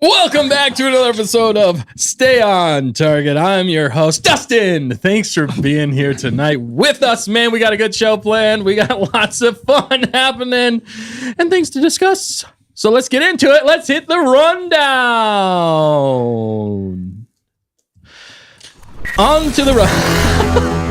Welcome back to another episode of Stay on Target. I'm your host, Dustin. Thanks for being here tonight with us, man. We got a good show planned. We got lots of fun happening and things to discuss. So let's get into it. Let's hit the rundown. On to the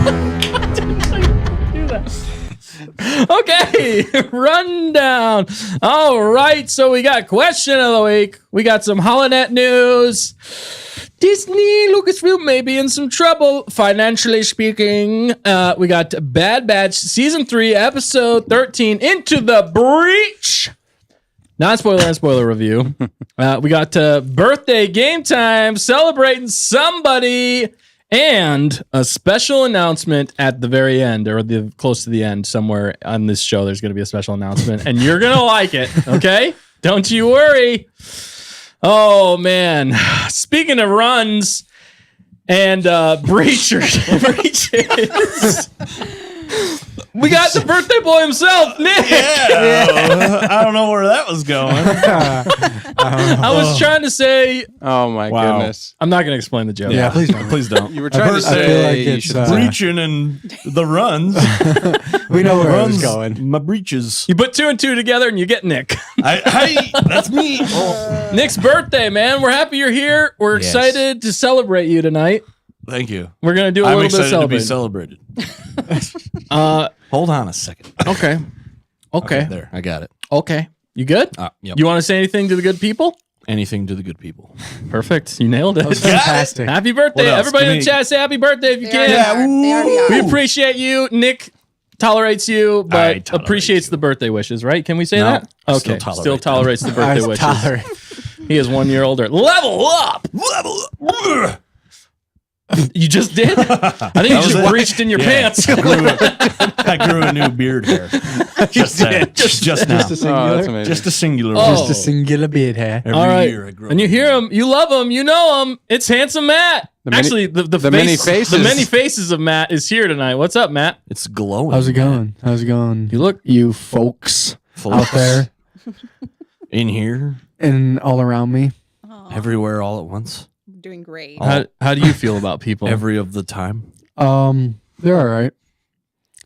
Okay, rundown. All right, so we got question of the week. We got some Holonet news. Disney, Lucasfilm may be in some trouble, financially speaking. We got Bad Batch Season 3, Episode 13, Into the Breach. Non-spoiler and spoiler review. We got birthday game time, celebrating somebody. And a special announcement at the very end, or close to the end, somewhere on this show, there's going to be a special announcement, and you're going to like it, okay? Don't you worry. Oh, man. Speaking of runs and breaches, we got the birthday boy himself, Nick. Yeah. I don't know where that was going. I was trying to say... Oh, my goodness. I'm not going to explain the joke. Yeah, please don't. Please don't. You were trying to say like it's breaching and the runs. We know where it was going. My breeches. You put 2 and 2 together and you get Nick. Hey, that's me. Oh. Nick's birthday, man. We're happy you're here. We're excited to celebrate you tonight. Thank you. We're going to do a little bit of celebrating. To be celebrated. Hold on a second. Okay. There, I got it. Okay. You good? Yep. You want to say anything to the good people? Anything to the good people. Perfect. You nailed it. That was fantastic. Happy birthday. Everybody in the chat, say happy birthday if you can. They already are. We appreciate you. Nick tolerates you, but appreciates the birthday wishes, right? Can we say that? Okay. Still tolerates the birthday wishes. He is 1 year older. Level up! You just did? I think you just breached in your pants. I grew a new beard hair. Just now. Just a singular. Just a singular. Just a singular beard hair. Every year I grow. And you hear him, you love him, you know him. It's handsome Matt. Actually, the many faces. The many faces of Matt is here tonight. What's up, Matt? It's glowing. How's it going? How's it going? You look You folks out there in here and all around me. everywhere all at once. Doing great. How do you feel about people? Every of the time. They're all right.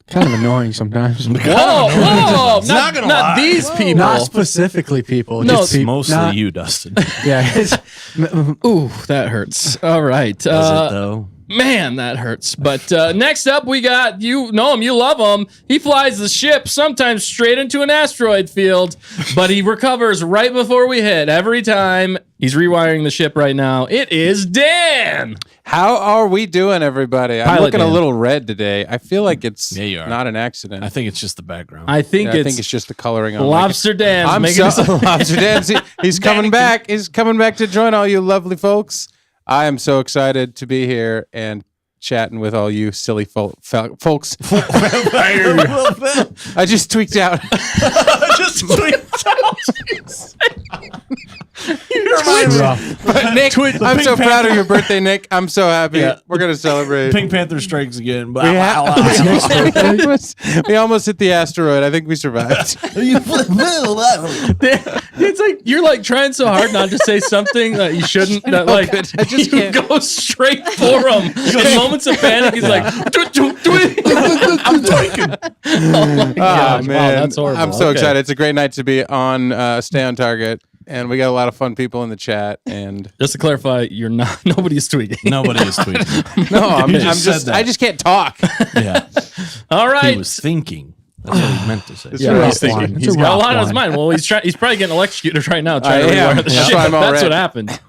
Kind of annoying sometimes. Whoa! Not gonna not lie. these people. Not specifically people. No, just It's mostly you, Dustin. Yeah. Ooh, that hurts. All right. Does it though? Man, that hurts. But next up, we got, you know him, you love him. He flies the ship sometimes straight into an asteroid field, but he recovers right before we hit every time. He's rewiring the ship right now. It is Dan. How are we doing, everybody? I'm Pilot looking Dan. a little red today. I feel like it's you are. not an accident. I think it's just the background. I think it's just the coloring on Lobster Dan. Lobster Dan. He's coming back. He's coming back to join all you lovely folks. I am so excited to be here and chatting with all you silly folks. I just tweaked out. But Nick, I'm so proud of your birthday, Nick. I'm so happy. Yeah. We're going to celebrate. Pink Panther strikes again. But We almost hit the asteroid. I think we survived. It's like you're like trying so hard not to say something that you shouldn't. That like I just you can't. go straight for him. In moments of panic, he's like, I'm taking. oh my gosh, man. wow, that's horrible. I'm so Okay. excited. It's a great night to be on Stay on Target. And we got a lot of fun people in the chat. And Just to clarify, you're not. Nobody's tweeting. Nobody is tweeting. no, I'm just said just that. I just can't talk. Yeah. All right. He was thinking. That's what he meant to say. Yeah, rough he's thinking. one. It's He's a got a rough lot on his one. mind. Well, he's probably getting electrocuted right now trying to am. rewire the That's ship. why I'm all That's red. what happened.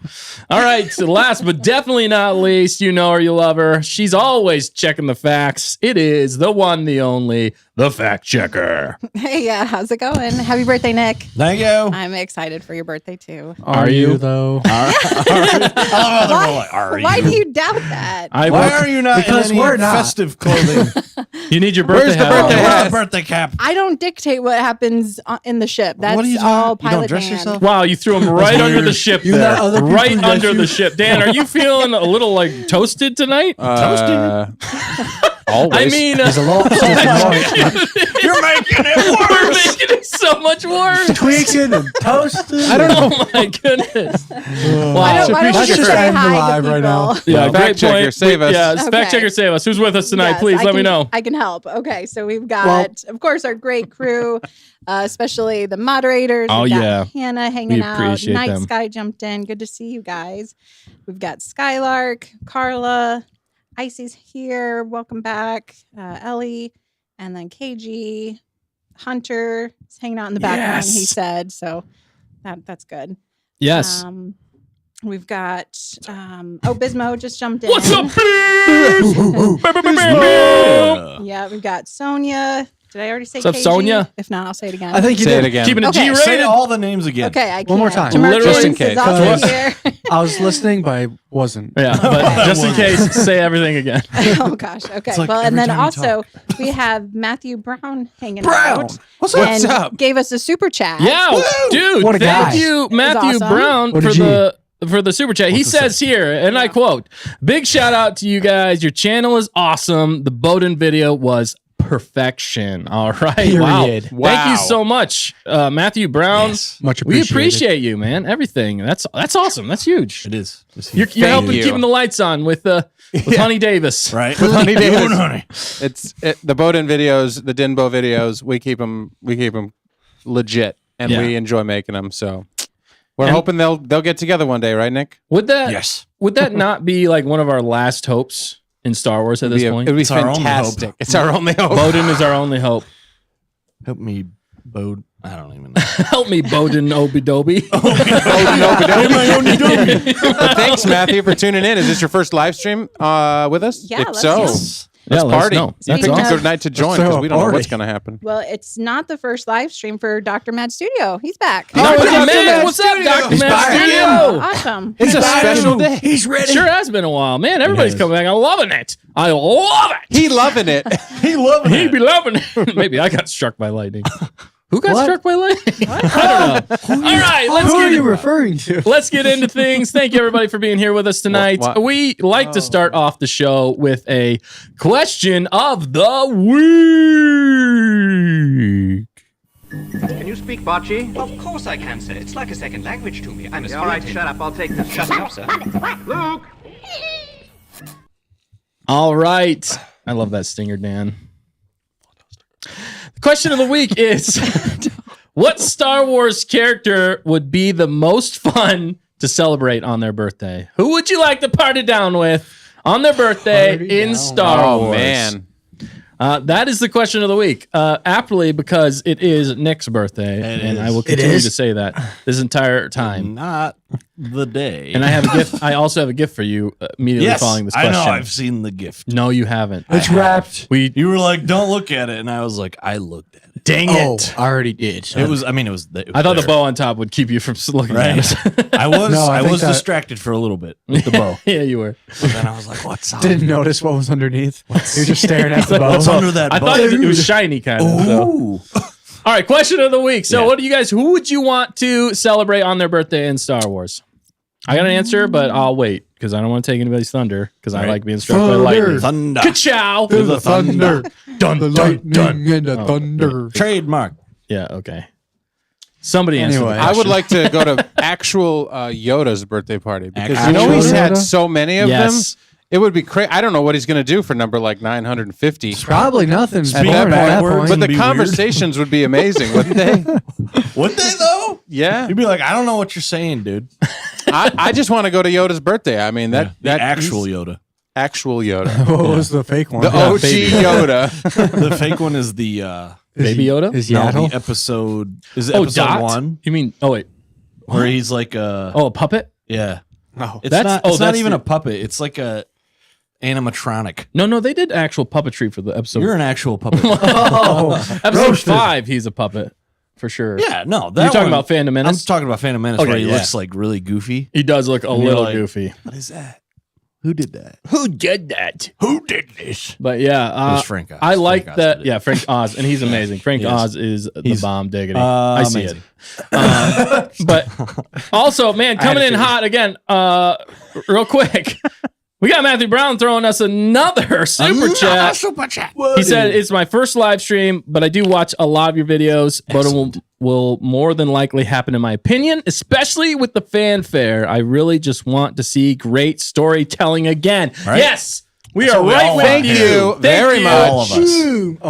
All right. So last but definitely not least, you know her, you love her. She's always checking the facts. It is the one, the only, the fact checker. Hey, how's it going? Happy birthday, Nick. Thank you. I'm excited for your birthday, too. Are you? though? Why do you doubt that? Why are you not Because in any we're not. festive clothing? You need your birthday Where's the hat birthday on. hat? Wear a birthday cap. I don't dictate what happens in the ship. That's What are you all talking- you don't pilot dress Dan. yourself? Wow, you threw him right under the ship You there. let other people Right dress under you? the ship. Dan, are you feeling a little like toasted tonight? Always. I mean, There's a lot. You're making it we're worse. making it so much worse. Tweaking and toasting. I don't know. Oh my goodness! Why don't Let's you just say end hi to live right now. people? Yeah, Fact great checker, point. save us. Yeah, Okay. fact checker, save us. Who's with us tonight? Yes, Please let me know. I can help. Okay, so we've got, of course, our great crew, especially the moderators. Oh, We've got yeah. Hannah hanging We out. appreciate Night them. Sky jumped in. Good to see you guys. We've got Skylark, Carla, Icy's here. Welcome back. Ellie, and then KG, Hunter is hanging out in the background. Yes. He said so. That's good. Yes. We've got Bismo just jumped in. What's up, bitch? Yeah, we've got Sonia. Did I already say What's up, KG? Sonia? If not, I'll say it again. I think you Say it did. again. Keeping it Okay. G Say rated. all the names again. Okay, I can't. One more time. Literally. Just in case. Is also here. I was listening, but I wasn't. Yeah, but just in case, say everything again. Oh gosh. Okay. It's like Well, and every then time you also we have Matthew Brown hanging Brown. out. What's and up? gave us a super chat. Yeah, dude. What a thank guy. you, Matthew awesome. Brown, What for did the super chat. He What's the says here, and I quote: "Big shout out to you guys. Your channel is awesome. The Bowden video was perfection." All right. Period. Wow. Thank you so much, Matthew Brown. Yes. Much We appreciated. appreciate you, man. Everything. That's awesome. That's huge. It is. It's You're Thank helping you. keeping the lights on with Honey Davis. right. With Honey Davis. Doing honey. The Bowden videos, the Dinbo videos. We keep them legit, and Yeah. we enjoy making them. So we're And- hoping they'll get together one day, right, Nick? Would that Yes. would that not be like one of our last hopes in Star Wars at this point? It'd be It's our only fantastic. hope. It's our only hope. Bowden is our only hope. Help me, Bode. I don't even know. Help me, Bowden Obidobi. But thanks, Matthew, for tuning in. Is this your first live stream with us? Yeah, If let's so, go. let's Yeah, let us party. know. I That's think it's a awesome. good night to join Let's throw because a we don't know party. what's going to happen. Well, it's not the first live stream for Dr. Mad Studio. He's back. Oh, Dr. man, Mad what's up, Dr. He's Mad back. Studio? Awesome. It's a special day. He's ready. Sure has been a while. Man, everybody's is. coming back. I'm loving it. I love it. He loving it. He loving He'd it. be loving it. Maybe I got struck by lightning. Who got What? struck by lightning? I don't know. All right, Who are you let's referring to? let's get into things. Thank you, everybody, for being here with us tonight. What? We like to start off the show with a question of the week. Can you speak Bocce? Of course I can, sir. It's like a second language to me. I'm a All right, spirit. shut up. I'll take this. Shut up, sir. Luke! All right. I love that stinger, Dan. The question of the week is what Star Wars character would be the most fun to celebrate on their birthday? Who would you like to party down with on their birthday Party in down. Star Oh, Wars? man. That is the question of the week. Aptly because it is Nick's birthday, It and is. I will It continue is. to say that this entire time. Not the day. And I have a gift. I also have a gift for you immediately yes, following this I question. know. I've seen the gift. No, you haven't. It's wrapped. We You were like, "Don't look at it," and I was like, "I looked at it." dang Oh, it. I already did. It was. I mean, it was. It was I thought the there. bow on top would keep you from looking Right. at it. I was. No, I I think was that- distracted for a little bit with the bow. Yeah, you were. But then I was like, "What's on? Didn't notice what was underneath. You're just staring at the bow. What's under that I bow?" thought it was shiny kind of. So. Ooh. All right, question of the week. So, Yeah. what do you guys? Who would you want to celebrate on their birthday in Star Wars? I got an answer, but I'll wait because I don't want to take anybody's thunder because I Right. like being struck by lightning. Thunder. Ka-chow! To the thunder. Dun, The dun, lightning dun. and the thunder. Trademark. Yeah, okay. Somebody answer Anyway. the I would question. like to go to actual Yoda's birthday party because Actual you know he's had Yoda? so many of Yes. them. It would be crazy. I don't know what he's going to do for number like 950. Probably nothing. Speak boring at that backwards. point. But the be weird. conversations would be amazing, wouldn't they? Would they though? Yeah. You'd be like, "I don't know what you're saying, dude." I just want to go to Yoda's birthday. I mean, that actual he's- Yoda. actual Yoda. What was the fake one? The OG baby. Yoda. The fake one is the Baby Yoda? Is no, Yaddle? the episode. Is it Oh, episode Dot? 1 You mean? Oh wait. where he's like Oh, a puppet? yeah. No. It's That's- not. oh, It's not that's even the- a puppet. It's like a animatronic. No, they did actual puppetry for the episode. You're an actual puppet. Oh, Episode roasted. 5, he's a puppet for sure. Yeah, no. You're talking about Phantom I'm Menace? talking about Phantom Menace Okay, where he yeah. looks like really goofy. He does look a And you're little like- goofy. What is that? Who did that? Who did that? Who did this? But yeah, It was Frank Oz. I like Frank Oz that. did it. Yeah, Frank Oz, and he's amazing. Frank He is. Oz is the He's bomb diggity. I see it. amazing. But also, man, coming to in do hot again. Real quick, We got Matthew Brown throwing us another super chat. He said, it's my first live stream, but I do watch a lot of your videos, but it will more than likely happen in my opinion, especially with the fanfare. I really just want to see great storytelling again. Right? Yes, we are right with Thank you very much. All of us.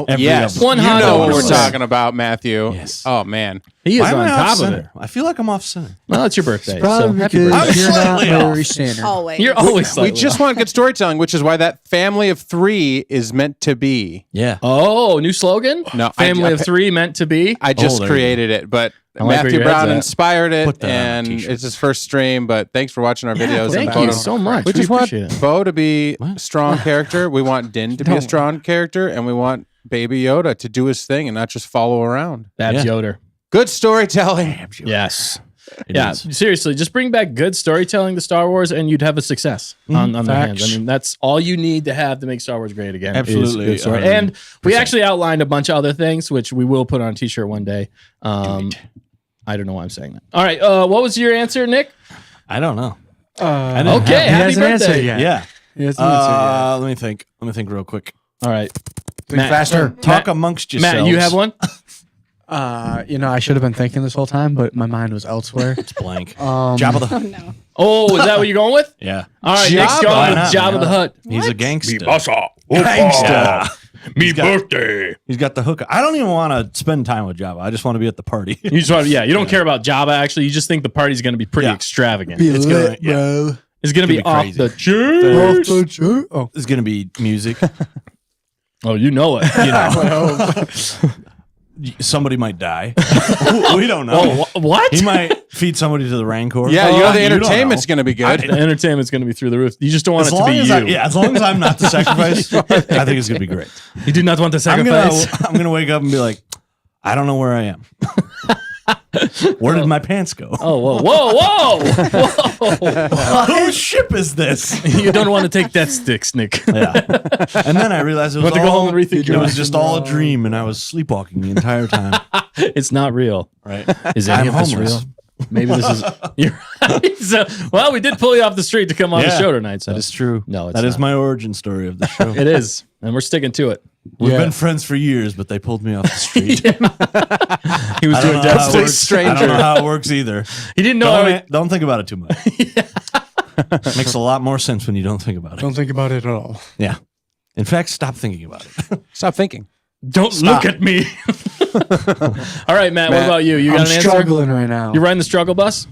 Every Yes, of us. you know what we're 100%. talking about, Matthew. Yes. Oh, man. He is Why am on I off top of center? it. I feel like I'm off center. Well, it's your birthday. Probably So happy because birthday. you're not Slightly off. very centered. Always. You're always We slightly just off. want good storytelling, which is why that family of 3 is meant to be. Yeah. Oh, new slogan? No, Family of 3 meant to be. I just there you created it, but I like where Matthew your head's Brown at. inspired it, Put that on a and t-shirt. it's his first stream. But thanks for watching our videos. Thank and you Bo to- so much. We just want appreciate it. Bo to be a strong character. We want Din to be a strong character, and we want Baby Yoda to do his thing and not just follow around. Babs Yeah. Yoder. Good storytelling. Yes. It Yeah, is. seriously, just bring back good storytelling to Star Wars and you'd have a success on their hands. I mean, that's all you need to have to make Star Wars great again. is Absolutely, good story. And we actually outlined a bunch of other things, which we will put on a t-shirt one day. I don't know why I'm saying that. All right, what was your answer, Nick? I don't know. I didn't Okay, He happy hasn't answered birthday. yet. Yeah. He hasn't answered Let me think. Let me think real quick. All right. yet. Think faster. Talk amongst yourselves. Matt, you have one? I should have been thinking this whole time, but my mind was elsewhere. It's blank. Jabba the Oh, no. Oh, is that what you're going with? Yeah. All right, Nick's Jabba. going Why with not, Jabba man? the Hutt. He's a gangster. Gangsta. Me birthday. He's got the hook. I don't even want to spend time with Jabba. I just want to be at the party. You just want, you don't care about Jabba, actually. You just think the party's going to be pretty Yeah. extravagant. It's gonna, yeah. bro. It's going to be gonna be off crazy. the charts. Oh, There's gonna be music. Oh, you know it. You know. Somebody might die. We don't know. Oh, what? He might feed somebody to the Rancor. Yeah, Oh, the you don't entertainment's know. going to be good. The entertainment's going to be through the roof. You just don't want As it to long be as you. as long as I'm not the sacrifice, I think it's gonna be great. You do not want to I'm sacrifice. gonna wake up and be like, I don't know where I am. Where did my pants go? Oh, whoa. Whose ship is this? You don't want to take that sticks, Nick. Yeah. And then I realized it was Want to go home and rethink it your was life? just all a dream, and I was sleepwalking the entire time. It's not real. Right? Is any I'm of this homeless. real? Maybe this is. You're right. So, well, we did pull you off the street to come on the Yeah, show tonight. So That is true. No, it's that is not. my origin story of the show. It is, and we're sticking to it. We've Yeah. been friends for years, but they pulled me off the street. He was I don't doing know death how it sticks. works. I don't know how it works either. He didn't know. how he- Don't think about it too much. Makes a lot more sense when you don't think about it. don't think about it at all. Yeah. In fact, stop thinking about it. Stop thinking. Don't look at me. All right, Matt. What Matt, about you? You I'm got an answer? struggling right now. You riding the struggle bus?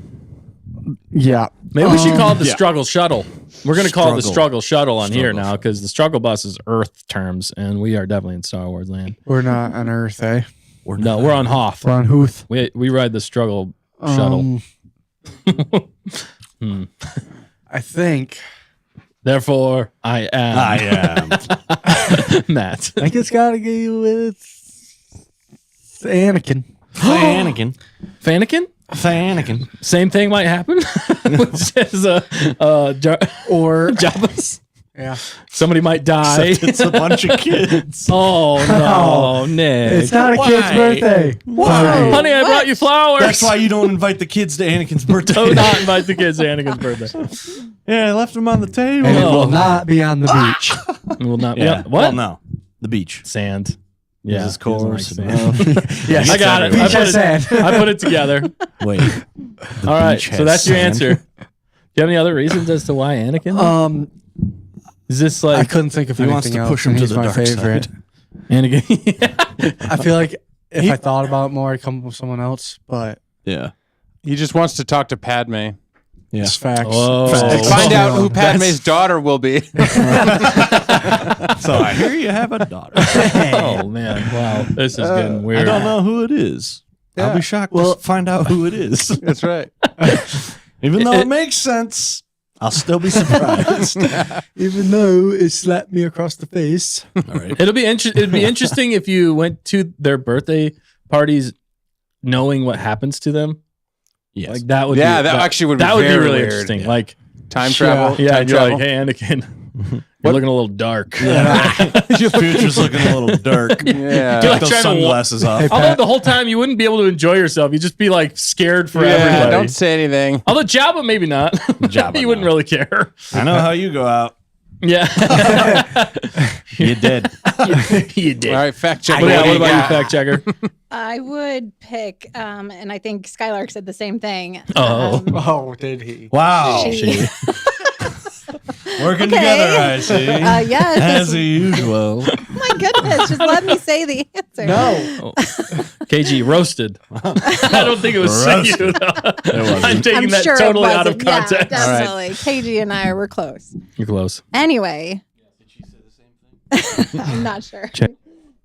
Yeah. Maybe we should call it the yeah. struggle shuttle. We're going to call it the Struggle. struggle shuttle on here Struggle now because the struggle bus is Earth terms, and we are definitely in Star Wars land. We're not on Earth, eh? No, we're on Hoth. We're on Huth. We ride the struggle shuttle. I think. Therefore, I am I am. Matt. I think it's got to go with Anakin. Anakin. Fanakin? Anakin. Same thing might happen. Which says Or Jabba's. yeah, Somebody might die. It's a bunch of kids. Oh no, Nick. it's not a kid's Why? birthday. Why? Honey, I brought you flowers. That's why you don't invite the kids to Anakin's birthday. Do not invite the kids to Anakin's birthday. Yeah, I left them on the table. And it Oh. will not be on the beach. We will not. Yeah. Yeah. What? Well, no. The beach. Sand. Yeah. This is he doesn't course. like sand. Yes, I got it. Beach I put has it, sand. I put it together. Wait. The All right. beach So has that's your sand? answer. Do you have any other reasons as to why Anakin? Is this I like couldn't think of He wants anything to else. push him and to he's the my dark favorite. side. Anakin? I feel like if I thought about it more, I'd come up with someone else. But Yeah. He just wants to talk to Padme. Yeah. it's facts. Whoa. And find out who Padme's daughter will be. So I hear you have a daughter. Oh man! Wow, this is getting I weird. don't know who it is. I'll Yeah. be shocked to find out who it is. That's right. Even though it makes sense, I'll still be surprised. Even though it slapped me across the face. All right. It'd be interesting if you went to their birthday parties knowing what happens to them. Yes. Like that would Yeah, be, that actually would be that would be very really weird. interesting. Yeah. Like Time travel. yeah, Time and you're travel. like, hey Anakin, you're looking a little dark. Future's looking a little dark. Yeah. You're like Take those trying to sunglasses off. Although the whole time you wouldn't be able to enjoy yourself, you'd just be like scared for Yeah, everybody. don't say anything. Although Jabba maybe not. Jabba, you wouldn't no. really care. I know how you go out. Yeah. You did. You did. All right, fact check. What about you, fact checker? I would pick, and I think Skylark said the same thing. Oh. Oh, did he? Wow. She- Working Okay. together, I see. yes. As usual. My goodness, just let me say the answer. No. KG roasted. I don't think it was Roasted. you, though. wasn't. I'm taking I'm that sure totally it out of wasn't. Yeah, context. definitely. KG and I were close. You're close. Anyway. Did she say the same thing? I'm not sure. Check.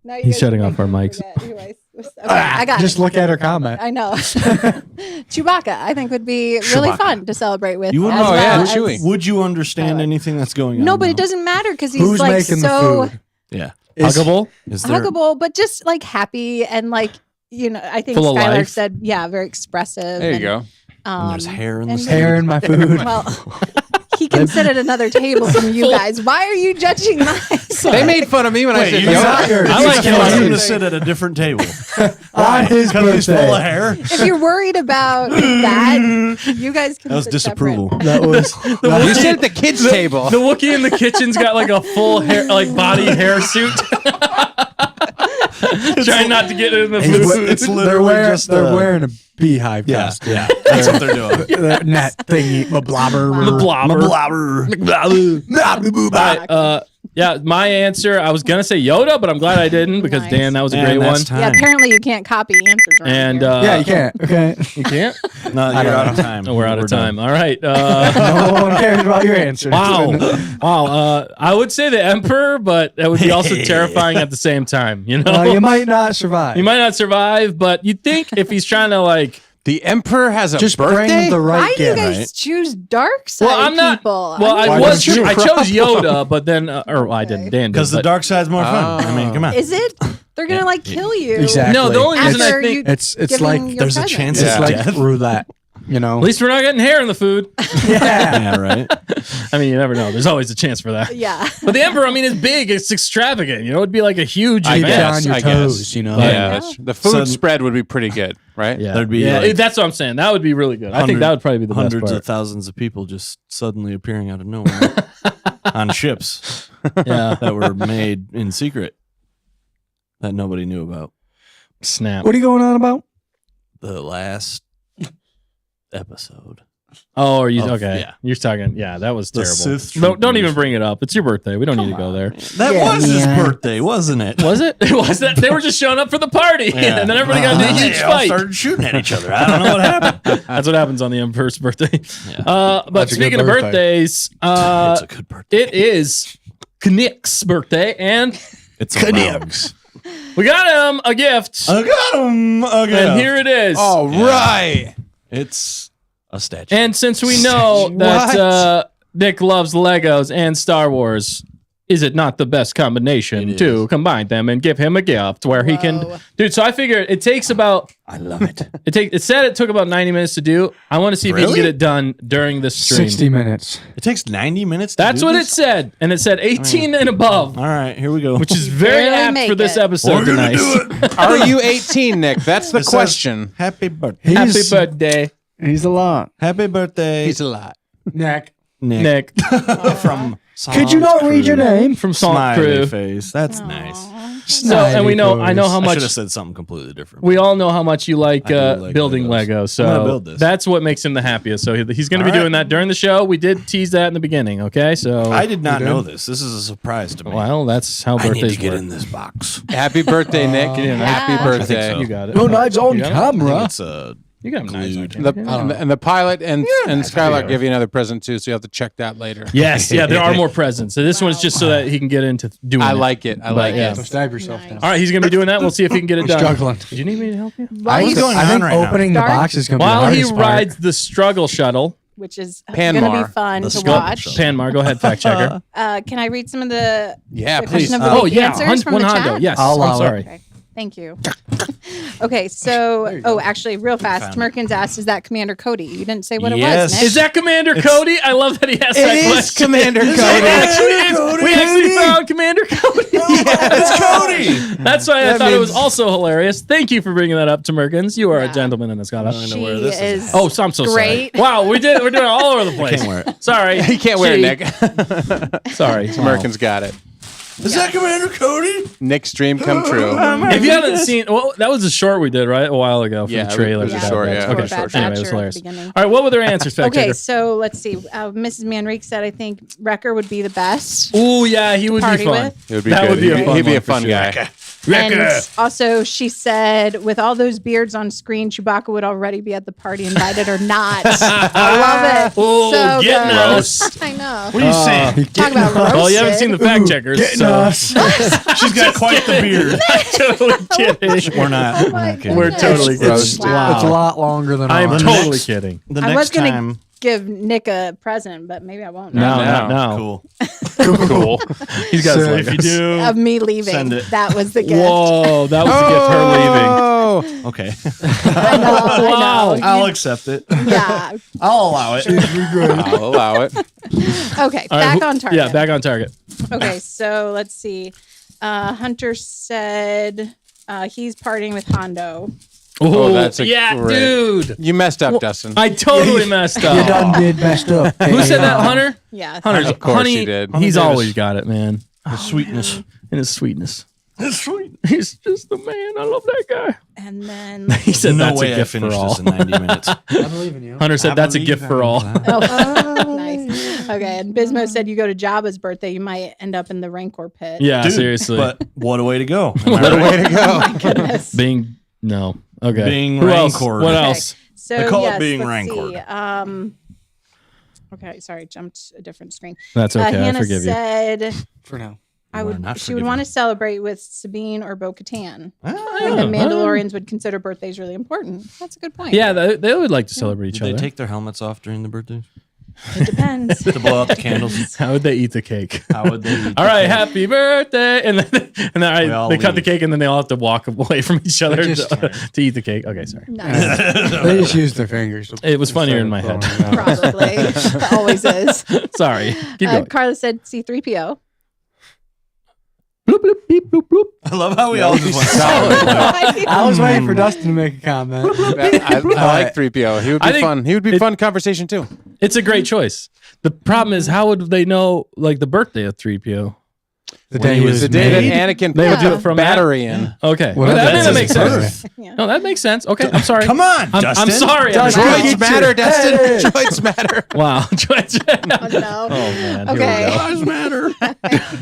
Now you He's guys shutting are off our making mics. me forget who I got Just it. look at her comment. I know. Chewbacca, I think, would be really Chewbacca. fun to celebrate with. You wouldn't as Oh, well yeah, as- Chewie. Would you understand anything that's going on? No, but though? it doesn't matter because he's Who's like making so the food? Yeah. Huggable? Is there? huggable, but just like happy and like, I think Full of Skylar life. said, very expressive. There you and, go. And there's hair in the and- center. Hair in my food. Well, he can sit at another table from you guys. Why are you judging my They made fun of me when I Wait, said you Yoda. got yours. I like You want him him. to sit at a different table. On his Because he's full birthday. of hair. If you're worried about that, you guys can That was sit disapproval. separate. That was. You sit at the kids' table. The Wookiee in the kitchen's got like a full hair, like body hair suit. Trying not to get in the food. It's literally just they're wearing a beehive Yeah, costume. yeah. That's what they're doing. The net thingy, the blobber. The blobber. Blobber. All right, my answer, I was going to say Yoda, but I'm glad I didn't because, Nice. Dan, that was a Man, great one. that's time. Yeah, apparently you can't copy answers around And here. Yeah, you can't. Okay. You can't? No, you're out of time. Oh, we're out of done. time. All right. No one cares about your answers. Wow. Wow. I would say the Emperor, but that would be also terrifying at the same time. You know? You might not survive. You might not survive, but you'd think if he's trying to like, The Emperor has a just birthday? bring the right Why do you gift. guys choose dark side well, I'm not. people? Well, I mean, I Why was. don't you? I chose Yoda, but then, or I didn't. Dan did. Because the but- dark side's more fun. I mean, come on. is it? They're gonna like kill you. Exactly. No, the only reason I After think you It's give like them your there's a presents. chance it's Yeah. like Death. roulette. You know. At least we're not getting hair in the food. Yeah. Yeah, right. I mean, you never know. There's always a chance for that. Yeah. But the Emperor, I mean, it's big. It's extravagant. You know, it'd be like a huge I Keep event. you guess, on your I guess. toes. You know. But- Yeah, that's true. The food So- spread would be pretty good, right? Yeah, There'd be, yeah, like, that's what I'm saying. That would be really good. I think that would probably be the best Hundreds part. of thousands of people just suddenly appearing out of nowhere on ships Yeah, that were made in secret that nobody knew about. snap. What are you going on about? The last episode. Oh, are you Of- okay? yeah. You're talking. Yeah, that was The terrible. Sith Don't even troopers. bring it up. It's your birthday. We don't need to go there. That Yeah. was his Yeah. birthday, wasn't it? Was it? It was that they were just showing up for the party, Yeah. and then everybody got into a huge They all fight. started shooting at each other. I don't know what happened. That's what happens on the Emperor's birthday. Yeah. But That's a good speaking of birthday. birthdays, It's a good birthday. it is Knick's birthday, and It's a Knix. we got him a gift, I got him again. and here it is. All right. It's a statue. And since we know that Nick loves Legos and Star Wars, is it not the best combination It to is. combine them and give him a gift where he can, Whoa. dude? So I figured it takes about. I love it. It said it took about 90 minutes to do. I want to see if he can Really? get it done during the stream. 60 minutes. It takes 90 minutes to That's do what this? it said, and it said 18 and above, All right, here we go. which is very Barely apt make for this it. episode We're gonna tonight. do it. Are you 18, Nick? That's the It says, question. Happy birthday. Happy He's- birthday, He's a lot. Happy birthday. He's a lot. Nick. Nick From Could you not read your name? from Salt Smiley Crew. face. That's nice. So, and we know, I know how I should much have said something completely different. we all know how much you like, I do like building Legos. Lego. I'm So gonna build this. that's what makes him the happiest. So he's going to be All right. doing that during the show. We did tease that in the beginning. Okay, so I did not know this. This is a surprise to me. well, that's how I need birthdays to get work. in this box. Happy birthday, Nick. yeah. Happy I birthday. think so. You got it. No knives on You got it? I think camera. it's You got knives on Glued. The, camera. and the pilot and Skylark idea. give you another present too, so you have to check that later. Yes, yeah, there are more presents. So this one's just so that he can get into doing. I it. like it. I But, like yeah. it. So stab yourself Nice. down. All right, he's gonna be doing that. We'll see if he can get it I'm done. struggling. Do you need me to help you? While What's he's- going I on think right now? opening the Dark- box is going to be the While he hardest part. rides the struggle shuttle, which is Panmar. going to be fun The to struggle watch. shuttle. Panmar, go ahead, fact checker. Can I read some of the Yeah, the please. question of the Oh week yeah, answers from one the Hondo. chat? Yes, I'll I'm allow it. sorry. Okay. Thank you. Okay, so actually, real fast, Merkins asked, "Is that Commander Cody?" You didn't say what it was. Nick. Is that Commander Cody? I love that he asked that question. Commander It actually is. We actually found Commander Cody. It's Cody. That's why I That thought it was means- also hilarious. Thank you for bringing that up to Merkins. You are a Yeah. gentleman in this God. She is. Oh, so I'm so great. sorry. Wow, we're doing it all over the place. Can't wear it. Sorry. He can't wear it, Gee. Nick. Sorry. Americans got it. Is that Commander Cody? Nick's dream come true. If you haven't seen, well, that was a short we did, right? A while ago for Yeah, the trailers. it was a Yeah, short, that's yeah. for Okay, Bad anyway, it was Batcher at hilarious. the beginning. All right, what were their answers, fact Okay, checker? so let's see. Mrs. Manrique said, "I think Wrecker would be the best." Oh, yeah, he would be Party fun. with? It would be That good. would be a fun He'd be one a for fun sure. guy. And also, she said, with all those beards on screen, Chewbacca would already be at the party, invited or not. I love it. Oh, so getting good. us. I know. What are you saying? Talk about roasted. Well, you haven't seen the fact checkers. So. She's got quite the beard. Totally kidding. We're not. Oh my kidding. We're totally goodness. kidding. Wow. It's a lot longer than I'm ours. totally next- kidding. The I was next gonna time. give Nick a present, but maybe I won't. No, No. not now. Cool. Cool. He's got So his if you Legos. do, Of me leaving. Send it. That was the gift. Whoa, that was the gift her Oh, okay, I know. Wow. I know. I'll accept it. Yeah. I'll allow it. I'll allow it. Okay. All right, Back who- on target. Yeah, back on target. Okay, so let's see. Hunter said he's partying with Hondo. Oh, that's a yeah, great- dude. You messed up, Dustin. I totally messed You up. done did messed up. Who said that, Hunter? Yeah. Hunter's, Of course honey, he did. He's Hunter always Davis. got it, man. The sweetness. And his sweetness. It's sweet. He's just the man. I love that guy. And then He said No that's a way I gift for finished all. this in 90 minutes. I believe in you. Hunter said I that's a believe gift in for all. that. oh, nice. Okay, and Bismo said you go to Jabba's birthday, you might end up in the Rancor pit. Yeah, Dude, seriously. But what a way to go. Am I What a right? way to go. Goodness. Being no. Okay. Being Who else? Rancor. What Okay. else? So They call it yes, being let's Rancor. see. Okay, sorry, jumped a different screen. That's okay. I Hannah forgive you. said For now. I You are would. not She would forgiven. want to celebrate with Sabine or Bo-Katan. Ah, Like the Mandalorians would consider birthdays really important. That's a good point. Yeah, they would like to celebrate each Did they other. take their helmets off during the birthdays? It depends. To blow out the candles? How would they eat the cake? How would they eat All the right, cake? happy birthday, and then We all they cut the leave. cake, and then they all have to walk away from each other just to eat the cake. Okay, sorry. Nice. They just used their fingers. It was funnier in my head. Probably. It always is. Sorry. Keep going. Carla said C-3PO. Bloop, bloop, beep, bloop, bloop. I love how we all just went Solid. solid. I was waiting for Dustin to make a comment. I like 3PO. He would I be think fun. He would be fun conversation too. It's a great choice. The problem is, how would they know like the birthday of 3PO? The When day he he was was The day made. that Anakin They would put do the it from battery in. Okay, Well, that that's makes his sense. birth. Yeah. No, that makes sense. Okay, I'm sorry. Come on, I'm Dustin. sorry. Dustin. everybody. Droids matter, Dustin. Droids matter. Wow. Oh, no. Oh man. Here we Okay. go. Lives matter.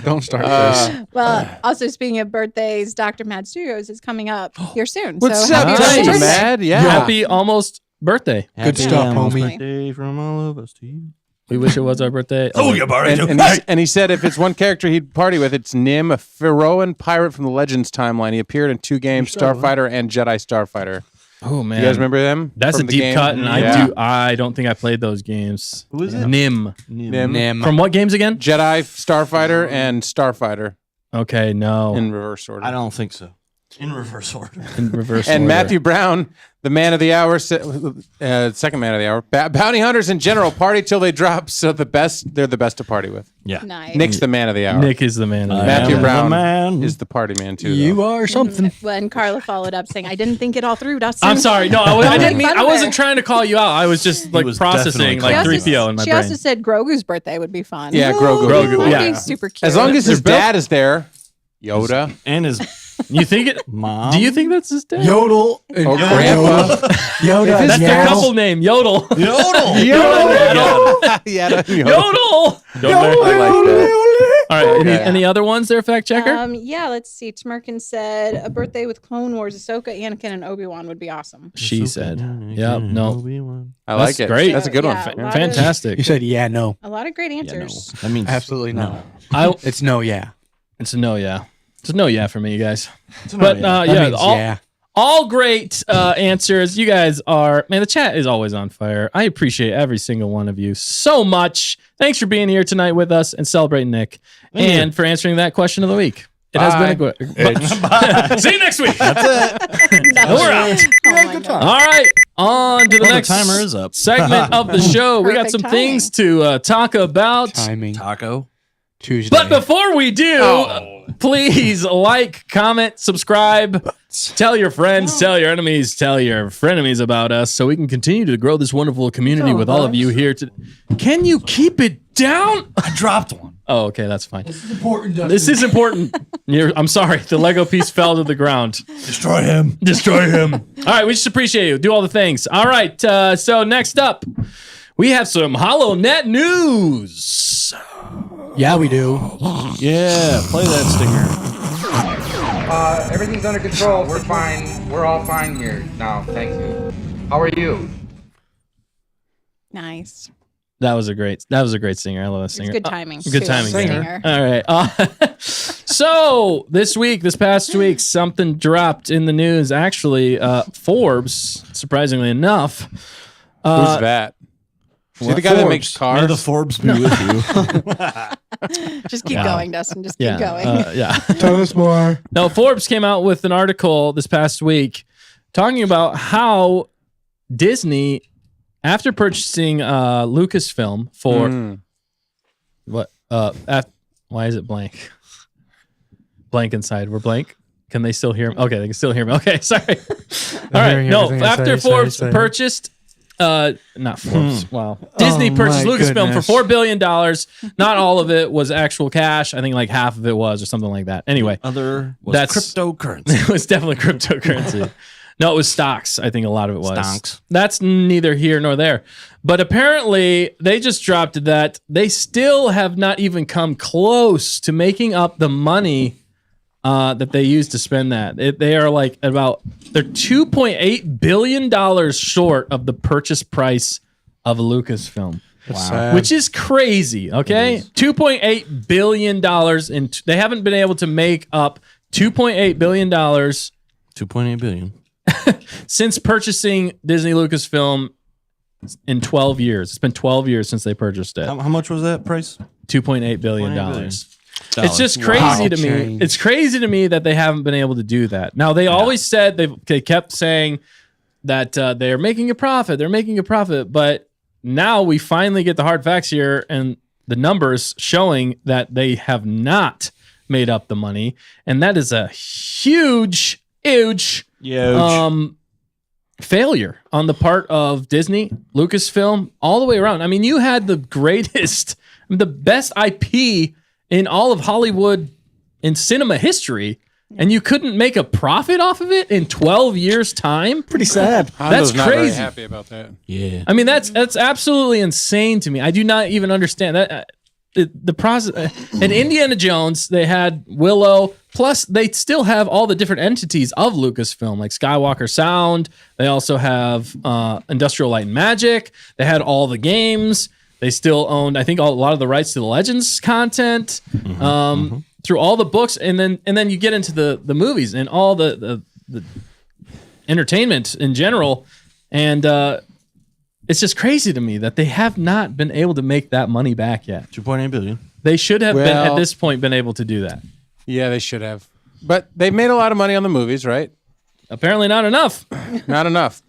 Don't start this. Well, also speaking of birthdays, Dr. Mad Studios is coming up here soon. What's so up, happy Nice. Dr. birthday. Mad? Yeah. Happy almost birthday. Good stuff, almost homie. birthday from all of us to you. We wish it was our birthday. Oh, you already And he said if it's one character he'd party with, it's Nim, a Feroan pirate from the Legends timeline. He appeared in 2 games, Starfighter and Jedi Starfighter. Oh man. You guys remember them? That's from a the deep game? cut, and Yeah. I don't think I played those games. Who is it? Nim. Nim. From what games again? Jedi, Starfighter, and Starfighter Okay, no. in reverse order. I don't think so. In reverse order. In reverse And order. Matthew Brown, the man of the hour, second man of the hour. Bounty hunters in general party till they drop. So they're the best to party with. Yeah. Nice. Nick's the man of the hour. Nick is the man. Of the Matthew hour. Brown man. is the party man too. You though. are something. When Carla followed up saying, I didn't think it all through, Dustin. I'm sorry. No, I Don't didn't make mean. fun I of wasn't it. trying to call you out. I was just like was processing definitely like calling 3PO in my she brain. also said Grogu's birthday would be fun. Yeah, Grogu. Grogu, yeah. He's super cute. As long as his They're both- dad is there, Yoda And his You think it? mom. Do you think that's his dad? Yodel. and or Grandpa. Yoda. That's and their Yaddle. couple name, Yodel. Yodel. Yeah, Yoda. Yodel. I like that. All right. Okay. Any other ones there, fact checker? Yeah, let's see. Tmerkin said a birthday with Clone Wars, Ahsoka, Anakin, and Obi-Wan would be awesome. She said. Yep. No. I like That's it. great. That's a good Yeah, one. a lot Fantastic. You said yeah, no. A lot of great Yeah, no. answers. That means Absolutely no. I. It's no, yeah. It's a no. Yeah. It's a no. Yeah for me, you guys. no, But yeah. That yeah, means all, yeah. all great answers. You guys are, man, the chat is always on fire. I appreciate every single one of you so much. Thanks for being here tonight with us and celebrating Nick and for answering that question of the week. It has been a good. See you next week. That's it. We're out. Oh my God. All right, on to the Well, the next timer is up. segment of the show. We got Perfect some timing. things to talk about. Timing. Taco. Tuesday. But before we do, please like, comment, subscribe, tell your friends, tell your enemies, tell your frenemies about us so we can continue to grow this wonderful community with all of you here. Can you keep it down? I dropped one. Oh, okay, that's fine. This is important. This is important. I'm sorry. The Lego piece fell to the ground. Destroy him. Destroy him. All right, we just appreciate you. Do all the things. All right, so next up, we have some Holonet news. Yeah, we do. Yeah, play that stinger. Everything's under control. We're fine. We're all fine here now. Thank you. How are you? Nice. That was a great singer. I love that It's singer. good timing. Good too. timing. Singer. All right. So this past week, something dropped in the news. Actually, Forbes, surprisingly enough. Who's that? Is he the guy that makes May the cars? Forbes be with you. Just keep going, Dustin. Just keep Yeah. going. Yeah. Tell us more. No, Forbes came out with an article this past week talking about how Disney, after purchasing Lucasfilm for what? Why is it blank? Blank inside. We're blank. Can they still hear me? Okay, they can still hear me. Okay, sorry. All right. hearing No, everything I after say, Forbes say. purchased. Not Forbes. Wow. Disney Oh, purchased my Lucasfilm goodness. for $4 billion. Not all of it was actual cash. I think like half of it was or something like that. Anyway, Other was That's- cryptocurrency. it was definitely cryptocurrency. No, it was stocks. I think a lot of it was. Stonks. That's neither here nor there. But apparently, they just dropped that they still have not even come close to making up the money that they used to spend that. They are like they're $2.8 billion short of the purchase price of Lucasfilm. Wow. Which is crazy, okay? $2.8 billion they haven't been able to make up $2.8 billion 2.8 billion. since purchasing Disney Lucasfilm in 12 years. It's been 12 years since they purchased it. How much was that price? $2.8 billion. billion. It's just crazy Wow. to me. Change. It's crazy to me that they haven't been able to do that. Now, they always said, they kept saying that they're making a profit. They're making a profit. But now we finally get the hard facts here and the numbers showing that they have not made up the money. And that is a huge failure on the part of Disney, Lucasfilm, all the way around. I mean, you had the greatest, the best IP in all of Hollywood in cinema history, and you couldn't make a profit off of it in 12 years' time? Pretty sad. That's Hondo's not very crazy. happy about that. Yeah. I mean, that's absolutely insane to me. I do not even understand that. The process in Indiana Jones, they had Willow. Plus, they still have all the different entities of Lucasfilm, like Skywalker Sound. They also have Industrial Light and Magic. They had all the games. They still owned, I think, a lot of the rights to the Legends content through all the books, and then you get into the movies and all the entertainment in general, and it's just crazy to me that they have not been able to make that money back yet. 2.8 billion. They should have been at Well- this point been able to do that. Yeah, they should have. But they made a lot of money on the movies, right? Apparently, not enough. Not enough.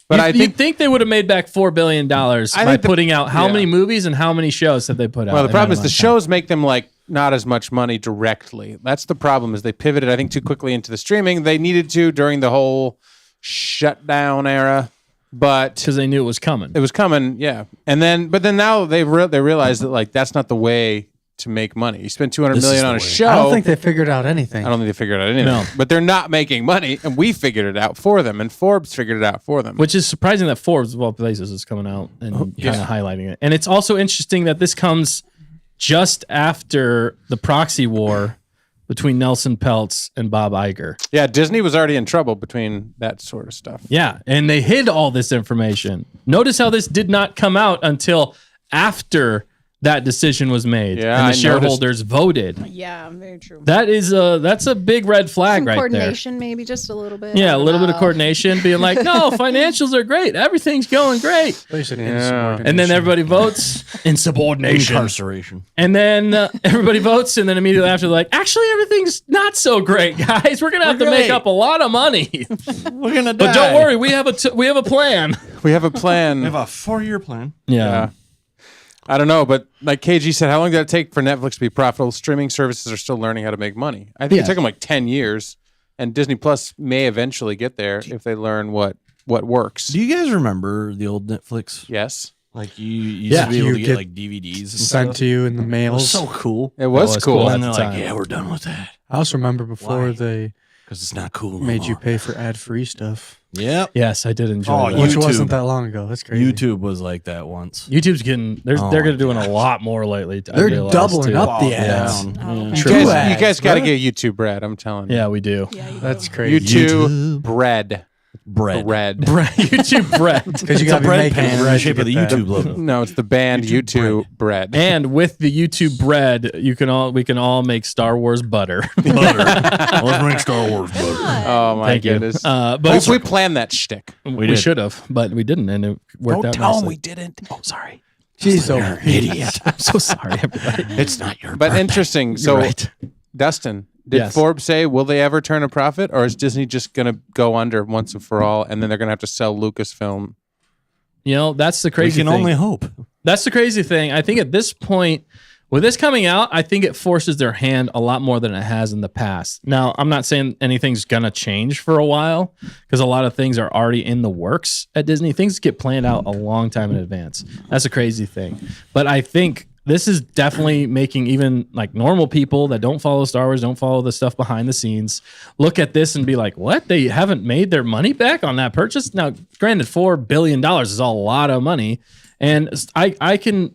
But I you'd think, think they would have made back $4 billion by think the- putting out how yeah. many movies and how many shows have they put out? well, the in problem that is the amount of time? shows make them like not as much money directly. That's the problem. Is they pivoted, I think, too quickly into the streaming. They needed to during the whole shutdown era, but because they knew it was coming. it was coming. Yeah, but then now they realize that like that's not the way to make money. You spend $200 This is million the on a way. show. I don't think they figured out anything. I don't think they figured out anything. No. But they're not making money, and we figured it out for them, and Forbes figured it out for them. Which is surprising that Forbes, of all places, is coming out and kind of highlighting it. And it's also interesting that this comes just after the proxy war between Nelson Peltz and Bob Iger. Yeah, Disney was already in trouble between that sort of stuff. Yeah, and they hid all this information. Notice how this did not come out until after that decision was made Yeah, and I the shareholders voted. Yeah, very true. That's a big red flag Some right there. coordination, maybe just a little bit. Yeah, I a don't little bit of know. coordination, being like, no, financials are great. Everything's going great. And then everybody votes insubordination. Incarceration. And then everybody votes, and then immediately after, they're like, actually, everything's not so great, guys. We're gonna have to make great. up a lot of money. We're gonna die. But don't worry, we have a plan. We have a plan. We have a 4-year plan. Yeah. I don't know, but like KG said, how long did it take for Netflix to be profitable? Streaming services are still learning how to make money. I think it took them like 10 years, and Disney Plus may eventually get there if they learn what works. Do you guys remember the old Netflix? Yes. Like you used to be able You to get get like DVDs and Sent stuff. to you in the It mails. was so cool. It was was cool. cool. And they're at the like, time. yeah, we're done with that. I also remember before Why? they Because it's not cool. no made you more. pay for ad-free stuff, Yep. Yes, I did enjoy Oh, that. which YouTube. wasn't that long ago. That's crazy. YouTube was like that once. YouTube's getting they're Oh they're my gonna doing gosh. a lot more lately. I They're realized, doubling too. up the Wow, ads. down. Oh, Yeah. okay. You True guys, ads, you guys got to bro. get YouTube bread. I'm telling you. Yeah, we do. Yeah, you That's do. crazy. YouTube bread. Bread. Bread. YouTube bread. Because you It's a got to be bread making pan in the bread shape to of the get that. YouTube logo. No, it's the band YouTube, bread. And with the YouTube bread, we can all make Star Wars butter. Butter. Let's make Star Wars butter. Oh my Thank you. goodness. But we planned that shtick. we did. should have, but we didn't, and it worked out nicely. didn't. Oh, sorry. Jeez, You're an idiot. I'm so sorry, everybody. It's not your But birthday. interesting. So, You're right. Dustin, did Yes. Forbes say, will they ever turn a profit, or is Disney just going to go under once and for all, and then they're going to have to sell Lucasfilm? You know, that's the We crazy can thing. only hope. That's the crazy thing. I think at this point, with this coming out, I think it forces their hand a lot more than it has in the past. Now, I'm not saying anything's going to change for a while because a lot of things are already in the works at Disney. Things get planned out a long time in advance. That's a crazy thing. But I think this is definitely making even like normal people that don't follow Star Wars, don't follow the stuff behind the scenes, look at this and be like, what? They haven't made their money back on that purchase? Now, granted, $4 billion is a lot of money. And I can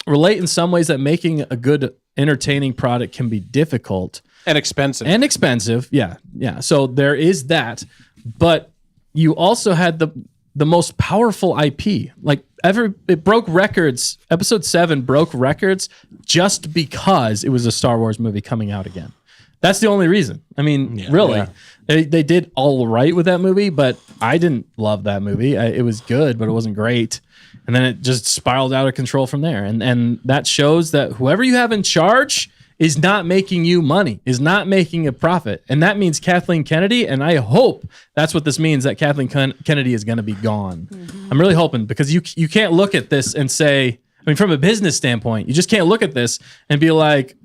relate in some ways that making a good, entertaining product can be difficult And expensive. and expensive. Yeah. So there is that. But you also had the most powerful IP. Like it broke records. Episode 7 broke records just because it was a Star Wars movie coming out again. That's the only reason. I mean, really, they did all right with that movie, but I didn't love that movie. It was good, but it wasn't great. And then it just spiraled out of control from there. And that shows that whoever you have in charge is not making you money, is not making a profit. And that means Kathleen Kennedy. And I hope that's what this means, that Kathleen Kennedy is going to be gone. I'm really hoping, because you can't look at this and say, I mean, from a business standpoint, you just can't look at this and be like,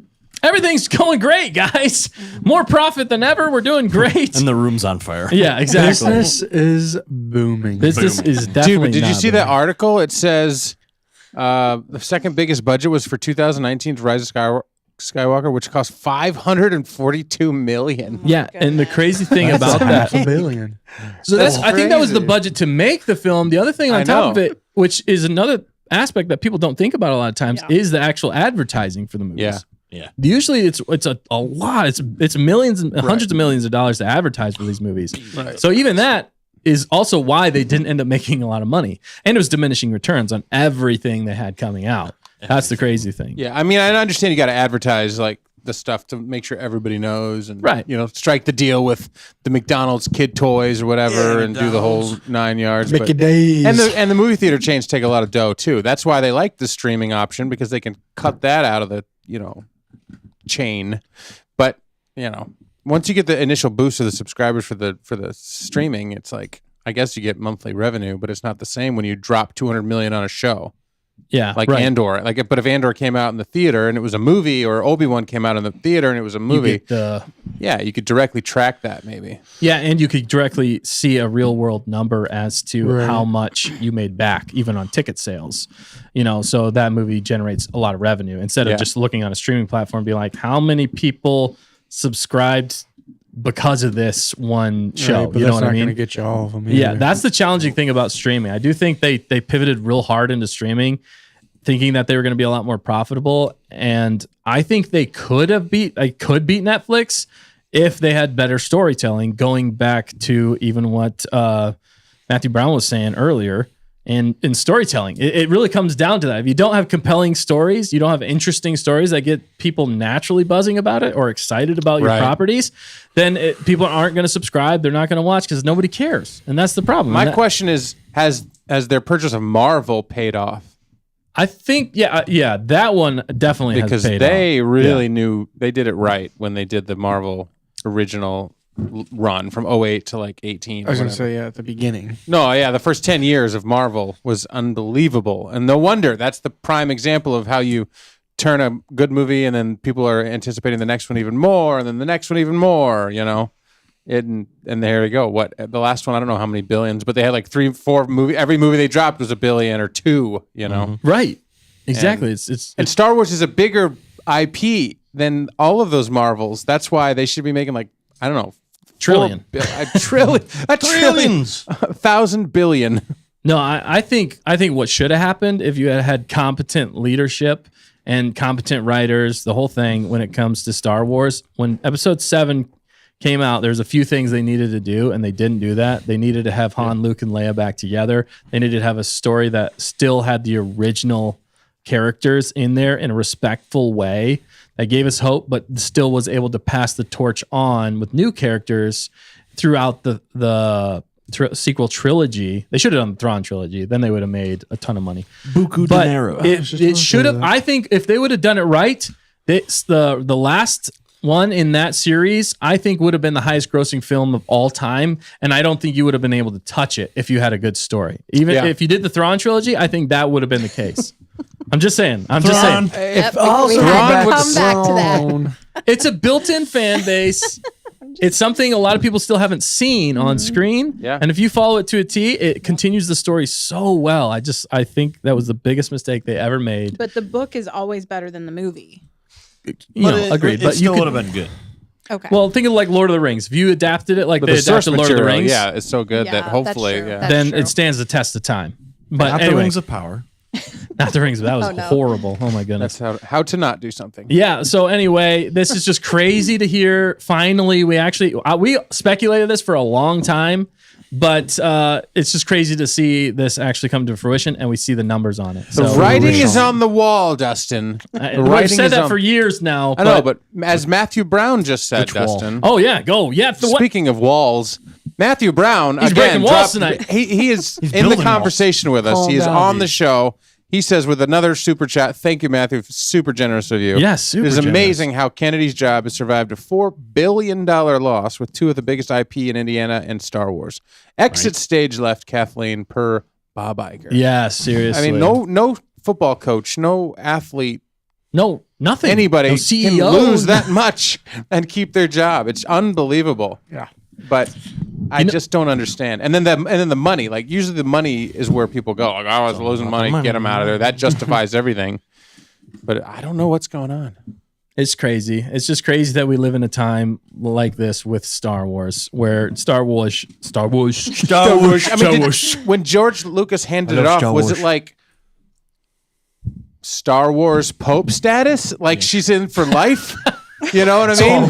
everything's going great, guys. More profit than ever. We're doing great. And the room's on fire. Yeah, exactly. Business is booming. Business is Dude, definitely but did you not see that booming. article? It says the second biggest budget was for 2019's Rise of Skywalker, which cost $542 million. Yeah, and the crazy thing about that, $500 million. so I think that was the crazy. budget to make the film. The other thing on I top know. of it, which is another aspect that people don't think about a lot of times, is the actual advertising for the movies. Yeah. Yeah. Usually it's a lot. It's millions and hundreds of millions of dollars to advertise for these movies. Right. So even that is also why they didn't end up making a lot of money. And it was diminishing returns on everything they had coming out. That's the crazy thing. Yeah, I mean, I understand you got to advertise like the stuff to make sure everybody knows, and Right. strike the deal with the McDonald's kid toys or whatever, and do the whole 9 yards. but- Mickey Days. and the movie theater chains take a lot of dough too. That's why they like the streaming option, because they can cut that out of the chain. But once you get the initial boost of the subscribers for the streaming, it's like, I guess you get monthly revenue, but it's not the same when you drop 200 million on a show. Yeah. Like right. Andor. But if Andor came out in the theater and it was a movie, or Obi-Wan came out in the theater and it was a You movie, get the- you could directly track that maybe. Yeah, and you could directly see a real world number as to Right. how much you made back, even on ticket sales. So that movie generates a lot of revenue instead of Yeah. just looking on a streaming platform and be like, how many people subscribed because of this one show? Right, but You know that's what not I going to mean? get you all of them. Yeah, either. that's the challenging thing about streaming. I do think they pivoted real hard into streaming, thinking that they were going to be a lot more profitable, and I think they could beat Netflix if they had better storytelling. Going back to even what Matthew Brown was saying earlier, and in storytelling. It really comes down to that. If you don't have compelling stories, you don't have interesting stories that get people naturally buzzing about it or excited about your properties, then people aren't going to subscribe. They're not going to watch because nobody cares. And that's the problem. My question is, has their purchase of Marvel paid off? I think, yeah, that one definitely because has paid they off. really knew they did it right when they did the Marvel original run from 08 to like 18. I was going to say, at the beginning. No, yeah, the first 10 years of Marvel was unbelievable. And no wonder. That's the prime example of how you turn a good movie and then people are anticipating the next one even more and then the next one even more, you know? And there we go. What the last one? I don't know how many billions, but they had like 3-4 movie. Every movie they dropped was $1 billion or $2 billion. You know, right? Exactly. And Star Wars is a bigger IP than all of those Marvels. That's why they should be making like I don't know, trillion, trillions, 1,000 billion. No, I think what should have happened if you had competent leadership and competent writers, the whole thing when it comes to Star Wars. When Episode 7 came out, there's a few things they needed to do, and they didn't do that. They needed to have Han, Luke, and Leia back together. They needed to have a story that still had the original characters in there in a respectful way that gave us hope, but still was able to pass the torch on with new characters throughout the sequel trilogy. They should have done the Thrawn trilogy. Then they would have made a ton of money. Buku But dinero. it should have. I think if they would have done it right, the last one in that series, I think would have been the highest grossing film of all time. And I don't think you would have been able to touch it if you had a good story. Even if you did the Thrawn trilogy, I think that would have been the case. I'm just saying. Yep, we have to come back to that. It's a built-in fan base. It's something a lot of people still haven't seen on screen. Yeah. And if you follow it to a T, it continues the story so well. I think that was the biggest mistake they ever made. But the book is always better than the movie. Agreed. It still would have been good. Okay. Well, think of like Lord of the Rings. If you adapted it like they adapted Lord of the Rings, yeah, it's so good that hopefully, then it stands the test of time. But Not anyway, the Rings of Power. Not the Rings. That was horrible. Oh my goodness. That's how to not do something. Yeah. So anyway, this is just crazy to hear. Finally, we speculated this for a long time, but it's just crazy to see this actually come to fruition, and we see the numbers on it. The writing is on the wall, Dustin. We've said that for years now. I know, but as Matthew Brown just said, Dustin. Oh yeah, go. Yeah. Speaking of walls, Matthew Brown He's breaking walls tonight. He is in the conversation with us. He is on the show. He says with another super chat, thank you, Matthew. Super generous of you. Yes, super It is generous. amazing how Kennedy's Job has survived a $4 billion loss with two of the biggest IP in Indiana and Star Wars. Exit stage left, Kathleen, per Bob Iger. Yeah, seriously. I mean, no football coach, no athlete, no nothing. Anybody no can CEO. lose that much and keep their job. It's unbelievable. Yeah. But I just don't understand. And then the money, like usually the money is where people go, like, I was losing money, get them out of there. That justifies everything. But I don't know what's going on. It's crazy. It's just crazy that we live in a time like this with Star Wars, where Star Wars. I mean, when George Lucas handed it off, was it like Star Wars Pope status? Like she's in for life? You know what I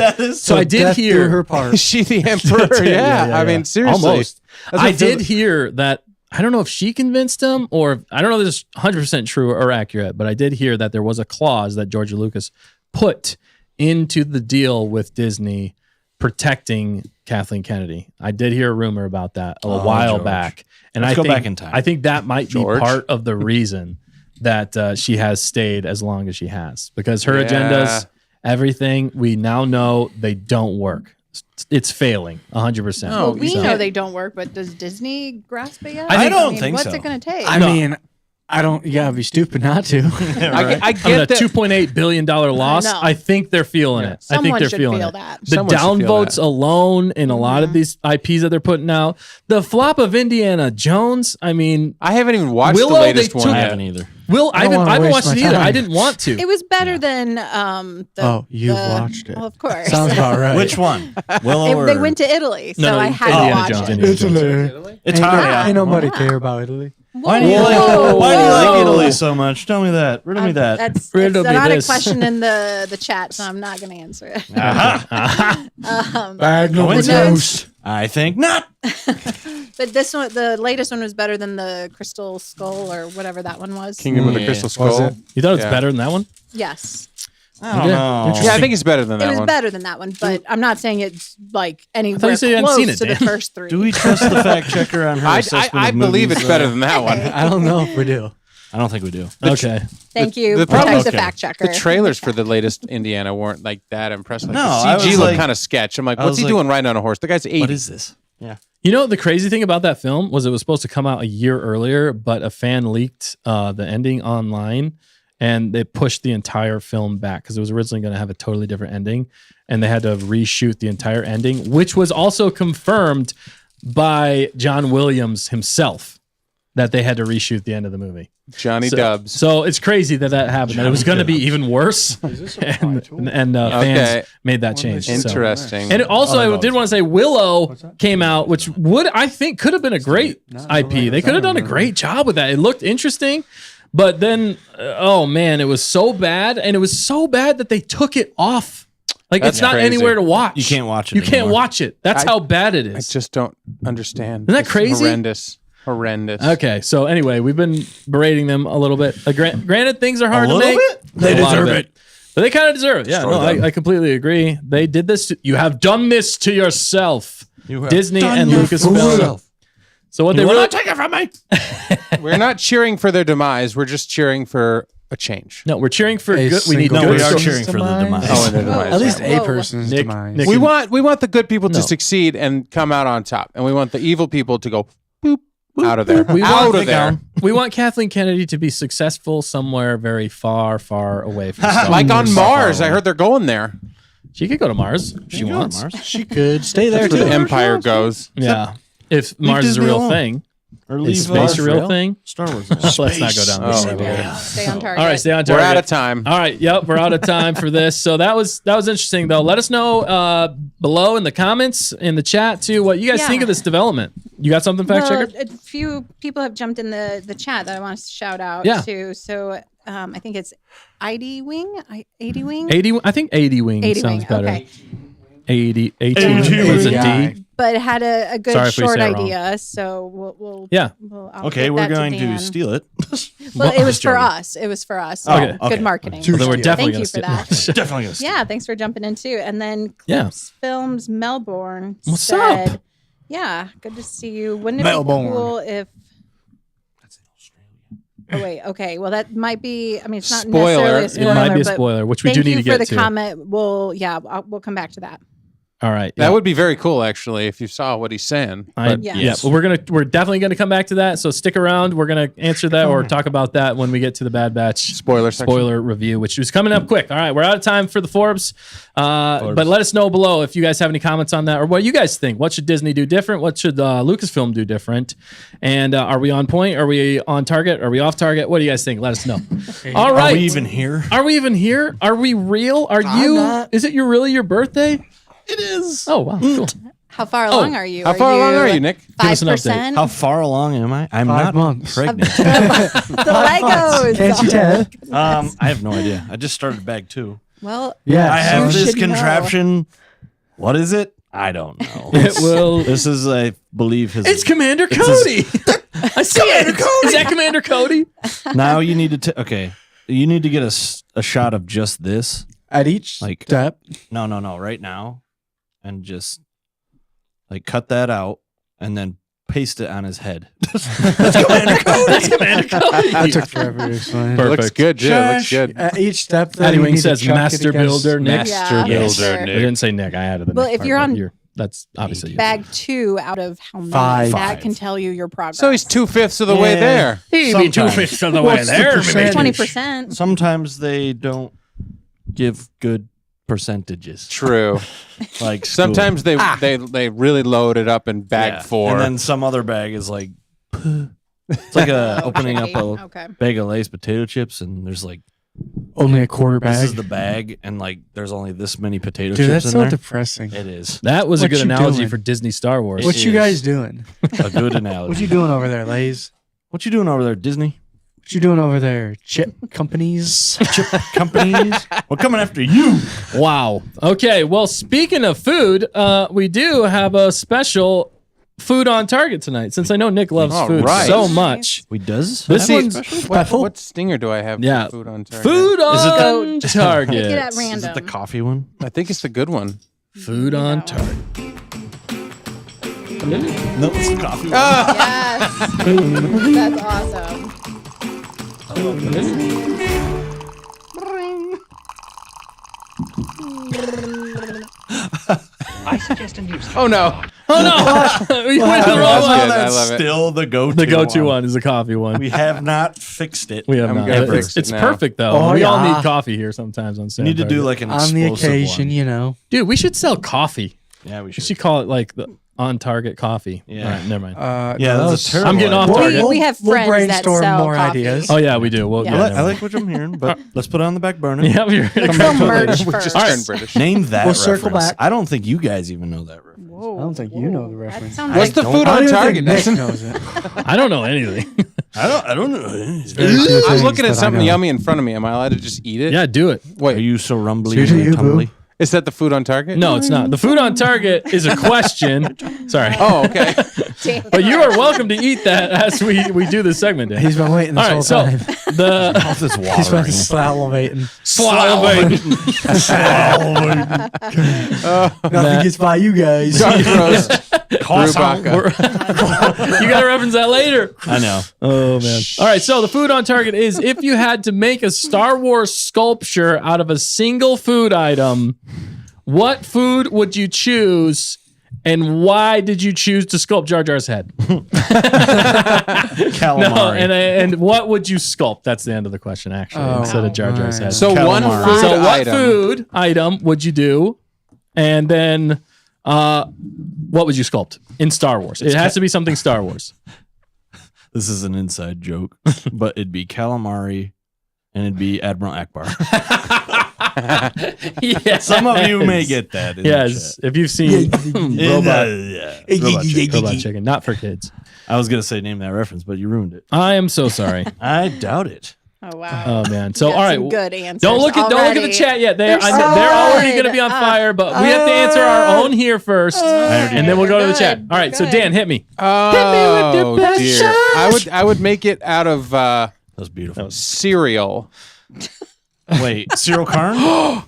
mean? So I did hear her part. Is she the emperor? Yeah. I mean, seriously. Almost. I did hear that. I don't know if she convinced him or I don't know if this is 100% true or accurate, but I did hear that there was a clause that George Lucas put into the deal with Disney protecting Kathleen Kennedy. I did hear a rumor about that a while back. And Let's go back in time. I think that might be part of the reason that she has stayed as long as she has, because her agendas, everything, we now know they don't work. It's failing 100%. Well, we know they don't work, but does Disney grasp it yet? I don't think what's so. it going to take? I mean, I don't. You gotta be stupid not to. I get a that. $2.8 billion loss. I think they're feeling it. I think Someone they're should feeling feel it. that. The Someone should feel downvotes that. alone in a lot of these IPs that they're putting out. The flop of Indiana Jones. I mean, I haven't even watched Willow, the latest they one took- I yet. haven't either. I don't wanna haven't waste watched my it either. time. I didn't want to. It was better than You've watched it. Well, of course. Sounds about right. Which one? Willow they or went to Italy, so No, I had Indiana to watch Jones, it. Indiana Jones. It's hard. Ain't nobody care about Italy. Why do you like Italy so much? Tell me that. Riddle me that. That's Riddle me not this. a question in the chat, so I'm not going to answer it. Bag no Coincidence? ghost. I think not. But this one, the latest one, was better than the Crystal Skull or whatever that one was. Kingdom of the Crystal Was Skull. it? You thought it's Yeah. better than that one? Yes, I don't know. Yeah, I think it's better than it that was one. better than that one, but I'm not saying it's like thought anywhere you said you hadn't seen close it, to the Dan. first three. Do we trust the fact checker on her assessment I of believe movies, it's better than that one. I don't know if we do. I don't think we do. Okay. Thank you. the Protect problem- the okay. fact checker. The trailers for the latest Indiana weren't like that impressive. Like, No, the I CG was looked like- kind of sketch. I'm like, I what's was he like, doing riding on a horse? The guy's 80. What is this? Yeah. You know, the crazy thing about that film was it was supposed to come out a year earlier, but a fan leaked the ending online and they pushed the entire film back because it was originally going to have a totally different ending. And they had to reshoot the entire ending, which was also confirmed by John Williams himself that they had to reshoot the end of the movie. Johnny So, Dubs. so it's crazy that happened. That it was going to be even worse, and fans Okay. made that change. So. Interesting. And also, I did want to say Willow came out, which I think could have been a great IP. They could have done a great job with that. It looked interesting, but then, oh man, it was so bad, and it was so bad that they took it off. Like That's it's not crazy. anywhere to watch. You can't watch it You can't anymore. watch it. That's how bad it I is. just don't understand. Isn't that It's crazy? Horrendous. Okay, so anyway, we've been berating them a little bit. Granted, things are hard to little make. bit? They A lot of deserve it. But they kind of deserve it. Yeah, Destroy no, them. I completely agree. They did this. You have done this to yourself. You have Disney done and this to Lucasfilm. yourself. So what You they will really not take it from me. We're not cheering for their demise. We're just cheering for a change. no, we're cheering for A good. We need single No, good we are stories. cheering for the demise. Oh, and their Whoa. demise. At least Whoa. a person's Nick- demise. Nick- We want the good people No. to succeed and come out on top, and we want the evil people to go boop out of there. We Out want- of there. We want Kathleen Kennedy to be successful somewhere very far, far away from stars. Like on Far, far Mars, I away. heard they're going there. She could go to Mars if she You can go to wants. Mars. She could stay there That's where the too. Empire goes. Yeah, if Mars is a Disney real alone. thing, Or is leave space a real real? thing? Star Wars. Let's not go down this Oh, rabbit yeah. hole. Stay on target. All right, stay on We're target. out of time. All right, yep, we're out of time for this. So that was interesting though. Let us know below in the comments in the chat too what you guys Yeah. think of this development. You got something, fact Well, checker? a few people have jumped in the chat that I want to shout out Yeah. to. So I think it's ID Wing, 80 Wing, 80. I think 80 wing 80 sounds Wing. better. Okay, 80 80 was a wing. D. but it had a good Sorry if we short say it wrong. idea. So we'll Yeah. I'll Okay, get we're that going to Dan. steal it. Well, it was Just for joking. us. It was for us. Okay, Good okay. marketing. Well, then we're definitely Thank you gonna for that. Definitely gonna steal. Yeah, thanks for jumping in too. And then Yeah. Clips Films Melbourne What's said, up? Yeah, good to see you. Wouldn't it Melbourne. be cool if? Oh wait, okay. Well, that might be. I mean, it's not Spoiler. necessarily a It spoiler. It might be a but spoiler, which we thank do need you to for get the to. comment. We'll come back to that. All right. That yeah. would be very cool, actually, if you saw what he's saying. But Yeah. Yeah, but we're definitely gonna come back to that. So stick around. We're gonna answer that or talk about that when we get to the Bad Batch Spoiler section. spoiler review, which is coming up quick. All right, we're out of time for the Forbes. But let us know below if you guys have any comments on that or what you guys think. What should Disney do different? What should Lucasfilm do different? And are we on point? Are we on target? Are we off target? What do you guys think? Let us know. All right. Are we even here? Are we even here? Are we real? Are you? not. Is it really your birthday? It is. Oh wow, cool. How far along are you? How far along are you, Nick? Give us an update. 5%? How far along am I? I'm 5 not months. pregnant. The Legos. Can't you tell? I have no idea. I just started bag 2. Well, Yeah, I have you this should know. contraption. What is it? I don't know. It will. This is, I believe, his. It's Commander Cody. I see Commander Cody. Is that Commander Cody? Now you need to. Okay, you need to get a shot of just this. At each Like- step. No. Right now, and just like cut that out, and then paste it on his head. That's Commander Cody. That took forever to explain. Perfect. Looks good, yeah. Looks good. At each step, though, Eddie you Wing need to says chuck it Master against- Builder Nick. Master Yeah, Builder, sure. I Nick. didn't say Nick. I added the Well, Nick if part, you're but on that's obviously you. bag 2 out of how many? 5. That can tell you your progress. So he's 2/5 of the way Yeah. there. Sometimes. of the What's the percentage? 20%. Sometimes they don't give good percentages. True. Like school. Sometimes they really load it up in bag Yeah. 4. and then some other bag is like. It's like opening up a Okay. bag of Lay's potato chips, and there's like Only a quarter this bag. is the bag, and like there's only this many potato Dude, chips that's in so there. depressing. It is That was a What good you analogy doing? for Disney Star Wars. It What you is. guys doing? a good analogy. What you doing over there, Lays? What you doing over there, Disney? What you doing over there? Chip companies? Chip companies? We're coming after you. Wow. Okay. Well, speaking of food, we do have a special food on target tonight. Since I know Nick loves All food right. so much. We does? This have a one's special? What stinger do I have Yeah. for food on target? Food on Take target. it at Is random. it the coffee one? I think it's the good one. Food on target. No, it's the coffee one. Yes. That's awesome. I suggest a new Oh no! Oh no! We went the wrong That's one. good. I love it. Still the go-to. The go-to one is the coffee one. We have not fixed it. We have I'm not. gonna It's, fix it it's now. perfect though. Oh, we all yeah. need coffee here sometimes on We set. need to do like an On the explosive occasion, one. you know. Dude, we should sell coffee. Yeah, we We should. should call it like the on target coffee. Yeah. All right, never mind. Yeah, no, that's a terrible I'm getting off idea. target. We have friends that brainstorm sell more coffee. ideas. Oh yeah, we do. Well, Yeah. yeah, I never like what I'm hearing, but let's put it on the back burner. mind. Yeah, you're Let's sell merch We first. just All right. turned British. Name that We'll circle reference. back. I don't think you guys even know that reference. Whoa, I don't think you know the That reference. sounds What's like the food I on don't even target? think Nick Nathan? knows it. I don't know anything. I don't know. Very few I'm things looking that at I something know. yummy in front of me. Am I allowed to just eat it? Yeah, do it. Wait, Are you so rumbly Seriously, and you, boo? tumbly? is that the food on target? No, it's not. The food on target is a question. Sorry. Oh, okay. damn. But you are welcome to eat that as we do this segment. Dan. He's been waiting this All right, whole so time. the Mouth is He's been watering. salivating. Nothing gets by you guys. Dark roast. Croissant. Rubaka. You got to reference that later. I know. Oh man. All right, so the food on target is if you had to make a Star Wars sculpture out of a single food item, what food would you choose and why did you choose to sculpt Jar Jar's head? Calamari. No, and what would you sculpt? That's the end of the question actually, Oh, instead of Jar Jar's my. head. So one Calamari. food So what item. food item would you do? And then what would you sculpt in Star Wars? It has to be something Star Wars. This is an inside joke, but it'd be calamari and it'd be Admiral Akbar. Yes. Some of you may get that. In Yes, the if you've seen chat. Robot Chicken, not for kids. I was gonna say name that reference, but you ruined it. I am so sorry. I doubt it. Oh wow. Oh man. So Got all right, some good answers. don't look at the already. chat yet. They're I so know they're already good. going to be on fire, but we have to answer our own here first, already and then we'll go to the Good, chat. All right, so good. Dan, hit me. Oh best dear. I would make it out of That's beautiful. cereal. Wait, Cyril Karn?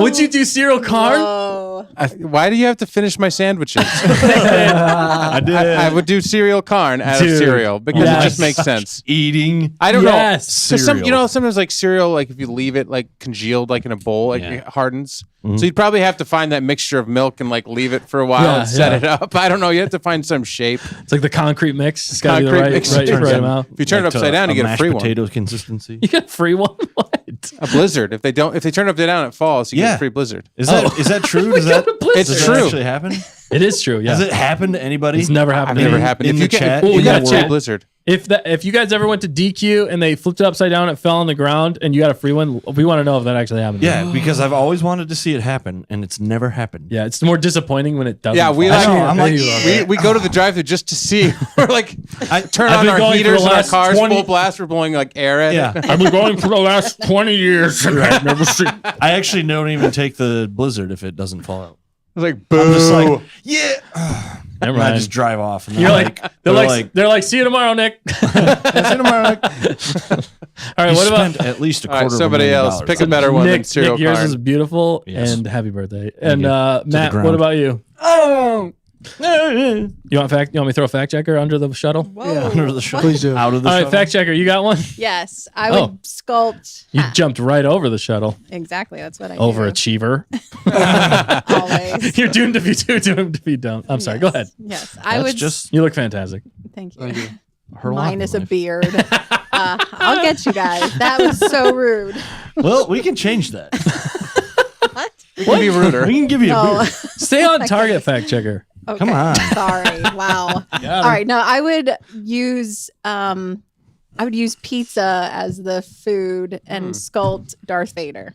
Would you do cereal carn? Oh, Why do you have to finish my sandwiches? I did. I would do cereal carn out Dude. of cereal because Yes. it just makes sense. Eating. I don't Yes. know. 'Cause Cereal. sometimes like cereal, like if you leave it like congealed, like in a bowl, like Yeah. it hardens. So you'd probably have to find that mixture of milk and like leave it for a while Yeah, and set yeah. it up. I don't know. You have to find some shape. It's like the concrete mix. It's got to be the Concrete right, mix. right, Turns right out- amount. If you turn it upside down, you get a mashed free one. potato consistency. You get a free one? What? A blizzard. If they turn it upside down, it falls. You get Yeah. a free blizzard. Is that true? Does that, It's does true. that actually happen? It is true. Yeah. Has it happened to anybody? It's never happened. I've to never me. happened. in If the you get, chat? if you Oh, get yeah, a free chat. blizzard. If you guys ever went to DQ and they flipped it upside down, it fell on the ground, and you got a free one, we want to know if that actually happened. Yeah, because I've always wanted to see it happen, and it's never happened. Yeah, it's more disappointing when it doesn't. Yeah, we fall. like. know, I'm like, we go to the drive-thru just to see. We're like, turn I've on been our going for heaters the in our last cars 20 full blast. We're blowing like air at Yeah. it. I've been going for the last 20 years. And I've never seen. I actually don't even take the blizzard if it doesn't fall out. It's like, boo. I'm just like, yeah. Never And I mind. just drive off. And You're like, they're they're like, see you tomorrow, Nick. see you tomorrow. All right, You what about spent at least a All quarter right, of somebody $1 million. else. Pick a better one than Nick? cereal Nick, yours Karn. is beautiful, Yes. and happy birthday. And you. Matt, ground. what about you? Oh, You want me to throw a fact checker under the shuttle? whoa. Under the shuttle. please do. Out of the All right, shuttle. fact checker, you got one? Yes, I would Oh. sculpt. You jumped right over the shuttle. Exactly, that's what I Overachiever. do. Always. You're doomed to be doomed to be dumb. I'm sorry. Go ahead. Yes, I That's would. just You look fantastic. Thank you. her lot in Minus a life. beard. I'll get you guys. That was so rude. Well, we can change that. What? We can be ruder. We can give you a No. beer. Stay on target, fact checker. Okay. Come on. Sorry. Wow. All right. No, I would use pizza as the food and sculpt Darth Vader.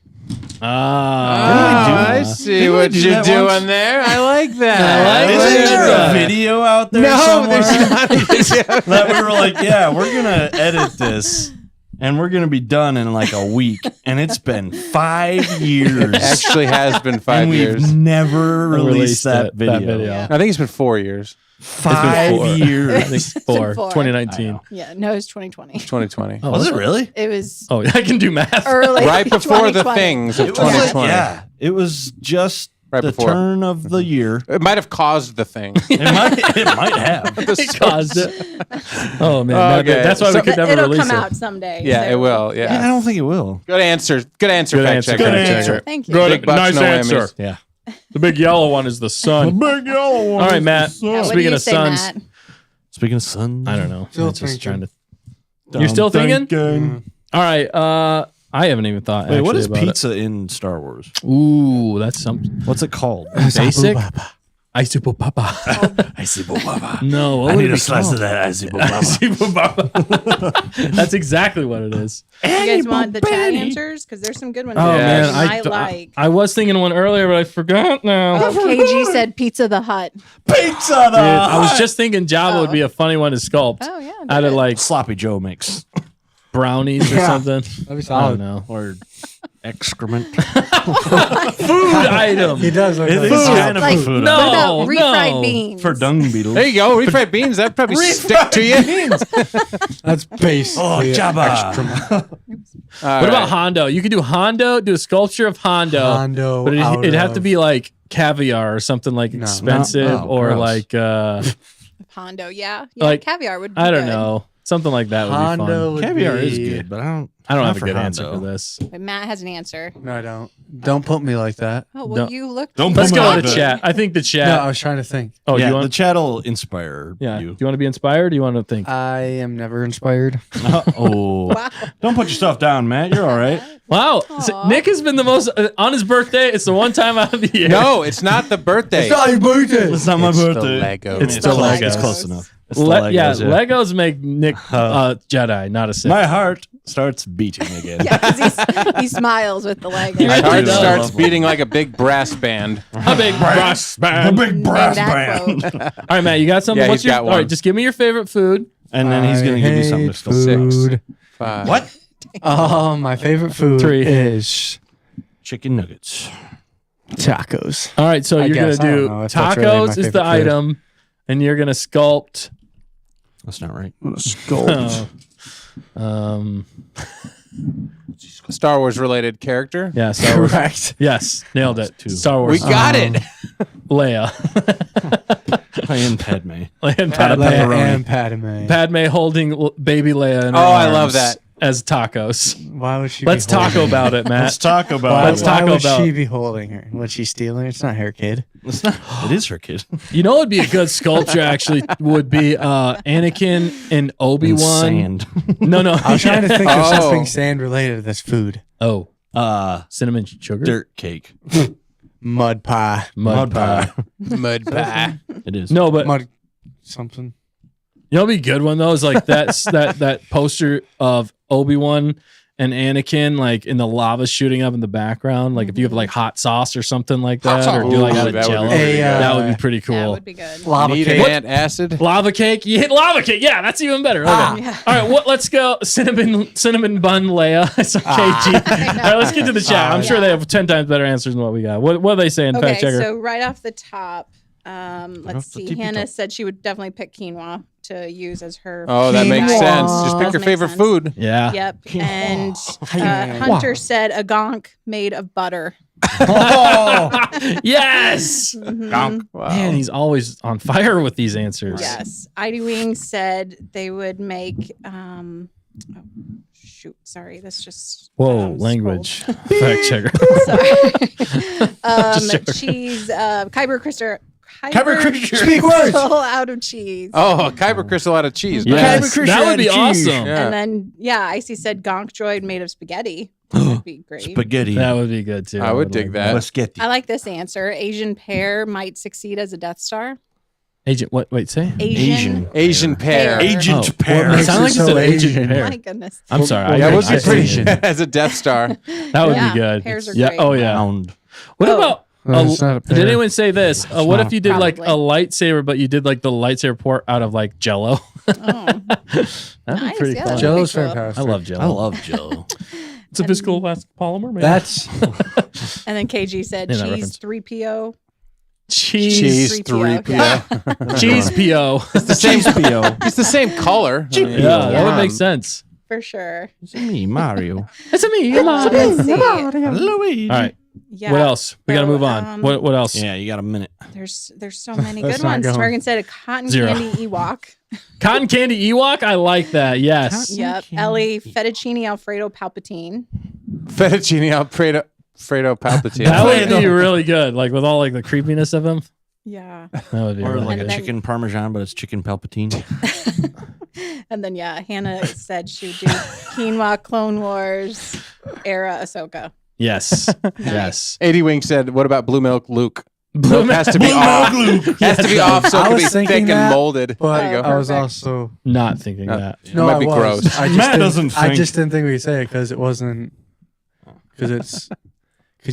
I see Didn't we what do you're that doing once? there. I like that. I like Isn't there that. a video out there No, somewhere there's not a video. that we were like, yeah, we're gonna edit this and we're gonna be done in like a week, and it's been 5 years. Actually has been 5 and years. we've never released that it- video. I think it's been 4 years. 5 4. I years. think 4. four. 2019. Yeah, no, it's 2020. 2020. Oh, Was it really? It was Oh, I can do math. early. Right before the 2020. things of It was like, 2020. yeah, it was just Right the before. turn of the year. It might have caused the thing. It might have. It caused it. Oh man, Oh, no, okay. that's why So- we could never It'll release come it. out someday. Yeah, so- it will. Yeah, I Yeah. don't think it will. Good answer. Good answer, Good fact answer, checker. good Good answer. answer. Thank you. Big bucks, no whammies. Yeah. The big yellow one is the sun. Big yellow one. All right, Matt. Yeah, what do Speaking you of say, suns, Matt? Speaking of sun, I don't know. Still I'm just thinking. trying to. You're still thinking? All right. I haven't even thought. Wait, what actually is about pizza in Star Wars? It. Ooh, that's something What's it called? basic. Aizubo papa. Aizubo baba. No, what would it be called? that Aizubo Aizubo papa. That's exactly what it is. You guys want the chat answers? Because there's some good ones. Oh there Yes. man, I like. I was thinking of one earlier, but I forgot now. Oh, KG said Pizza the Hut. Pizza Dude, I was just thinking Java would be a funny one to sculpt. Oh yeah. Out of like Sloppy Joe mix brownies or something. That'd be I solid. don't know. or excrement. Food item. He does look It like is that. kind of Like, a food no. what about refried no. beans? for dung beetles. There you go. Refried beans. That'd probably stick to you. That's basically Oh, Jabba. What about Hondo? You could do Hondo, do a sculpture of Hondo, Hondo but out it'd have to of- be like caviar or something like No. expensive No. Oh, or gross. like Hondo, yeah. Yeah, Like, caviar would be I don't good. know. Something like that would Hondo be fun. would Caviar be... is good, but I I don't not have a for good Hondo. answer for this. But Matt has an answer. No, I don't. Don't put me like that. Oh, well, Don't- you looked. Don't Let's put go me to like the that. chat. I think the chat. No, I was trying to think. Oh, yeah, you the want? chat will inspire Yeah. you. Do you want to be inspired? Or do you want to think? I am never inspired. Oh, Wow. don't put yourself down, Matt. You're all right. Wow, Aw. Nick has been the most on his birthday. It's the one time out of the year. No, it's not the birthday. your birthday. It's not my It's the birthday. Lego. It's the Legos. It's close enough. It's the Yeah, Legos, Legos make Nick Jedi, not a Sith. My heart starts beating again. Yeah, because he smiles with the leg. He My really heart does. starts beating like a big brass band. A big brass band. The big brass that band. quote. All right, Matt, you got something? Yeah, What's he's your? got All one. right, just give me your favorite food. And then he's going to give you something to hate sculpt. food. 5. What? My favorite food 3. is Chicken nuggets. tacos. All right, so I you're guess. I gonna don't do know if that's really my tacos is the favorite food. item, and you're gonna sculpt. That's not right. Um, Star Wars related character. yeah, Star Wars. Correct. Yes, nailed it. Two. Star We Wars. got it. Leia. And Padme. Leia and Leia Padme. and Padme. Padme holding baby Leia in her Oh, I arms love that. as tacos. Why would she? Let's be talk holding about her? it, Matt. Let's talk about Why, Let's it. talk why would about- she be holding her? Was she stealing? It's not her kid. It's not, it is her kid. You know, what would be a good sculpture. Actually, would be Anakin and Obi-Wan. Sand. No. I was trying to think of Oh. something sand related to this food. Oh, cinnamon sugar. Dirt cake. Mud pie. Mud pie. Mud pie. It is. No, but Mud something. you know, what'd be a good one though is like that poster of Obi-Wan and Anakin like in the lava shooting up in the background. Like if you have like hot sauce or something like that, or do like Ooh, out of that would be jello, pretty good. that would be pretty That cool. would be good. Lava Need cake. an antacid. Lava cake, you hit lava cake. Yeah, that's even better. Okay. Yeah. All right, let's go. Cinnamon bun Leia. It's KG. All right, let's get to the chat. I'm sure they have 10 times better answers than what we got. What are they saying, Okay, fact checker? so right off the top, let's off the see. tippy Hannah top. said she would definitely pick quinoa to use as her. Oh, that makes Quinoa. sense. Just pick Does your make favorite sense. food. Yeah. Yep. And Yeah. Hunter said a gonk made of butter. Yes. Mhm. Wow. Man, he's always on fire with these answers. Yes. ID Wing said they would make. Oh, shoot, sorry. That's just. Whoa, scrolled. language. Fact checker. Sorry. joking. Cheese. Kyber crystal. Kyber crystal. Speak words. out of cheese. Oh, kyber crystal out of cheese. Yes, Kyber that would be crystal cheese. awesome. Yeah. And then, Icy said gonk droid made of spaghetti. That'd be great. Spaghetti. That would be good too. I would dig that. Spaghetti. I like this answer. Asian pear might succeed as a Death Star. Agent, what? Wait, say? Asian pear. Agent Oh, Pear. well, it sounded like makes it you so said Agent Asian? Pear. My goodness. I'm sorry. Well, I- That would be I- pretty as a Death Star. That would Yeah, be good. pears are yeah. great. Oh yeah. Round. What Oh. about? It's not a Did pear. anyone say this? What not if you did like a Probably. lightsaber, but you did like the lightsaber port out of like Jello? Oh, That'd be Nice, pretty yeah, fun. that'd be Jello's cool. fantastic. I love Jello. I love Joe. It's a viscoelastic polymer, man. That's and then KG said Yeah, that cheese reference. 3PO. cheese. 3PO. 3PO. Yeah, Cheese PO. The same PO. It's the same color. I mean, Yeah, that would um, make sense. for sure. It's me, Mario. It's a me. Let's see. Luigi. All right. Yeah. What else? We got to So, move on. What else? Yeah, you got a minute. There's so many Let's good not ones. go. Morgan said a cotton Zero. candy Ewok. Cotton candy Ewok. I like that. Yes. Yep. Ellie fettuccine Alfredo Palpatine. Fettuccine Alfredo Palpatine. That would be really good. Like with all like the creepiness of him. Yeah. That would be Or really like good. a then- chicken parmesan, but it's chicken palpatine. And then Hannah said she would do quinoa Clone Wars era Ahsoka. Yes. Yes. 80 Wing said, "What about blue milk Luke? Blue Milk has to be Blue off. milk Luke. Has to be off so it I can was be thinking thick and that, molded." but There you go. I was Perfect. also Not thinking that. no, might I be was. gross. I just Matt didn't- doesn't I think- just didn't think we could say it because it wasn't because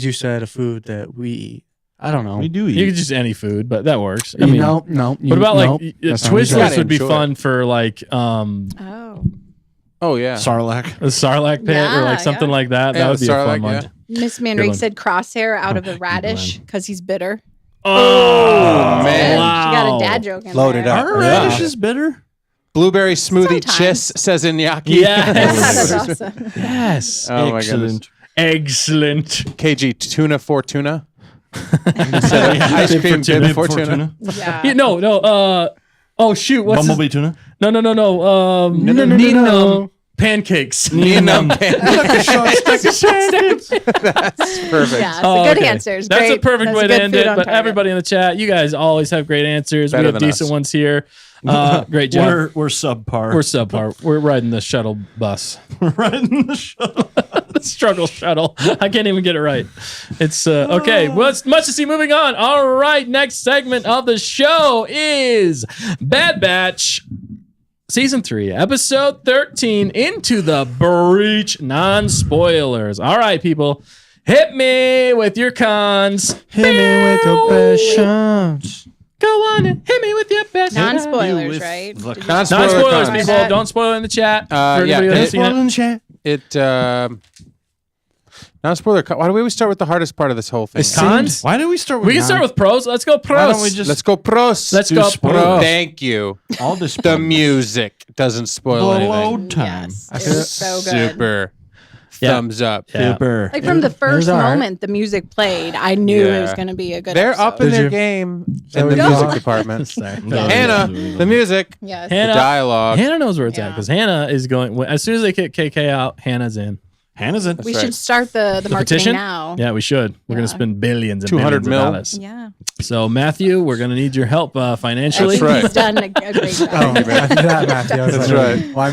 you said a food that we eat. I don't know. We do You eat. could just any food, but that works. I You mean, no. what about like that's not Twizzlers gotta would be enjoy fun for like Oh. Oh yeah. Sarlacc. a Sarlacc pit or Yeah, like something yeah. like that. Yeah, That would be a fun Sarlacc, one. yeah. Miss Good Manrique one. said crosshair out of a Good radish one. because he's bitter. Oh, man. She got a dad joke in Loaded there. up. Our radish is bitter. Blueberry smoothie Sometimes. chiss says Iñaki. Yes. That's awesome. Yes. Oh my goodness. Excellent. KG tuna for tuna. Instead of ice cream bib for tuna. Yeah. No. Oh shoot. What's his- Bumblebee tuna. No. No. Pancakes. Neonum That's That's perfect. Yeah, so good answers. That's Great. a perfect That's way to good end food it. on But target. everybody in the chat, you guys always have great answers. Better We have than decent us. ones here. Great job. We're subpar. We're subpar. We're riding the shuttle bus. riding the shuttle. The struggle shuttle. I can't even get it right. It's okay. Well, it's much to see. Moving on. All right. Next segment of the show is Bad Batch. Season 3, episode 13, Into the Breach, non-spoilers. All right, people, hit me with your cons. Hit me with your best shots. Go on and hit me with your best Non-spoilers, with right? the Did you- Non-spoiler Non-spoilers, cons. people. Don't spoil in the chat. For yeah. anybody who hasn't seen it. It non-spoiler. Why do we always start with the hardest part of this whole thing? Cons? Why do we start with We can start with pros. Let's go pros. Why don't we just Let's go pros. Let's do go spoilers? pros. Thank you. all this The music doesn't spoil anything. load time? Yes, it was so good. Super. Yeah. Thumbs up. Yeah. Super. Like from the first all right. moment the music played, I knew it was Yeah. going to be a good They're episode. up in Did their you- game So in the we music got- department. Sorry. Hannah, the music, Yes. the Hannah, dialogue. Hannah knows where it's at Yeah. because Hannah is going. As soon as they kick KK out, Hannah's in. Hannah's in. we right. should start the marketing petition? now. Yeah, we should. We're Yeah. gonna spend billions and 200 billions mil. of dollars. Yeah. So Matthew, we're gonna need your help financially. That's right. He's done a great job. Oh, Matthew. I was That's like, right. Why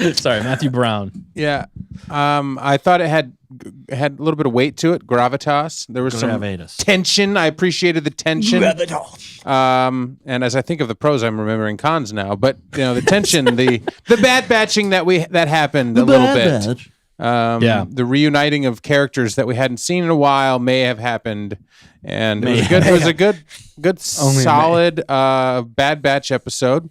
me? Sorry, Matthew Brown. Yeah. I thought it had a little bit of weight to it, gravitas. There was some Gravitas. tension. I appreciated the tension. And as I think of the pros, I'm remembering cons now. But the tension, the bad batching that happened a little bit. Yeah. The reuniting of characters that we hadn't seen in a while may have happened, and May it was a good, Only solid Bad Batch episode.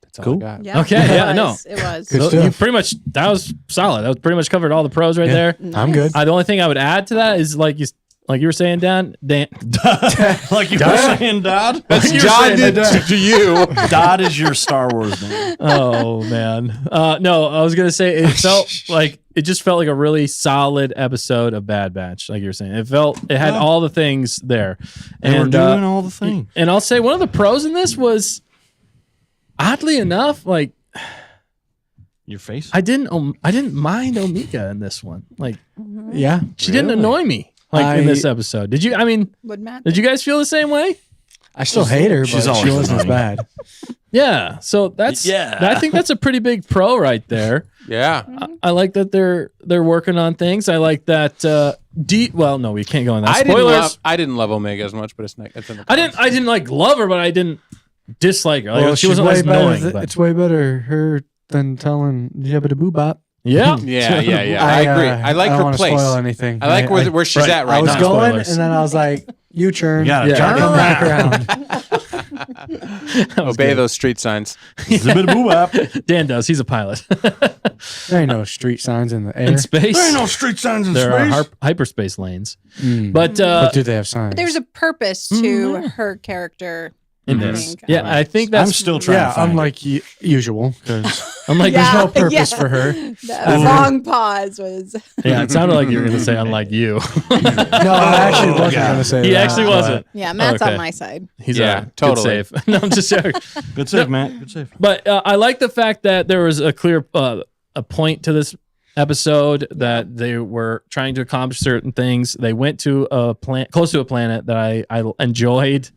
That's all Cool. I got. Yeah, Okay, it yeah, was. It was. Good So stuff. you pretty much that was solid. That was pretty much covered all the pros right there. I'm good. The only thing I would add to that is like you were saying, Dan. Like you were saying, Dodd. That's You're John saying did to you. Dodd is your Star Wars name. Oh man. No, I was gonna say it just felt like a really solid episode of Bad Batch, like you were saying. It had all the things there. And we're doing all the things. And I'll say one of the pros in this was oddly enough, like Your face? I didn't mind Omega in this one. Like Yeah. she didn't annoy me like in this episode. Did you? I mean, Would Matt? did you guys feel the same way? I still hate her, She's but she always wasn't as annoying. bad. Yeah. So that's I think that's a pretty big pro right there. Yeah. I like that they're working on things. I like that. Well, no, we can't go on that. I Spoilers. didn't love Omega as much, but it's not. It's in the I didn't like love her, but I didn't dislike her. Like, Well, she wasn't way as annoying. better. but- It's way better her than telling Jabba the Boobop. yeah. Yeah. I agree. I like don't her wanna place. Spoil anything. I like where she's right. at I right was now. going, Spoilers. and then I was like, "U-turn, You gotta turn come back around." Obey those street signs. Dan does. He's a pilot. There ain't no street signs in the air. In space, There ain't no street signs in there space. are hyperspace lanes. Mm. But But do they have signs? There's a purpose to her character. in I this, think. yeah, I think that's I'm still trying to yeah, find unlike usual, because unlike Yeah. there's no purpose yeah. for her. That long pause was. yeah, it sounded like you were going to say unlike you. No, I actually wasn't God. going to say He that. actually wasn't. Yeah, Matt's Okay. on my side. He's Yeah, good totally. save. No, I'm just joking. Good save, Matt. Good save. But I like the fact that there was a clear a point to this episode that they were trying to accomplish certain things. They went to a planet close to a planet that I enjoyed.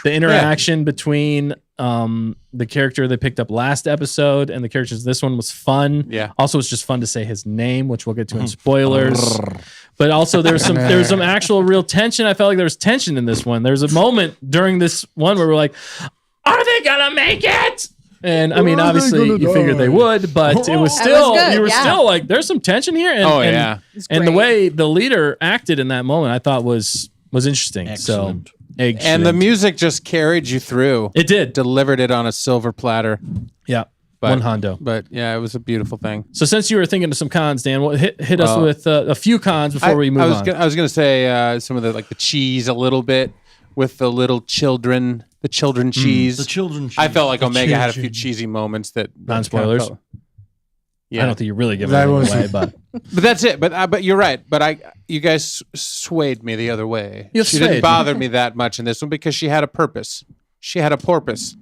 The interaction between the character they picked up last episode and the characters this one was fun. Yeah. Also, it's just fun to say his name, which we'll get to in spoilers. But also, there's some actual real tension. I felt like there was tension in this one. There's a moment during this one where we're like, "Are they gonna make it?" And I mean, obviously, you figured they would, but it was That still was good, you were yeah. still like, "There's some tension here." And, and It's and the great. way the leader acted in that moment, I thought was interesting. Excellent. So, And the music just carried you through. it did, Delivered it on a silver platter. yeah, But- one Hondo. But yeah, it was a beautiful thing. So since you were thinking of some cons, Dan, hit us Well, with a few cons before we move on. I was gonna say some of the the cheese a little bit with the little children, the children cheese. The children. I felt like Omega had a few children. cheesy moments that Non-spoilers? kind of I don't think you're really giving That it was- away, but But that's it. But you're right. But you guys swayed me the other way. You She swayed. didn't bother me that much in this one because she had a purpose. She had a porpoise.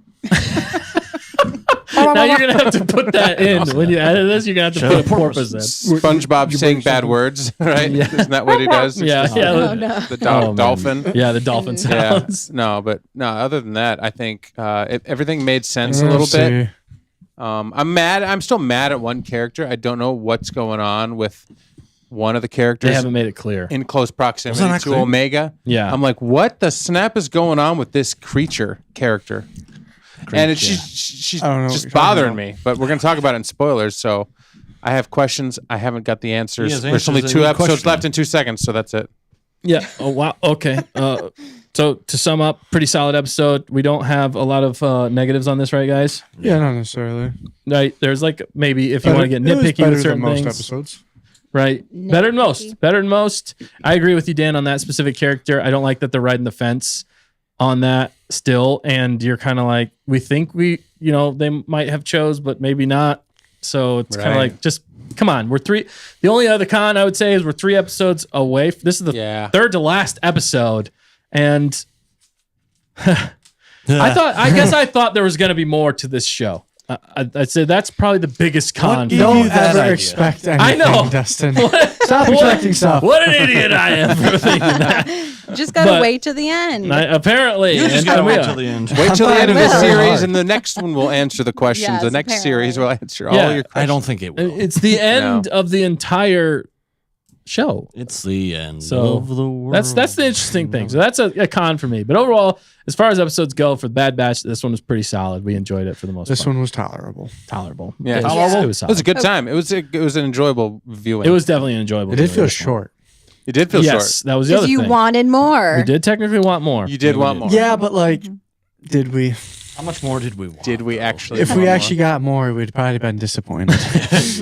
now you're gonna have to put that in when you edit this. You're gonna have to put a porpoise in. SpongeBob saying bad words, right? Yeah. Isn't that what he does? Yeah, It's yeah. Oh, no. The Oh, man. dolphin. Yeah, the dolphin Yeah. sounds. No, but no. Other than that, I think everything made sense a little bit. I'm mad. I'm still mad at one character. I don't know what's going on with one of the They characters haven't made it clear. in close proximity not to clear? Omega. Yeah. I'm like, what the snap is going on with this creature character? And she's I don't know what just you're talking bothering about. me. But we're going to talk about it in spoilers. So I have questions. I haven't got the answers. has There's answers only that 2 need episodes questioning. left in 2 seconds. So that's it. Yeah. Oh wow. Okay. So to sum up, pretty solid episode. We don't have a lot of negatives on this, right, guys? Yeah, not necessarily. Right. There's like maybe if you want to get It was nitpicky better with certain than most things. episodes. Right. Better than most. Better than most. I agree with you, Dan, on that specific character. I don't like that they're riding the fence on that still. And you're kind of like, we think they might have chose, but maybe not. So it's kind of Right. like, just come on. The only other con I would say is we're 3 episodes away. This is the Yeah. third to last episode. And I thought there was going to be more to this show. I'd say that's probably the biggest con. gave for me. you Don't that ever idea? expect anything, I know. Dustin. What? Stop expecting stuff. What an idiot I am for thinking that. Just gotta But- wait to the end. apparently. You just and gotta we wait are. till the end. Wait till the end of Will. this series, and the next one will answer the questions. Yes, the next series will answer all Yeah. your I questions. don't think it will. It's the end of the entire show. It's the end So, of the world. That's the interesting thing. So that's a con for me. But overall, as far as episodes go for the Bad Batch, this one was pretty solid. We enjoyed it for the most This part. one was tolerable. Tolerable. Yeah. It was, Tolerable? It was It was a solid. good time. It was an enjoyable viewing. It was definitely an enjoyable. It did viewing, feel this one. short. It did feel Yes, short. that was the other Because you thing. wanted more. We did technically want more. You did want more. Yeah, but like, did we? How much more did we want? Did we though? actually? If we actually got more, we'd probably been disappointed.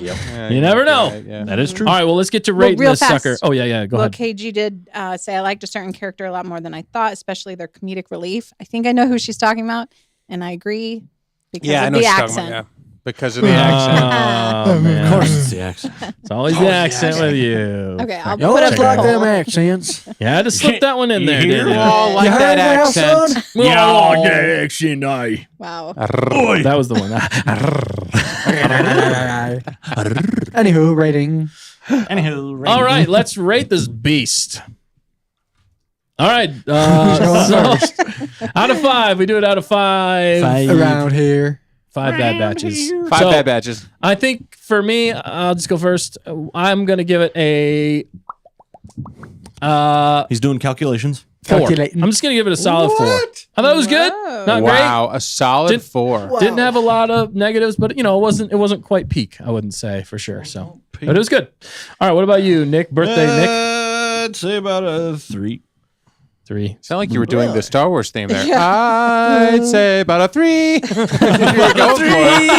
Yeah, You never know. right, yeah. That is true. All right, well, let's get to rating real this fast. sucker. Oh, yeah. Go Well, ahead. KG did say I liked a certain character a lot more than I thought, especially their comedic relief. I think I know who she's talking about, and I agree because Yeah, I of know the what you're accent. talking about. Yeah. Because of the accent. Oh, man. Of course, it's the accent. It's always the accent with you. Okay, I'll Y'all put up just the like them poll. accents. Yeah, I had to slip that one in there, You didn't hear? you? Oh, like You heard that now, accent. son? Yeah, I like that accent, I. Wow. That was the one. Anywho, rating. Anywho, All right, let's rate this beast. All right. So, out of 5, we do it out of 5. Around here. 5 bad batches. 5 So, bad batches. I think for me, I'll just go first. I'm gonna give it a He's doing calculations. 4. Calculating. I'm just gonna give it a solid 4. I thought it was good. Whoa. Not Wow, a solid Did- 4. great. Didn't have a lot of negatives, but it wasn't quite peak. I wouldn't say for sure. So, but it was good. All right. What about you, Nick? Birthday, Nick. I'd say about a 3. 3. Sound like you were doing the Star Wars theme there. I'd say about a 3. You were going for it.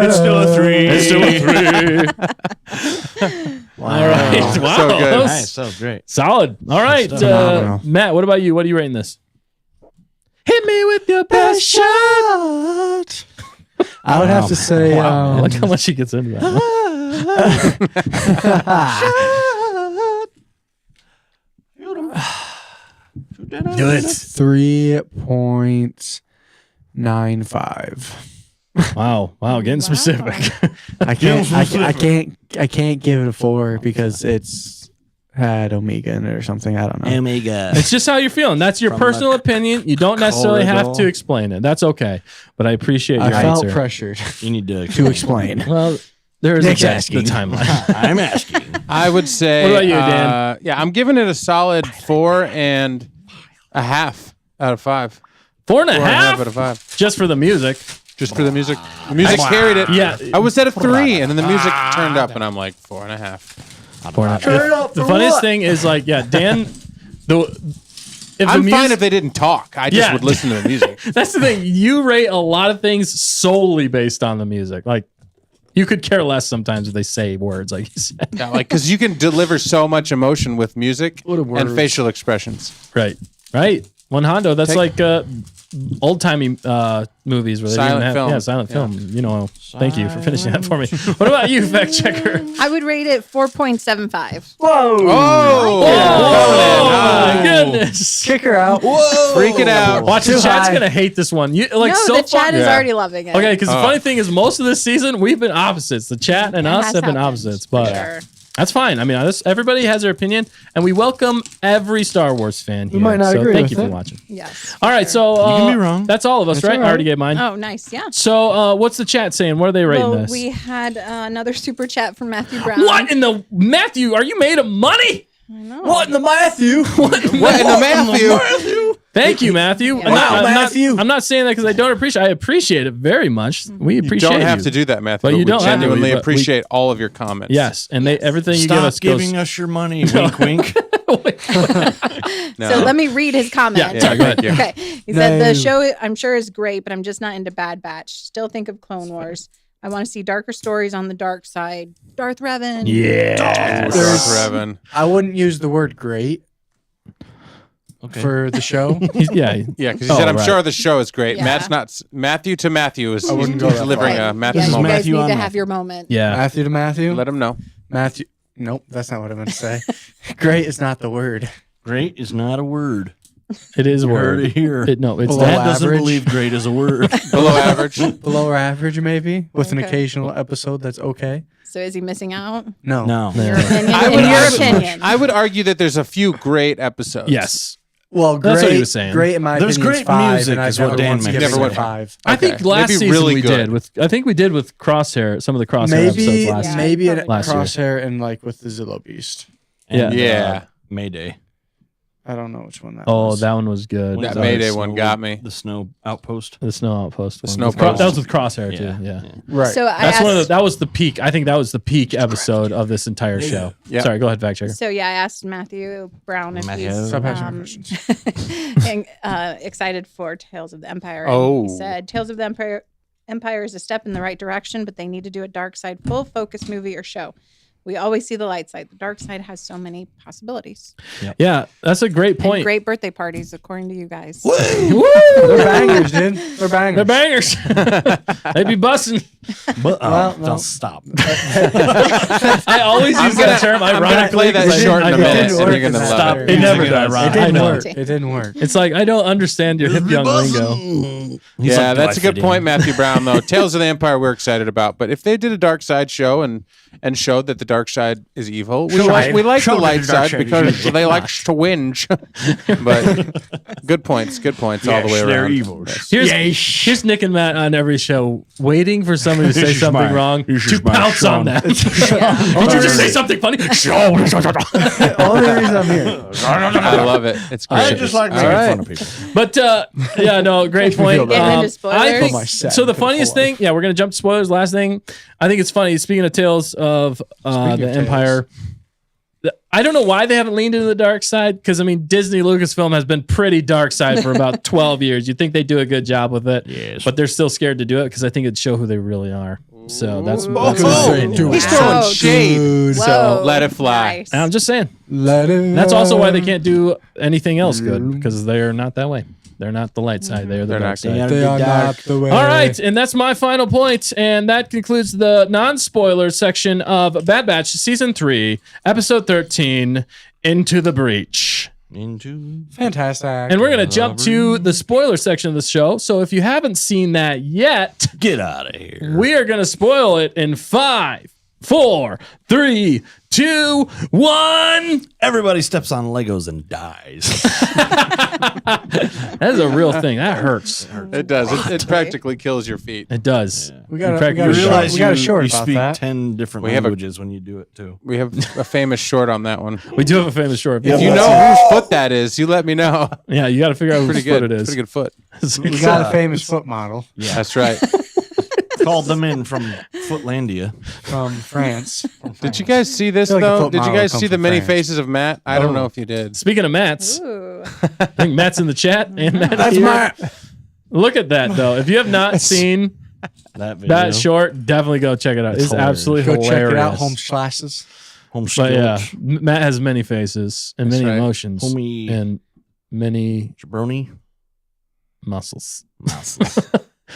It's still a 3. It's still a 3. All right. Wow. So good. That was Nice. That was great. solid. All right. Phenomenal. Matt, what about you? What are you rating this? Hit me with your best shot. I would have to say. I like how much he gets into that. Do it. 3.95. Wow. Getting specific. I can't give it a 4 because it's had Omega in it or something. I don't know. Omega. It's just how you're feeling. That's your From personal opinion. You don't necessarily have corridor. to explain it. That's okay. But I appreciate your I felt answer. pressured You need to to explain. Well, there is Nick's the asking. timeline. I'm asking. I would say. What about you, Dan? Yeah, I'm giving it a solid 4.5 out of 5. 4.5 out of 5. just for the music. Just for the music. The music carried it. Yeah. I was at a 3, and then the music turned up, and I'm like 4.5. The funniest thing is like, yeah, Dan. I'm fine if they didn't talk. I just Yeah. would listen to the music. That's the thing. You rate a lot of things solely based on the music. Like, you could care less sometimes if they say words, like you said. Yeah, like because you can deliver so much emotion with music What a and word. facial expressions. Right. One Hondo. That's like old timey movies where they Silent didn't have film. silent film. You know. Thank you for finishing that for me. What about you, fact checker? I would rate it 4.75. Oh, Oh my goodness! Kick her out. freaking out. Watch the Too chat's high. gonna hate this one. You like No, so the chat is Yeah. already loving it. Okay, because the funny thing is, most of this season we've been opposites. The chat and us has have been happened, opposites, for but sure. that's fine. I mean, everybody has their opinion, and we welcome every Star Wars fan here. might not so agree thank with you for it. watching. Yes. All right, so You can be wrong. That's all of us, right? all I already right. gave mine. Oh, nice. Yeah. So, what's the chat saying? What are they rating Well, this? we had another super chat from Matthew Brown. What in the Matthew? Are you made of money? What in the Matthew? What in the Matthew? Thank you, Matthew. Yeah. Wow, Matthew. I'm not saying that because I don't appreciate. I appreciate it very much. We You appreciate. don't have you. to do that, Matthew. But you we don't have to, genuinely but we- appreciate all of your comments. Yes, and everything you give Stop us giving goes. us your money. Wink, wink. No. So let me read his comment. Yeah, sorry, go ahead. Okay. He said, No. the show I'm sure is great, but I'm just not into Bad Batch. Still think of Clone Wars. I want to see darker stories on the dark side. Darth Revan. Yeah. Darth Revan. I wouldn't use the word great Okay. for the show. Yeah. Yeah, because he Oh, said, "I'm right. sure the show is great." Yeah. Matt's not. Matthew to Matthew is wouldn't he's go that delivering Right. a Matthew Yeah, you moment. guys Matthew need on to that. have your moment. Yeah. Matthew to Matthew. Let him know. Matthew. Nope, that's not what I meant to say. Great is not the word. Great is not a word. It is a You heard word. it here. No, it's Below Dad not. doesn't average. believe great is a word. Below average. Below average, maybe, with an Okay. occasional episode that's okay. So is he missing out? No. No. Your opinion? I In would- your I would- opinion. I would argue that there's a few great episodes. Yes. Well, great. That's what he was saying. Great in my There's opinion. great is 5, music and I've is what never Dan once meant given to it say. 5. I think Okay. last Maybe season really we good. did with. I think we did with Crosshair. Some of the Crosshair episodes Maybe, last Yeah. year. maybe a Last year. crosshair and like with the Zillow Beast. And, Yeah. Mayday. I don't know which one that Oh, was. that one was good. That Sorry, Mayday snow- one got me. The snow outpost. The Snow Outpost. one. Snow With Cro- Post. That was with Crosshair too. Yeah. Right. So I That's asked, one of the, that was the peak. I think that was the peak episode of this entire show. Yeah. Sorry, go ahead, fact checker. So yeah, I asked Matthew Brown if Matthew. he's Stop asking me questions. excited for Tales of the Empire. Oh. And he said Tales of the Empire is a step in the right direction, but they need to do a dark side full focus movie or show. We always see the light side. The dark side has so many possibilities. Yeah, that's a great And point. great birthday parties, according to you guys. They're bangers, dude. They're bangers. They're bangers. They be busting. But Well, no. don't stop. I always use that term I'm gonna ironically. play that 'cause short in a I minute, don't- and you're gonna Stop. love It it. never Using it does. ironically. I It didn't know. work. It didn't work. It's like I don't understand your hip young lingo. Yeah, that's a good point, Matthew Brown. Though Tales of the Empire, we're excited about. But if they did a dark side show and showed that the dark side is evil, we like the light side because they like to whinge. But good points all the way They're around. evil. Here's Nick and Matt on every show, waiting for somebody to say This is something my- wrong this to is my pounce on son. that. Did you just say something funny? Only reason I'm here. I love it. It's great. I just like All making right. fun of people. But yeah, no, great point. Getting into spoilers. I think, Oh, my set. so the Could've funniest pulled thing, yeah, we're gonna jump to spoilers. Last thing, I think it's funny. Speaking of Tales of Speaking the of Tales. Empire, I don't know why they haven't leaned into the dark side. Because I mean, Disney Lucasfilm has been pretty dark side for about 12 years. You'd think they do a good job with it, Yes. but they're still scared to do it because I think it'd show who they really are. So that's Ooh. my Oh, opinion. he's throwing Ouch. shade. So let it fly. Nice. And I'm just saying. Let it That's also why they can't do anything else good because they're not that way. They're not the light side. They're the They're dark not side. They are not the way. All right, and that's my final point, and that concludes the non-spoiler section of Bad Batch Season 3, Episode 13, Into the Breach. Into Fantastic. And we're going to jump to the spoiler section of the show, so if you haven't seen that yet, get out of here. we are going to spoil it in 5, 4, 3, 2, 1. Everybody steps on Legos and dies. That is a real thing. That hurts. It does. It practically kills your feet. It does. We got You a practically You short. realize we got a you, short you about speak that. 10 different We have a- languages when you do it too. We have a famous short on that one. We do have a famous short. If you know whose foot that is, you let me know. Yeah, you got to figure out whose Pretty foot good. it is. Pretty good foot. We got a famous foot model That's right. Called them in from Footlandia. from France. Did you guys see this I feel like a though? foot Did you model guys comes see the from many France. faces of Matt? I don't know if you did. Speaking of Matt's, Ooh. I think Matt's in the chat and Matt That's here. my Look at that though. If you have not seen that video. that short, definitely go check it out. It's hilarious. absolutely Go hilarious. check it out. Home slices. Home But yeah, skills. Matt has many faces and That's many right. emotions Homie and many jabroni. muscles.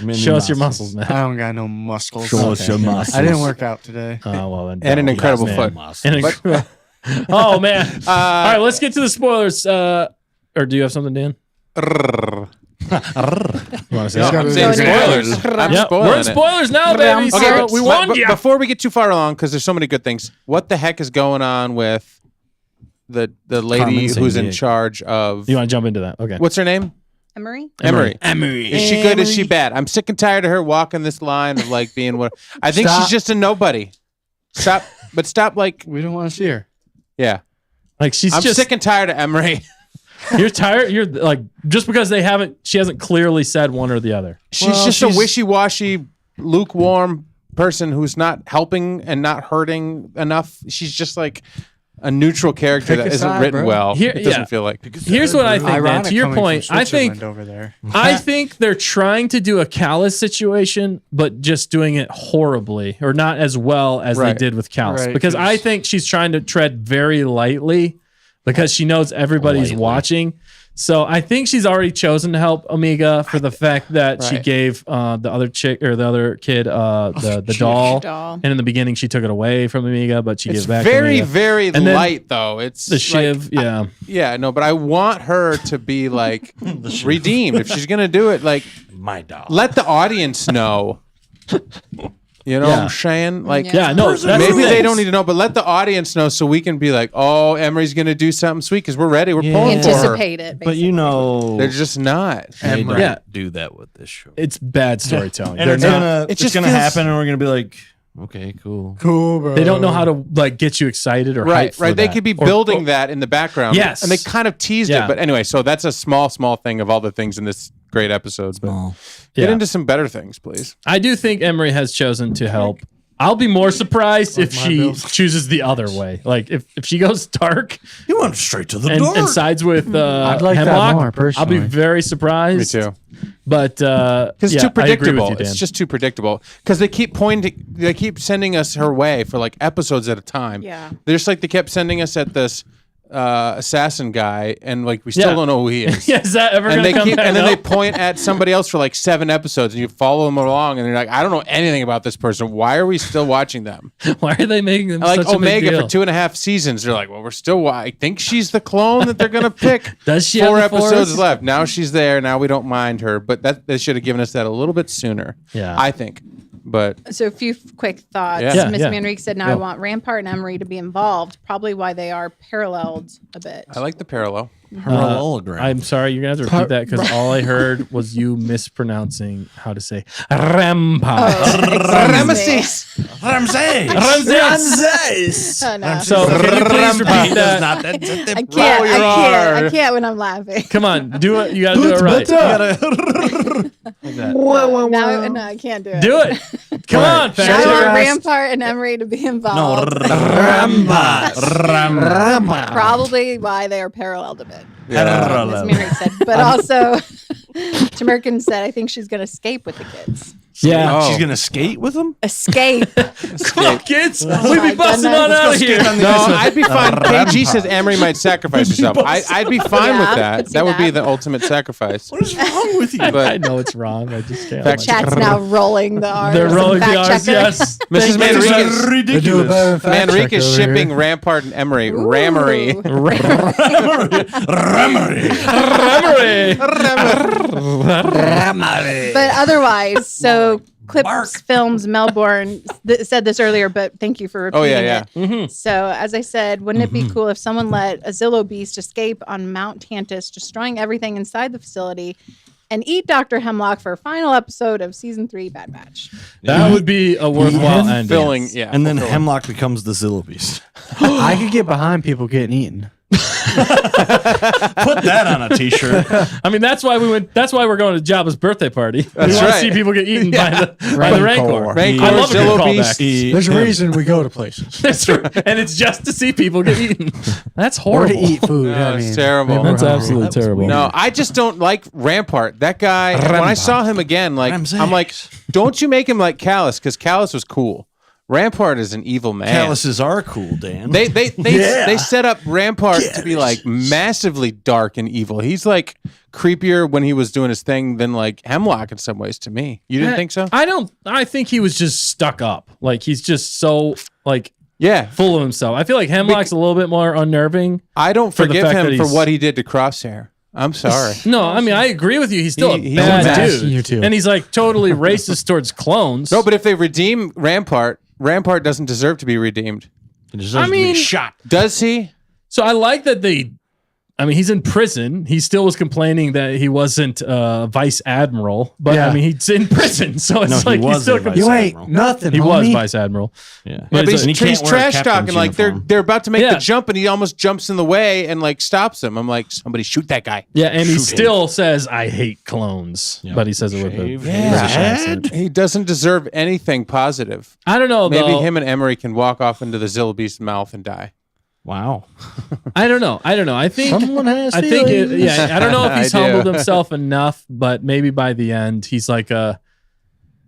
Mini Show us your muscles, Matt. I don't got no muscles. Show us your muscles. I didn't work out today. Oh well, then And an don't. incredible Man. foot. And But- oh man! All right, let's get to the spoilers. Or do you have something, Dan? You want to say? No, something? I'm saying Spoilers. spoilers. I'm Yeah, spoiling we're in it. spoilers now, baby. Okay, So but- we But- warned but you. before we get too far along, because there's so many good things, what the heck is going on with the lady Carmen who's in Sandiego. charge of You want to jump into that? Okay. what's her name? Emery? Emery. Emery. Is she good? Is she bad? I'm sick and tired of her walking this line of like being what I think Stop. she's just a nobody. Stop, but stop like We don't want to see her. yeah. Like she's I'm just sick and tired of Emery. you're tired. You're like just because she hasn't clearly said one or the other. She's just a wishy-washy, lukewarm person who's not helping and not hurting enough. She's just like a neutral character Pick that a isn't side, written bro. well. Here- It doesn't yeah. feel like. Here's what I think, Dan. Ironic To your coming from point, I think Switzerland over there. I think they're trying to do a Callus situation, but just doing it horribly or not as well as Right. they did with Callus. Right, because 'cause- I think she's trying to tread very lightly because she knows everybody's Lightly. watching. So I think she's already chosen to help Omega for the fact that she Right. gave the other chick or the other kid the doll. Doll. And in the beginning, she took it away from Omega, but she It's gave back very, Omega. very And then light though. It's The like- shiv, yeah. yeah, no, but I want her to be like redeemed. If she's gonna do it, like My dog. let the audience know. You know what Yeah. I'm saying? Like Yeah, no, that's maybe the they thing. don't need to know, but let the audience know so we can be like, oh, Emery's gonna do something sweet because we're ready. We're Yeah. pulling for her. Anticipate it. But you know, They're just not. they don't Yeah. do that with this show. It's bad storytelling. And They're it's not. gonna, it it's just gonna feels- happen, and we're gonna be like, okay, cool. Cool, bro. They don't know how to like get you excited or Right, hyped for right. They that. could be Or- building that in the background. Yes. And they kind of teased Yeah. it. But anyway, so that's a small thing of all the things in this great episode. But get Yeah. into some better things, please. I do think Emery has chosen to help. I'll be more surprised if my she bills. chooses the other way. Like if she goes dark You went straight to the and sides with I'd like that Hemlock, more, I'll be personally. very surprised. Me too. But Because it's yeah, too I agree predictable. with you, Dan. It's just too predictable. Because they keep sending us her way for like episodes at a time. Yeah. They're just like they kept sending us at this assassin guy, and like we still don't know who he is. Yeah, is that ever And gonna they come keep, back and then they up? point at somebody else for like 7 episodes, and you follow them along, and you're like, I don't know anything about this person. Why are we still watching them? Why are they making them Like such a big Omega deal? for 2.5 seasons. They're like, well, we're still. I think she's the clone that they're gonna pick. Does she 4 have the episodes Force? left. Now she's there. Now we don't mind her, but that they should have given us that a little bit sooner. Yeah. I think. But So a few quick thoughts. Yeah. Miss Yeah. Manrique said, now I want Rampart and Emery to be involved. Probably why they are paralleled a bit. I like the parallel. Parallelogram. I'm sorry, you're gonna have to repeat that because all I heard was you mispronouncing how to say Rampart. Ramesses. Ramsey. Ramses. Oh, no. So can you please repeat that? Not that. I can't. Roll your I R. can't when I'm laughing. Come on, do it. You gotta do it right. No, I can't do it. Do it. Come on, Now fam. I want Fast. Rampart and Emery to be No, involved. Rampart. Probably why they are paralleled a bit. Yeah. Ms. Manrique said. But also, Tamerkin said, I think she's going to escape with the kids. Yeah. Oh. She's gonna skate with him. Escape. Come on, kids. Oh we my be busting goodness. on out of here. No, I'd be fine. KG says Emery might sacrifice herself. I'd be fine Yeah, with I that. could see That would be that. the ultimate sacrifice. What is wrong with you? I But know it's wrong. I just can't. Fact like- Chat's now rolling the R's. They're rolling the Fact R's. checker. Yes. Mrs. Thank you. Manrique This is is, They do a ridiculous. better fact Manrique check is over shipping here. Rampart and Emery. Ooh. Ramery. Ramery. But otherwise, so Clips Films Melbourne said this earlier, but thank you for Oh, repeating yeah, it. So, as I said, wouldn't it be cool if someone let a Zillow beast escape on Mount Tantus, destroying everything inside the facility, and eat Dr. Hemlock for a final episode of season 3 Bad Batch? That would be a worthwhile ending. Filling, yeah. And then fulfilling. Hemlock becomes the Zillow Beast. I could get behind people getting eaten. Put that on a t-shirt. I mean, that's why we went. That's why we're going to Jabba's birthday party. We want to right. see people get eaten by the Rancor. Rancor, I love a good Zillow callback. Beast. There's a reason we go to places. That's true, and it's just to see people get eaten. That's Or horrible. to eat food. No, I it's mean, terrible. maybe we're That's hungry. absolutely terrible. No, I just don't like Rampart. That guy, when I saw him again, like Ramses. I'm like, don't you make him like Callus, because Callus was cool. Rampart is an evil man. Calluses are cool, Dan. They Yeah. set up Rampart to be like massively dark and evil. He's like creepier when he was doing his thing than like Hemlock in some ways to me. You didn't think so? I don't. I think he was just stuck up. Like he's just so like Yeah. full of himself. I feel like Hemlock's a little bit more unnerving. I don't For the forgive fact that him for he's- what he did to Crosshair. I'm sorry. No, I mean I agree with you. He's still He's a bad a mess. dude, You too. and he's like totally racist towards clones. No, but if they redeem Rampart, Rampart doesn't deserve to be redeemed. He deserves I mean- to be shot. Does he? So I like that they. I mean, he's in prison. He still was complaining that he wasn't vice admiral, but Yeah. I mean, he's in prison, so it's No, he like he's was still a vice You complaining. ain't Admiral. nothing. He was homie. vice admiral. Yeah. Yeah, But but he's he's, and he can't wear a trash captain's talking. Like uniform. they're about to make Yeah. the jump, and he almost jumps in the way and like stops him. I'm like, somebody shoot that guy. Yeah, and he Shoot him. still says, "I hate clowns," Yeah. but he says it with a Shave British his accent. He doesn't deserve anything positive. I don't know. Maybe though. him and Emery can walk off into the Zillow Beast's mouth and die. Wow. I don't know. I think. Someone has I think. feelings. I don't know if he's I do. humbled himself enough, but maybe by the end, he's like a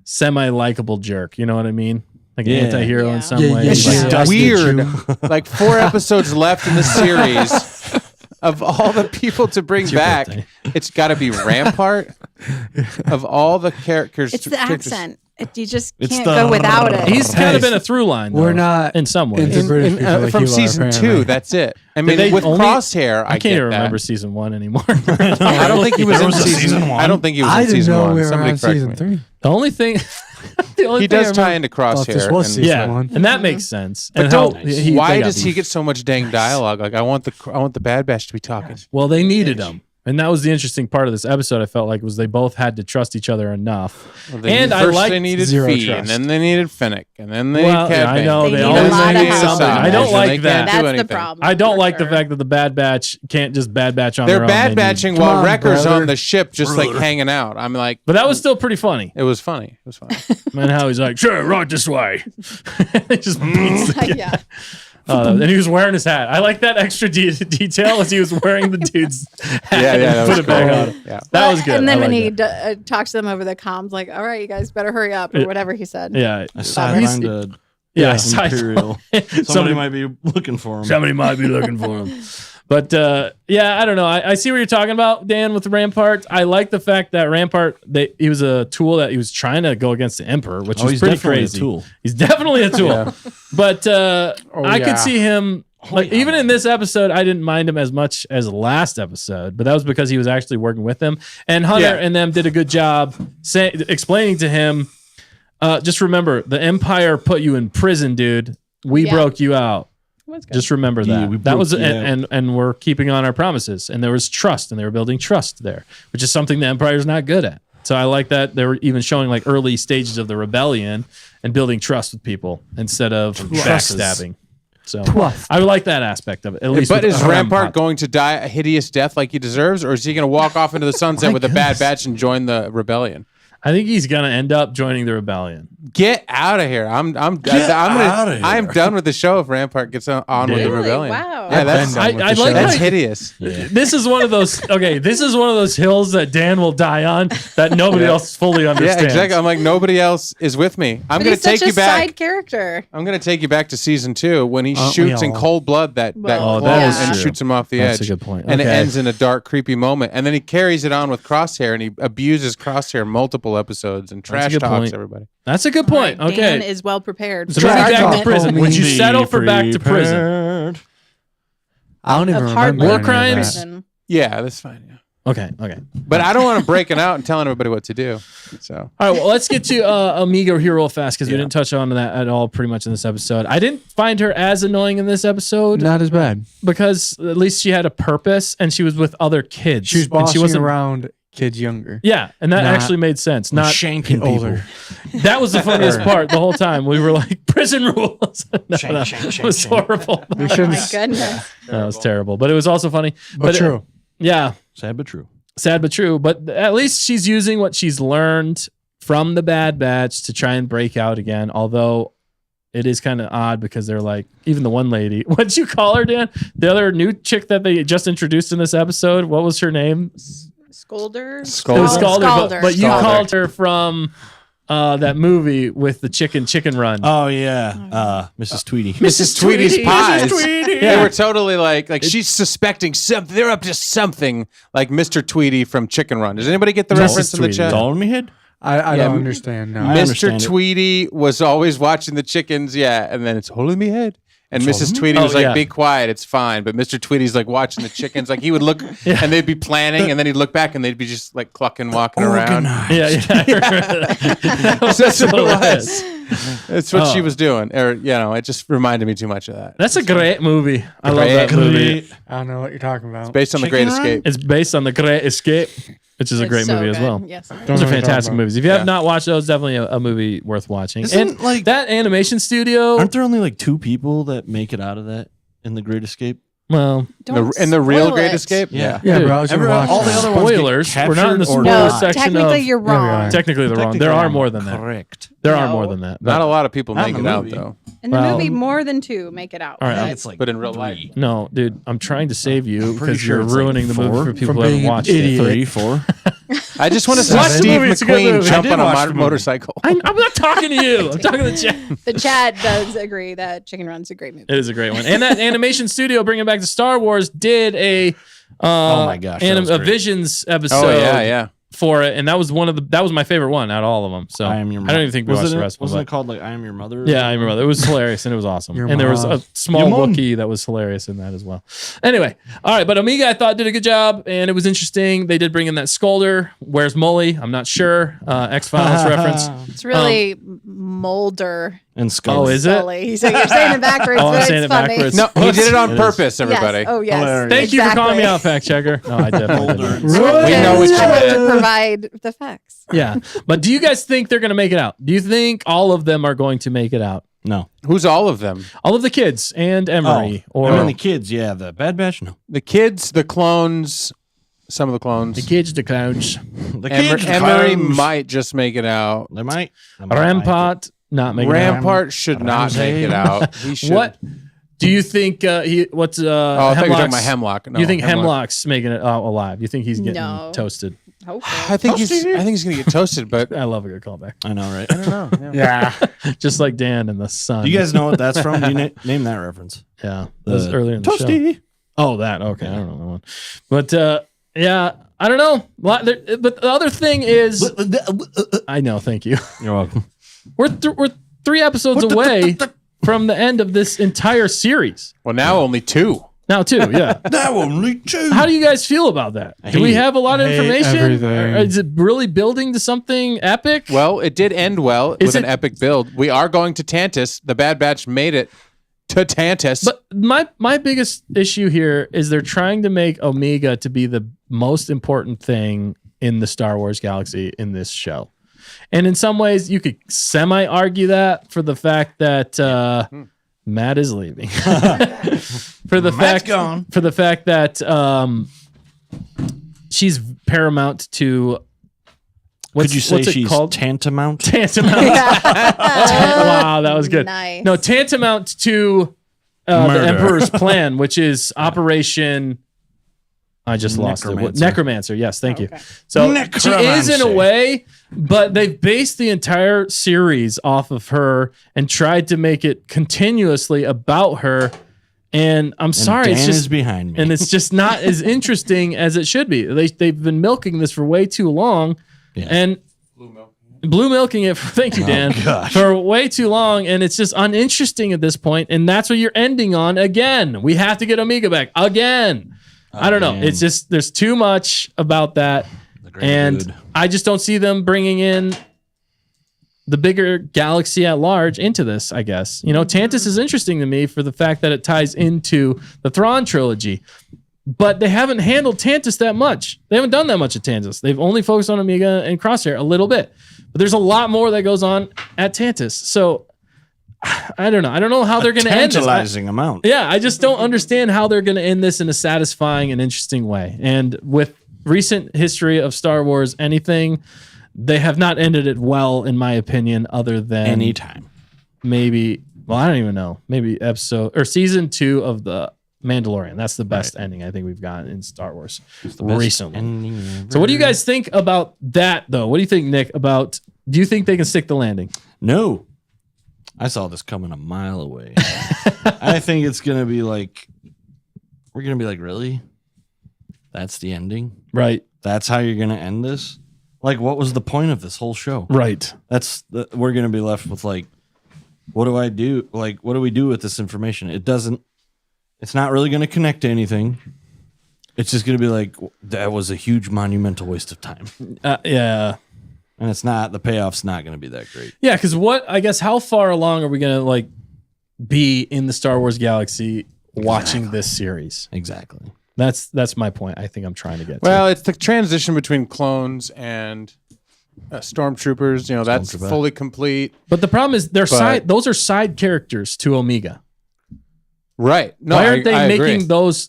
semi-likable jerk. You know what I mean? Like Yeah. an anti-hero Yeah. in some Yeah, way. yeah, It's yeah. just Dusty weird. Jew. Like 4 episodes left in the series. Of all the people to bring your back, birthday. it's got to be Rampart. Of all the characters, It's the accent. You just It's can't the- go without it. He's kind Hey, of been a through line. we're though, not in some ways. into British people like from you are, season apparently. 2. That's it. I mean, they with only- Crosshair, I I can't get even that. remember season 1 anymore. I don't think he was There in was a season season 1. I don't think he was I in didn't season know 1. we were Somebody on correct season me. 3. The only thing, the only He thing does I tie remember- into Thought this Crosshair. was and- season Yeah, 1. and that makes sense. But And don't. how Why they got does he beef. get so much dang dialogue? Like I want the Bad Batch to be talking. Well, they needed him. And that was the interesting part of this episode, I felt like, was they both had to trust each other enough. Well, And I first liked they needed zero Fee, trust. and then they needed Finnick, and then they Well, needed yeah, Cad I know, Bane. they need always a lot of need help. something. I don't They like can't that. do That's the anything. problem. I don't for like the sure. fact that the Bad Batch can't just Bad Batch on They're their own. bad They need- batching Come while on, Wrecker's brother. on the ship, just like hanging out. I'm like, But that was still pretty funny. it was funny. It was funny. And how he's like, sure, right this way. He just beats the guy. Yeah. And he was wearing his hat. I like that extra detail as he was wearing the dude's hat Yeah, and that put was it back cool. on. Yeah. That was good. And then I when like he that. talks to them over the comms, like, all right, you guys better hurry up, or whatever he said. Yeah. I sidelined Yeah, Imperial. somebody, Somebody might be looking for him. somebody might be looking for him. But yeah, I don't know. I see what you're talking about, Dan, with Rampart. I like the fact that Rampart, he was a tool that he was trying to go against the Emperor, which was he's pretty definitely crazy. a tool. He's definitely a tool. But I could see him, like, even in this episode, I didn't mind him as much as last episode, but that was because he was actually working with them. And Hunter and them did a good job explaining to him, just remember, the Empire put you in prison, dude. We broke you out. Just remember that. That was and we're keeping on our promises. And there was trust, and they were building trust there, which is something the Empire's not good at. So I like that they were even showing like early stages of the rebellion and building trust with people instead of backstabbing. So I would like that aspect of it. At least. But is Rampart going to die a hideous death like he deserves, or is he going to walk off into the sunset with a bad batch and join the rebellion? I think he's gonna end up joining the rebellion. Get out of here! I'm done with the show if Rampart gets on with the rebellion. Wow. Yeah, that's hideous. Yeah. This is one of those. Okay, this is one of those hills that Dan will die on that nobody else fully understands. Yeah, exactly. I'm like, nobody else is with me. I'm going to take you back. Side character. I'm going to take you back to season 2 when he shoots in cold blood that clone and shoots him off the edge. That's a good point. And it ends in a dark, creepy moment. And then he carries it on with Crosshair, and he abuses Crosshair multiple episodes and trash talks everybody. That's a good point. Okay, Dan is well prepared. So back to prison. Would you settle for back to prison? I don't even remember. War crimes? Yeah, that's fine. Yeah. Okay. But I don't want to break it out and telling everybody what to do. So, all right. Well, let's get to Amigo here real fast because we didn't touch on that at all pretty much in this episode. I didn't find her as annoying in this episode. Not as bad because at least she had a purpose and she was with other kids. She was bossing around kids younger. Yeah, and that actually made sense. Not shanking older. That was the funniest part the whole time. We were like, prison rules. It was horrible. Oh my goodness. That was terrible. But it was also funny. But true. Yeah. Sad but true. Sad but true. But at least she's using what she's learned from the Bad Batch to try and break out again. Although it is kind of odd because they're like, even the one lady, what'd you call her, Dan? The other new chick that they just introduced in this episode, what was her name? Scolder. It was Scalder, but you called her from that movie with the chicken run. Oh yeah, Mrs. Tweedy. Mrs. Tweedy's pies. Mrs. Tweedy. They were totally like she's suspecting something. They're up to something like Mr. Tweedy from Chicken Run. Does anybody get the reference in the chat? Ptolemy head? I don't understand. No. Mr. Tweedy was always watching the chickens, and then it's holding me head. And Mrs. Tweedy was like, be quiet, it's fine. But Mr. Tweedy's like watching the chickens. Like he would look and they'd be planning and then he'd look back and they'd be just like clucking, walking around. That's what it was. That's what she was doing. Or, it just reminded me too much of that. That's a great movie. I love that movie. I don't know what you're talking about. It's based on The Great Escape. It's based on The Great Escape, which is a great movie as well. Yes. Those are fantastic movies. If you have not watched those, definitely a movie worth watching. Isn't and that animation studio. Aren't there only like 2 people that make it out of that in The Great Escape? Well, in the real Great Escape? Yeah. Bro, I was gonna watch all the that. other ones get spoilers. We're not in the captured or spoiler not. section. Technically, you're wrong. Technically, they're wrong. There are more than that. Correct. There are more than that. Not a lot of people Not make in it the out, movie. though. In the movie, more than 2 make it out. All right, I think it's like But in real life. No, dude, I'm trying to save you pretty because sure you're it's like ruining the movie 4 for people from who haven't being an watched idiot. it. 3, 4. I just want to see Watch the Steve movie, it's a good McQueen movie. jump I did on watch a the motorcycle. I'm not talking to you. I'm talking to the chat. The chat does agree that Chicken Run's a great movie. It is a great one. And that animation studio, bringing back to Star Wars, did a Oh my gosh, that was a great. Visions episode. Oh, yeah. For it, and that was that was my favorite one out of all of them. So I am your I mother. don't even think we watched the rest. Wasn't it called like I Am Your Mother? or Yeah, I something? remember that. It was hilarious and it was awesome. Your And there was mom. a small Your mom. Wookiee that was hilarious in that as well. Anyway, all right, but Amiga I thought did a good job and it was interesting. They did bring in that Scolder. Where's Molly? I'm not sure. X-Files reference. It's really Mulder. And Scully. Oh, is it? Scully. So you're saying it backwards, Oh, I'm but saying it's it funny. backwards. No, he did it on It is. purpose, everybody. Yes. Oh, yes. Hilarious. Thank you for calling me Exactly. out, fact checker. No, I definitely did. We know what you meant. to provide the facts. Yeah. But do you guys think they're going to make it out? Do you think all of them are going to make it out? No. Who's all of them? All of the kids and Emery. Oh, Or I mean the kids, yeah. The Bad Batch, no. The kids, the clones, some of the clones. the kids, the clowns. The kids, Emery clowns. might just make it out. They might. Rampart, not making it out. Rampart should not make it out. He should. What do you think? What's Oh, I thought you were talking Hemlock's? about Hemlock. No, You think Hemlock's making it alive? You think he's getting No. toasted? Hopefully. I think he's gonna get toasted, but I love a good callback. I know, right? I don't know. Yeah. Just like Dan and the sun. Do you guys know what that's from? Do you name that reference? Yeah, that was earlier in the show. Toasty. Oh, that. Okay. I don't know that one. But yeah, I don't know. But the other thing is, I know. Thank you. You're welcome. We're 3 episodes away from the end of this entire series. Well, now only 2. Now, too, yeah. Now only 2. How do you guys feel about that? Do we have a lot of I hate information? everything. Or is it really building to something epic? Well, it did end well Is with an it- epic build. We are going to Tantus. The Bad Batch made it to Tantus. But my biggest issue here is they're trying to make Omega to be the most important thing in the Star Wars galaxy in this show. And in some ways, you could semi-argue that for the fact that Matt is leaving. For the fact that she's paramount to Could you say what's it she's called? tantamount? Tantamount. Wow, that was good. Nice. No, tantamount to the Murder. Emperor's plan, which is Operation. I just lost it. Necromancer. Necromancer. Yes, thank you. Okay. So she Necromancer. is in a way, but they've based the entire series off of her and tried to make it continuously about her. And I'm sorry, Dan it's is just behind me. and it's just not as interesting as it should be. They've been milking this for way too long, Yeah. and blue milking it. Thank you, Dan, gosh. for way too long, and it's just uninteresting at this point. And that's what you're ending on again. We have to get Omega back again. I don't know. Again. It's just there's too much about that, great and dude. I just don't see them bringing in the bigger galaxy at large into this. I guess Tantus is interesting to me for the fact that it ties into the Thrawn trilogy. But they haven't handled Tantus that much. They haven't done that much at Tantus. They've only focused on Omega and Crosshair a little bit. But there's a lot more that goes on at Tantus. So I don't know. I don't know how they're going to end this. Tantalizing amount. Yeah, I just don't understand how they're going to end this in a satisfying and interesting way. And with recent history of Star Wars, anything, they have not ended it well, in my opinion, other than Anytime. maybe, well, I don't even know, maybe episode or season 2 of The Mandalorian. That's the best ending I think we've gotten in Star Wars recently. So what do you guys think about that, though? What do you think, Nick, about, do you think they can stick the landing? No. I saw this coming a mile away. I think it's going to be like, we're going to be like, really? That's the ending? Right. That's how you're going to end this? Like, what was the point of this whole show? Right. We're going to be left with like, what do I do? Like, what do we do with this information? It's not really going to connect to anything. It's just going to be like, that was a huge monumental waste of time. Yeah. And the payoff's not going to be that great. Yeah, because how far along are we going to be in the Star Wars galaxy watching this series? Exactly. That's my point. I think I'm trying to get to. Well, it's the transition between clones and stormtroopers. That's Stormtrooper. fully complete. But the problem is those are side characters to Omega. Right. No, Why aren't they I agree. making those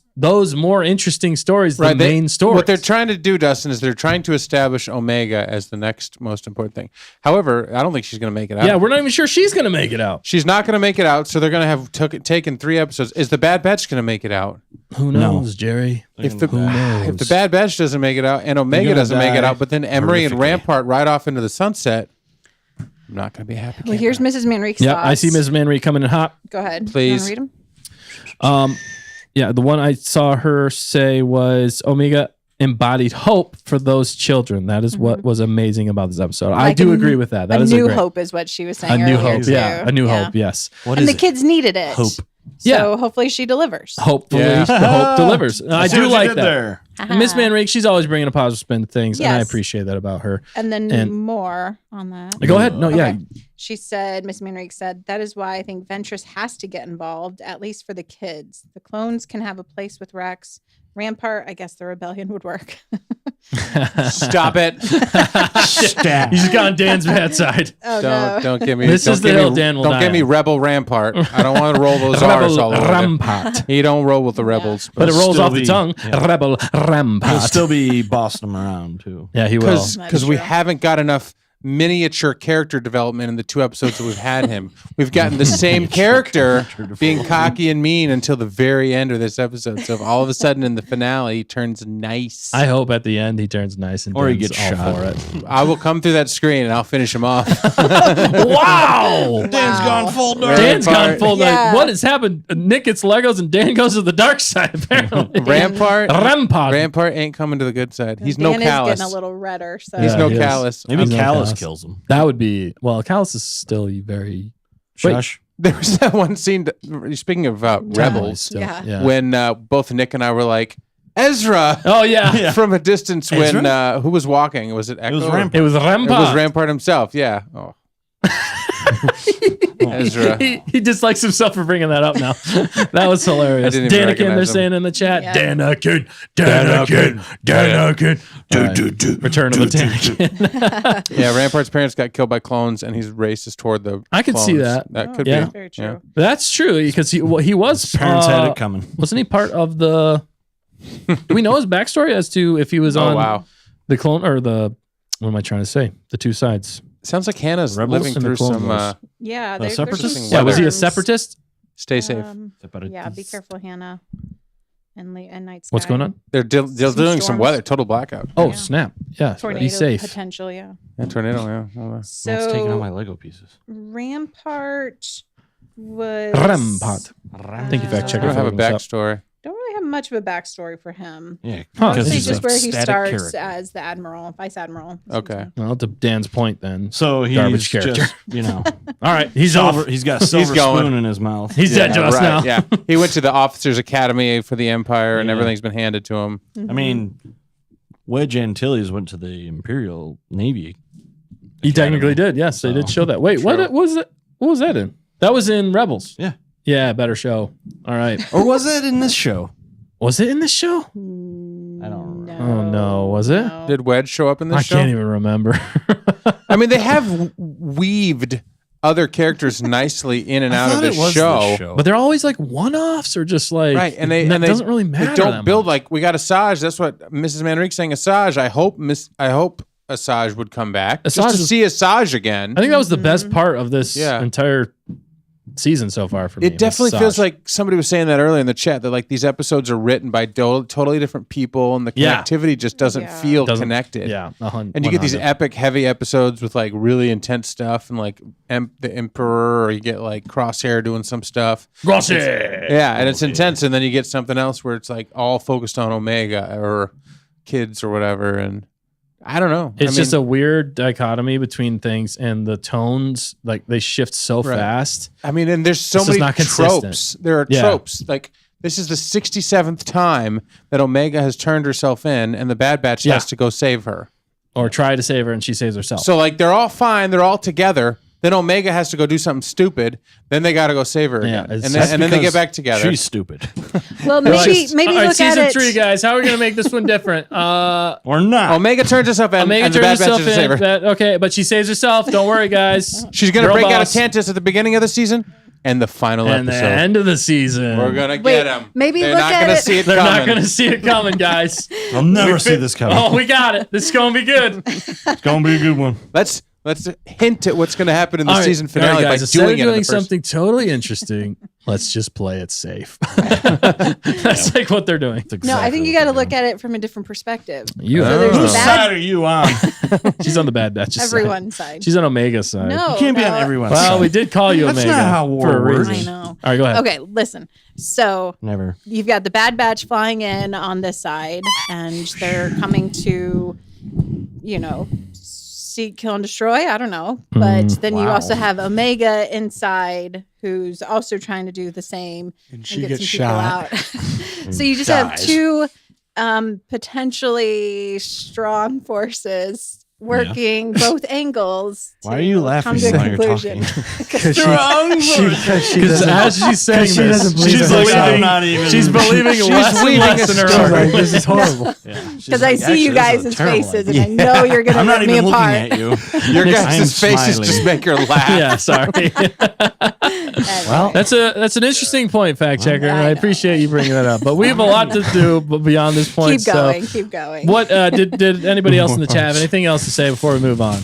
more interesting stories than main stories? What they're trying to do, Dustin, is they're trying to establish Omega as the next most important thing. However, I don't think she's going to make it out. Yeah, we're not even sure she's going to make it out. She's not going to make it out, so they're going to have taken 3 episodes. Is the Bad Batch going to make it out? Who knows, Jerry? If the Bad Batch doesn't make it out and Omega gonna doesn't make it die out, but then Emery and horrifically. Rampart ride off into the sunset, I'm not going to be happy. Well, here's Mrs. Manrique's Yeah, thoughts. I see Ms. Manry coming in hot. Go ahead. Please. You wanna read them? Yeah, the one I saw her say was Omega embodied hope for those children. That is what was amazing about this episode. I Like do a agree with that. That a is new great, hope is what she was a saying. new earlier, hope. too. Yeah, a new hope. Yes. What And is the kids needed it. Hope. So hopefully she delivers. Hopefully, Yeah. the hope delivers. I see do what you like did that. there. Miss Manrique, she's always bringing a positive spin to things, and I Yes. appreciate that about her. And then And- more on that. Go ahead. No, yeah. Okay. She said, Miss Manrique said, that is why I think Ventress has to get involved, at least for the kids. The clones can have a place with Rex. Rampart, I guess the rebellion would work. Stop it. Stab. You just got on Dan's bad side. Oh, no. Don't give me. This don't is the give hill me, Dan will Don't die give me on. Rebel Rampart. I don't want to roll those R's all over. Rampart. You don't roll with the rebels. But it rolls still off the be- tongue. yeah. Rebel He'll Rampart. still be bossing them around too. Yeah, he will. Because we haven't got enough miniature character development in the 2 episodes that we've had him. We've gotten the same character being cocky and mean until the very end of this episode. So all of a sudden in the finale, he turns nice. I hope at the end he turns nice and Or he Dan's gets all shot. for it. I will come through that screen and I'll finish him off. Wow! Dan's gone full dark. Dan's gone full. Yeah. What has happened? Nick gets Legos and Dan goes to the dark side. Apparently, Rampart ain't coming to the good side. He's Dan no is callus. getting a little redder. So He's Yeah, no he is. callus. Maybe No Callus Callus. kills him. that would be Callus is still very. Shush. There was that one scene. Speaking of rebels, Still, Yeah. when both Nick and I were like, Ezra, Oh yeah, from a distance. Ezra? When who was walking? Was it Echo? was or- Rampart. it was It Rampart. was Rampart himself. Yeah. Oh. Ezra. He dislikes himself for bringing that up now. That was hilarious. I didn't even Danakin, recognize they're him. saying in the chat. Yeah. Danakin. Return of the Danakin. Yeah, Rampart's parents got killed by clones, and he's racist toward the. I could see clones. that. That could Yeah. be very true. Yeah. That's true because he was His parents had it coming. Wasn't he part of the? Do we know his backstory as to if he was Oh on wow! the clone or the? What am I trying to say? The two sides. Sounds like Hannah's Rebels living and the through Clone some. Wars. Yeah, separatists? Yeah, was he a terms. separatist? Stay safe. Yeah, be careful, Hannah. And Night Sky. What's going on? They're doing some storms. weather. Total blackout. Oh Yeah. snap! Yeah, Tornado be safe. potential, yeah. Yeah, tornado. Yeah. Oh, It's taking out my So Lego pieces. Rampart was Rampart. Thank you, fact I checker. don't have a Looking this up. backstory. Don't really have much of a backstory for him. Yeah, Huh. because Mostly he's just a where he static starts character. as the admiral, vice admiral. Okay. Well, to Dan's point, then. So he's Garbage character. just, All right, he's silver, off. he's got a silver going. spoon in his mouth. He's dead to us right, now. Yeah, he went to the Officers Academy for the Empire, and Yeah. everything's been handed to him. I mean, Wedge Antilles went to the Imperial Navy. He technically did. Yes, they did show that. Wait, True. what was it? What was that in? That was in Rebels. Yeah. Yeah, better show. All right. Or was that in this show? Was it in this show? I don't remember. Oh, no. Was it? No. Did Wedge show up in this I show? can't even remember. I mean, they have weaved other characters nicely in and out of the show. But they're always like one-offs or just like Right, and they doesn't really matter. They don't that build much. like we got Asajj. That's what Mrs. Manrique's saying. Asajj. I hope Asajj would come back just Asajj to is- see Asajj again. I think that was the best part of this Yeah. entire season so far for me. It definitely was feels Saj. like somebody was saying that earlier in the chat that like these episodes are written by totally different people and the Yeah. connectivity just doesn't Yeah. feel Doesn't- connected. Yeah, And you get these epic, heavy episodes with like really intense stuff and like the Emperor, or you get like Crosshair doing some stuff. Yeah, and it's intense. And then you get something else where it's like all focused on Omega or kids or whatever. And I don't know. It's just a weird dichotomy between things and the tones, like they shift so Right. fast. I mean, and there's so It's just many not consistent. tropes. There are Yeah. tropes. Like this is the 67th time that Omega has turned herself in, and the Bad Batch Yeah. has to go save her. Or try to save her and she saves herself. So like they're all fine, they're all together. Then Omega has to go do something stupid. Then they got to go save her Yeah, again, it's- and That's then they because get back together. She's stupid. Well, maybe All right, look at season it. 3, guys. How are we gonna make this one different? Or not. Omega turns herself in, Omega and the turns Bad Batch herself has to save her. in. Okay, but she saves herself. Don't worry, guys. She's gonna Girl break out of boss. Tantus at the beginning of the season and the final And the episode. end of the season. We're gonna Wait, get him. maybe They're look not at gonna it- see it They're coming. not gonna see it coming, guys. I'll never see this coming. Oh, we got it. This is gonna be good. It's going to be a good one. Let's hint at what's going to happen in the All right, season all finale right, guys, by instead doing of it. in the doing first- something totally interesting, let's just play it safe. That's like what they're doing. No, I think you got to look at it from a different perspective. You So there's Whose the side bad are you on? She's on the Bad Batch side. everyone's side. She's on Omega's side. No, You can't be on no. everyone's Well, side. we did call you That's Omega not how war for a works. reason. I know. All right, go ahead. Okay, listen. So Never. you've got the Bad Batch flying in on this side, and they're coming to, seek, kill, and destroy. I don't know. But then you also have Omega inside, who's also trying to do the same And she get gets some people shot. out. So you just have dies. two potentially strong forces working both angles. Why are to you come laughing to a while you're conclusion. talking? Because she Because doesn't. as she's saying she this, doesn't believe she's in herself. believing, I'm not even- she's believing She's less and weaving less a in her story. She's like, argument. this is horrible. Because I see you guys' faces, and I know you're going to I'm not rip me even looking apart. at you. Your I'm guys' faces smiling. just make her laugh. Yeah, sorry. Well, That's an interesting point, fact checker. I I know. appreciate you bringing that up. But we have a lot to do beyond this point. Keep going. Keep going. What did anybody else in the chat have anything else to say before we move on?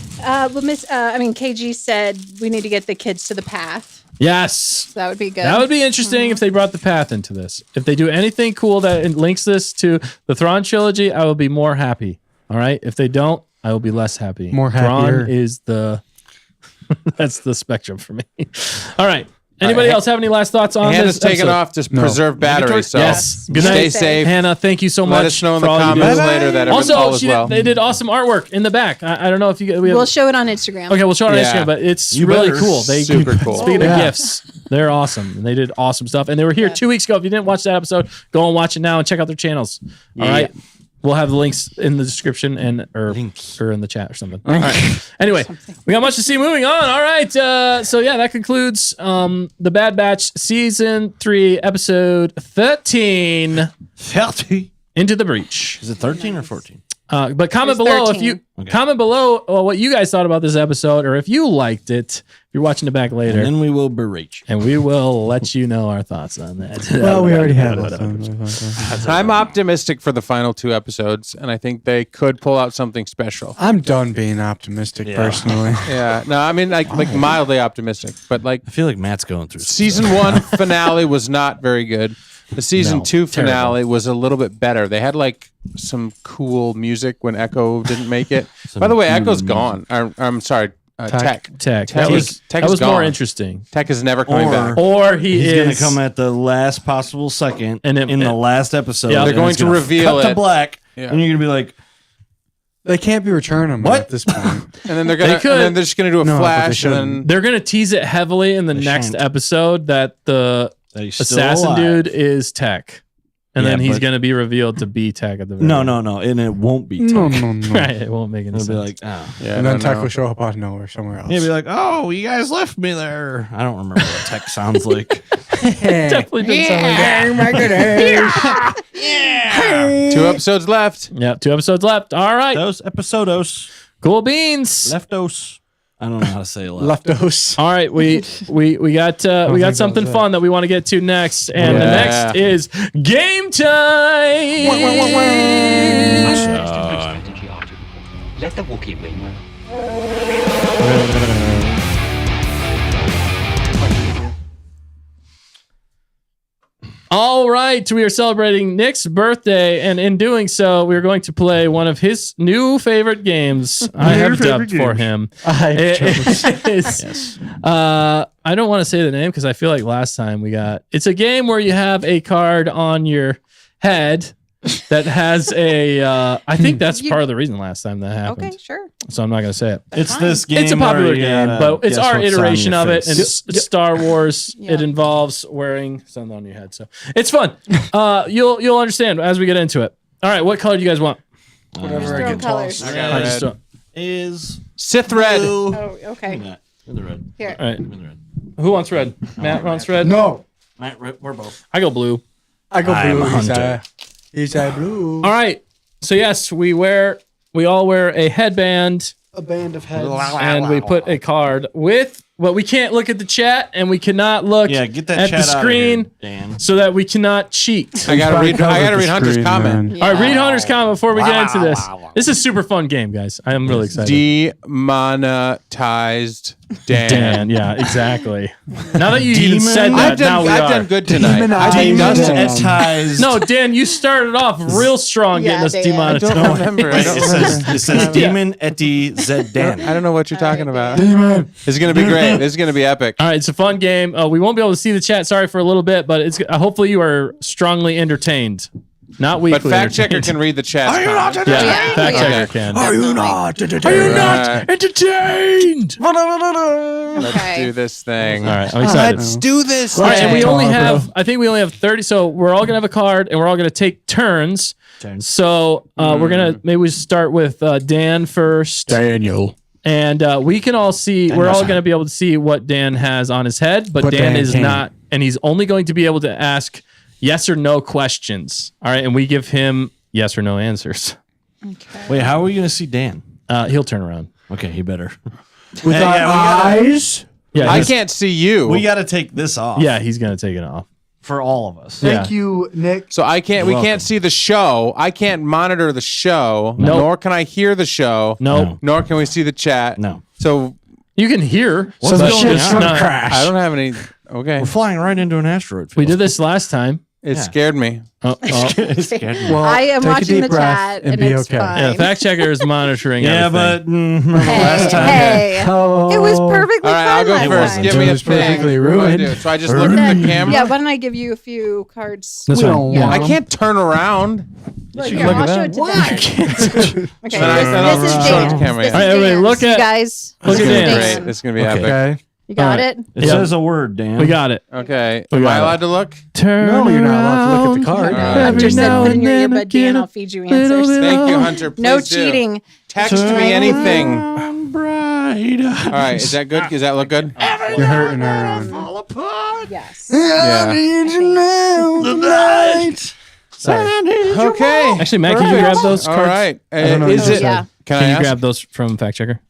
KG said we need to get the kids to the path. Yes. So that would be good. That would be interesting if they brought the path into this. If they do anything cool that links this to the Thrawn trilogy, I will be more happy. All right. If they don't, I will be less happy. More happier. Thrawn is that's the spectrum for me. All right. Anybody else have any last thoughts on Hannah's this? taking episode? off. Just preserve battery. So Yes. Good stay night, safe. Hannah. Thank you so much. Let us know in for the all you comments do. later that Also, all is well. they did awesome artwork in the back. I don't know if you. We'll show it on Instagram. Okay, we'll show it on Yeah. Instagram, but it's You really better. cool. Super cool. Speaking Yeah. of gifts, they're awesome. And they did awesome stuff. And they were here 2 weeks ago. If you didn't watch that episode, go and watch it now and check out their channels. All right. We'll have the links in the description or in the chat or something. All right. Anyway, we got much to see. Moving on. All right. So yeah, that concludes the Bad Batch season 3, episode 13, 30. Into the Breach. Is it 13 or 14? But comment It's below 13. if you comment below what you guys thought about this episode, or if you liked it. If you're watching it back later, And then we will berate you. and we will let you know our thoughts on that. Well, we already have. I'm optimistic for the final 2 episodes, and I think they could pull out something special. I'm done being optimistic personally. Yeah, no, I mean like mildly optimistic, but like I feel like Matt's going through season 1 finale was not very good. The season No, 2 terrible. finale was a little bit better. They had like some cool music when Echo didn't make it. By the way, Echo's gone. I'm sorry, Tech. Tech. Tech is That was more gone. interesting. Tech is never coming back. Or he's He's going to come at the last possible second And in the last episode. Yeah, and they're going it's to gonna reveal cut it. to black, Yeah. and you're going to be like, They can't be returning them What? at this point. And then they're gonna, They could. and then they're just gonna do a No, but they flash, and shouldn't. then They're gonna tease it heavily in the next shan't. episode that the that he's still assassin alive. dude is Tech, and Yeah, then he's but- gonna be revealed to be Tech at the very No, end. no, and it won't be. No, Tech. no, no. Right, it won't make any It'll sense. be like, oh. yeah, And I then don't Tech know. will show up out of nowhere somewhere else. He'll be like, oh, you guys left me there. I don't remember what Tech sounds like. Definitely didn't sound like that. 2 episodes left. Yeah, 2 episodes left. All right, Those episodos. cool beans. Leftos. I don't know how to say left. Leftos. All right, we got think that something was it. fun that we want to get to next, and the Yeah. next is game time. Strategy, Arjun. Let the Wookiee win. All right, we are celebrating Nick's birthday, and in doing so, we are going to play one of his new favorite games. I have dubbed for him. It is, I don't want to say the name because I feel like last time it's a game where you have a card on your head that has I think that's part of the reason last time that happened. Okay, sure. So I'm not going to say it. It's this game. It's a popular where you game, gotta but it's guess our what's on iteration your of it, and face. it's Star Wars. Yeah. It involves wearing something on your head, so it's fun. You'll understand as we get into it. All right, what color do you guys want? Whatever I Throw get colors. tossed. got I just red. don't- Is Sith red. blue. Oh, okay. Give me that. Give me the red. Here. All right, Give me the red. who wants red? Matt wants red. No. Matt, we're both. I go blue. I go I'm blue. a hunter. He's a blue. All right. So yes, we all wear a headband, A band of heads. and we put a card with. Well, we can't look at the chat, and we cannot look Yeah, get that at chat the out of screen, here, Dan. so that we cannot cheat. I gotta read. I gotta the read Hunter's screen, comment. man. All right, read Hunter's comment before we get into this. wow. This is a super fun game, guys. I am really excited. Demonetized Dan. Dan, yeah, exactly. Now that you even said that, I've now we done. I've are. done good tonight. Demonized. I did nothing. Demonetized. No, Dan, you started off real strong Yeah, getting us Dan. demonetized. I don't remember. I don't It remember. says Demon Eti Zed Dan. I don't know what you're talking about. Demon. This is gonna be great. This is gonna be epic. All right, it's a fun game. We won't be able to see the chat. Sorry for a little bit, but it's hopefully you are strongly entertained, not weakly. But fact checker entertained. can read the chat. Yeah, Yeah, fact yeah. checker can. Are you not? Are you not entertained? Let's Okay. do this thing. All right, I'm excited. Let's do this. All right, and we thing. only Bro. have, I think we only have 30, so we're all going to have a card, and we're all going to take turns. So we're going to, maybe we start with Dan first. Daniel. And we can all see, we're all going to be able to see what Dan has on his head, but Dan Dan is can't. not, and he's only going to be able to ask yes or no questions. All right, and we give him yes or no answers. Okay. Wait, how are we going to see Dan? He'll turn around. Okay, he better. With Hey, our yeah, we gotta- eyes. Yeah, I can't see you. We got to take this off. Yeah, he's gonna take it off. For all of us. Yeah. Thank you, Nick. So I can't. We Welcome. can't see the show. I can't monitor the show. No. Nor can I hear the show. No, Nor can we see the chat. No. So you can hear. What's but going it's on? not- Crash. I don't have any. Okay. We're flying right into an asteroid. We did this last time. It Yeah. scared me. It scared me. Well, I am take a watching deep the breath chat and and be it's okay. fine. Yeah, the fact checker is monitoring Yeah, everything. but remember last time? Hey, Oh. it was perfectly All right, I'll fine go last first. time. Give me It a was thing. perfectly What do I ruined. do? So I just look at the camera. Yeah, why don't I give you a few cards? That's We fine. don't Yeah. want I can't turn around. Look, should here, look I'll at show that. it to Dan. Okay, Then this is I'll show it to Dan. camera, This yeah. All right, is everybody, Dan's. look You at- guys. Look This at is gonna be Dan. great. This is gonna be Okay. epic. Okay. You got All right. it? It Yep. says a word, Dan. We got it. Okay. We Am got I it. allowed to look? Turn No, you're not allowed to look at the around. card. All right. Hunter Every said now put in and your then earbud, I get Dan. a I'll feed you little answers. bit Thank you, of- Hunter. Please No do. cheating. Text me anything. All Bright. right. Is that good? Does that look good? You're hurting everyone. Fall apart. Yes. Yeah. Sorry. Okay. Actually, Matt, can you Perfect. grab those All cards? right. don't know what Is you it? said. Yeah. Can I Can you ask? grab those from fact checker?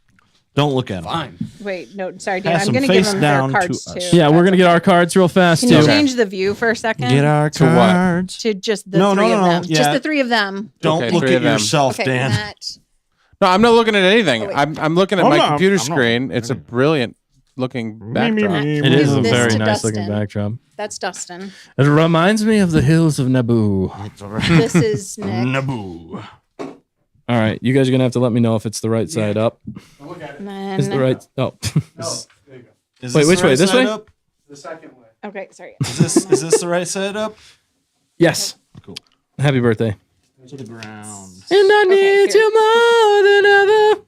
Don't look at them. Wait, no, sorry, Dan. Pass I'm them going to give face them their down to cards us. too. Yeah, we're That's gonna get okay. our cards real fast Can too. you change the view for a second? Get our To what? cards. to just the No, three no, of no, them. yeah. Just the three of them. Don't Okay, look three at of them. yourself, Okay, Dan. Matt. No, I'm not looking at anything. Oh, wait. I'm looking at I'm my not- computer I'm not. screen. It's a brilliant looking backdrop. It is a Give this very to nice looking Dustin. backdrop. That's Dustin. It reminds me of the hills of Naboo. This is Nick. Naboo. All right, you guys are gonna have to let me know if it's the right side up. And then, Is the right? Oh, Is Wait, this which the way? right This side way? up? The second way. okay, sorry. Is this the right side up? yes. Cool. Happy birthday. To the ground. And I need here. you more than ever.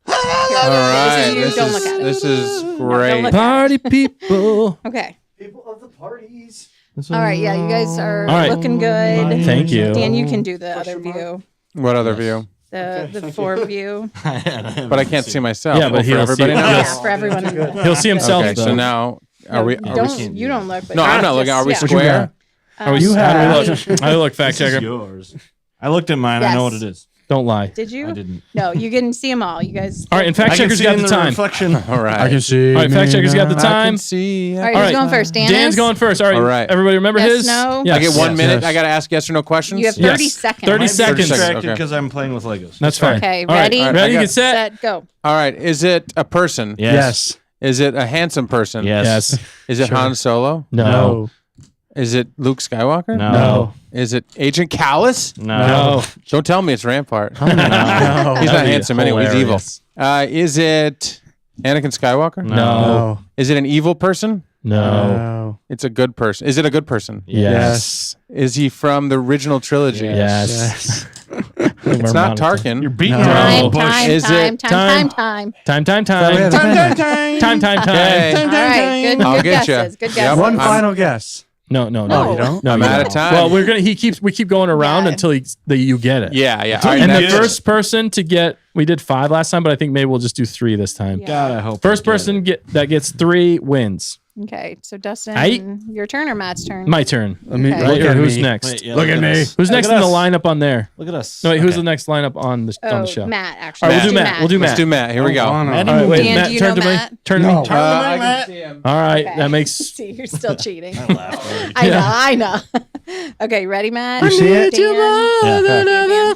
All right. you. This Don't look at it. is don't great. look Party people. Okay. People of the parties. All right. Yeah, you guys are All right. looking good. Thank you. Dan, you can do the other view, What other view? the Ford view. But I can't see myself. Yeah, but Oh, for he'll everybody see- now. Yeah, Yes. for everyone. He'll see himself. Okay, so though. now are we? You don't look. But No, I'm you're not looking. Are we just- square? Are we? You How do we have- look? How do we look? Fact This is checker. yours. I looked at mine. I know what Yes. it is. Don't lie. Did you? I didn't. No, you can see them all. You guys. All right, and fact I can checker's see got in the time. reflection. All right. I can see. All right, fact me checker's got the now. I time. can see. All right, All who's right. going first? Dan Dan's is? going first. All right. All right. Everybody remember Yes, his? no? Yes. I get 1 minute. Yes. I got to ask yes or no questions. You have Yes. 30 seconds. 30 seconds. Distracted Okay. because I'm playing with Legos. That's fine. Okay, All right. ready? All right, Ready, I got- get set. Set, go. All right. Is it a person? Yes. Is it a handsome person? Yes. Is it Han Solo? No. Is it Luke Skywalker? No. No. Is it Agent Callus? No. Don't tell me it's Rampart. No. He's not That'd be handsome anyway. He's evil. hilarious. Is it Anakin Skywalker? No. Is it an evil person? No. No. It's a good person. Is it a good person? Yes. Is he from the original trilogy? Yes. It's not Tarkin. You're beating No. around the Time, bush. time, Is time, it- time, time? time. Time. Time. Time. Okay. All right, good, I'll good get ya. guesses. Good Yep. guesses. One I'm- final guess. No. No, you don't? No, I'm you out don't. of time. Well, we keep going around Yeah. until you get it. Yeah. All right, And the next. first person to get, we did 5 last time, but I think maybe we'll just do 3 this time. Yeah. God, I hope. First I get person it. that gets 3 wins. Okay, so Dustin, Aight. your turn or Matt's turn? My turn. Let me Okay. Right look here. at Who's me. next? Wait, yeah, Look at me. Who's Look next at in the us. lineup on there? Look at us. No, wait. Who's Okay. the next lineup on the Oh, show? Matt, All actually. right, we'll do Matt. We'll do Let's Matt. do Matt. Here we go. Oh, no. Matt, All right, wait. Dan, Matt, do you turn know to me. Matt? Turn to No. me. I can see him. All right, Okay. that makes. See, you're still cheating. laughed already. I know. Okay, ready, Matt? You see it? Dan? Yeah.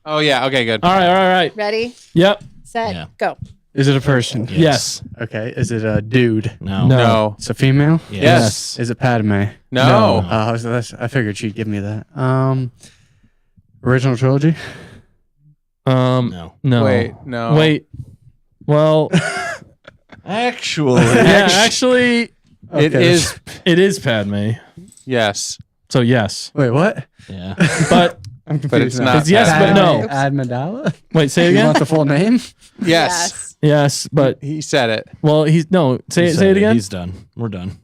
Oh yeah. Okay. Good. All right. Ready, Yep. set, Yeah. go. Is it a person? Yes. Okay. Is it a dude? No. No. No. It's a female? Yes. Is it Padme? No. I figured she'd give me that. Original trilogy? No. No. Wait. No. Wait. Well, Actually. yeah, actually, It Okay. is. it is Padme. Yes. So yes, Wait, what? Yeah. but I'm But confused it's now. not. It's yes, but no. Admidala? wait, say it You again. want the full name? Yes. Yes, but He said it. well, he's no. Say it again. He's done. We're done.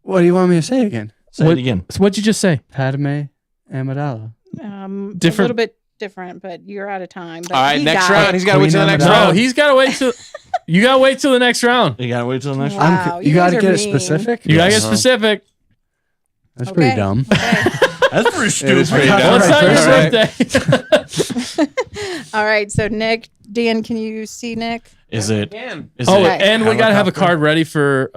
What do you want me to say again? Say What- it again. So what'd you just say? Padme Amidala. A Different- little bit different, but you're out of time. But All right. he Next got round. it. He's got to wait till the Queen next Amidala. No, round. he's got to wait till. You got to wait till the next round. You gotta wait till the next Wow. one. you You got guys to are get it mean. specific? You got to get Uh-huh. specific. That's Okay. pretty dumb. Okay. That's pretty stupid. pretty Well, it's not your All right. birthday. All right. So Nick, Dan, can you see Nick? Is it? Is Oh, it and we gotta have a helicopter? card ready for.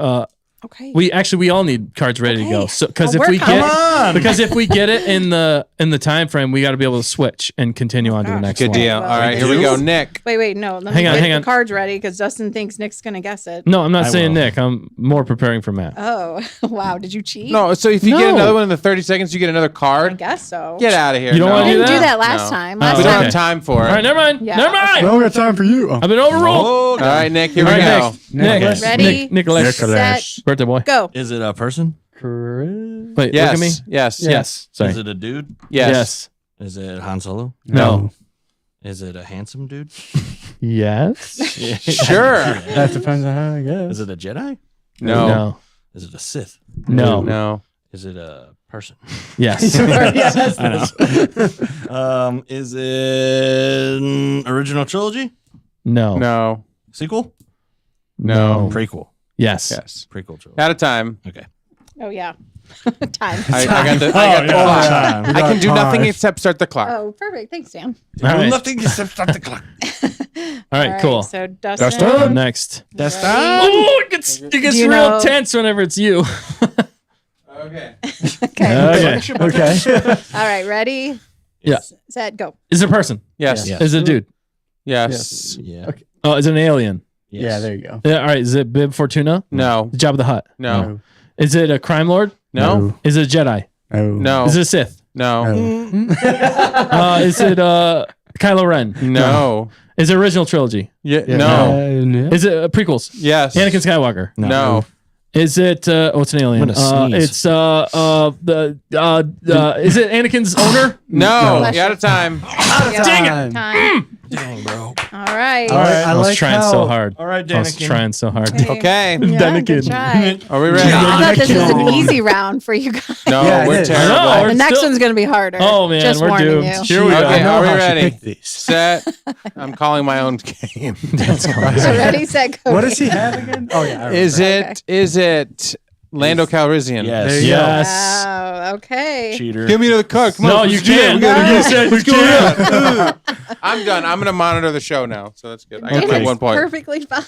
Okay. We all need cards ready to go. Okay. So because I'll if we work on get it. because if we get it in the time frame, we got to be able to switch and continue on to the gosh. next Good one. deal. well, All right, here we go. Nick. Wait, no. Let me Hang on, get hang the on. cards ready because Dustin thinks Nick's gonna guess it. No, I'm not I saying will. Nick. I'm more preparing for Matt. Oh, wow. Did you cheat? No, so if you No. get another one in the 30 seconds, you get another I card. guess so. Get out of here. You don't No. wanna We do didn't do that? that last No. time. Oh, Last We don't time. have time for All it. right, never mind. Yeah. Never mind. We don't got time for you. I've been overruled. Oh, All right, Nick, here we All right, go. Nick. Nicholas. Ready? Nicholas. Set, Birthday boy. go. Is it a person? Wait, Yes. look at me. Yes. Yes. Sorry. Is it a dude? Yes. Is it Han Solo? No. Is it a handsome dude? Yes. Sure. That depends on how I guess. Is it a Jedi? No. No. Is it a Sith? No. No. Is it a person? Yes. I know. Is it an original trilogy? No. No. Sequel? No. Prequel. Yes. Yes. Prequel trilogy. Out of time. Okay. Oh, yeah. Time. I got the clock. Time. I can do Time. nothing except start the clock. Oh, perfect. Thanks, Dan. All right. Nothing except start the clock. All right. Cool. So Dustin. Dustin. Next. That's Ready? time. Oh, it gets Do you real know- tense whenever it's you. Okay. Okay. Okay. Okay. All right. Ready? Yeah. Set, go. Is it a person? Yes. Yeah. Is it a dude? Yes. Yeah. Okay. Oh, is it an alien? Yes. Yeah, there you go. Yeah. All right. Is it Bib Fortuna? No. The Jabba the Hutt. No. Is it a crime lord? No. Is it a Jedi? No. No. Is it a Sith? No. Is it Kylo Ren? No. Is it original trilogy? Yeah. Yeah. No. Is it prequels? Yes. Anakin Skywalker. No. Is it? Oh, it's an alien. I'm gonna sneeze. It's Is it Anakin's owner? No. Bless You out you. of time. Dang it! Time. Dang, bro. All right. All right. I was trying so hard. All right, I was Danikin. trying so hard. Okay. Yeah, Done good again. try. Are we ready? I thought this was an easy round for you guys. No, Yeah, it we're is. I know, terrible. we're The next still- one's going to be harder. Oh man, Just we're warning doomed. you. Here we Okay, go. I know are we how she ready? picked these. Set. I'm calling my own game. That's So ready, set, go. What does he have again? Oh yeah. I Is remember. it Lando Calrissian? Yes. There you go. Yes. Wow. Okay. Cheater. Give me another card. Come No, on. you let's do it. can't. We gotta You go. said Let's you go. I'm done. I'm going to monitor the show now. So that's good. I got Dan my is 1 point. perfectly fine.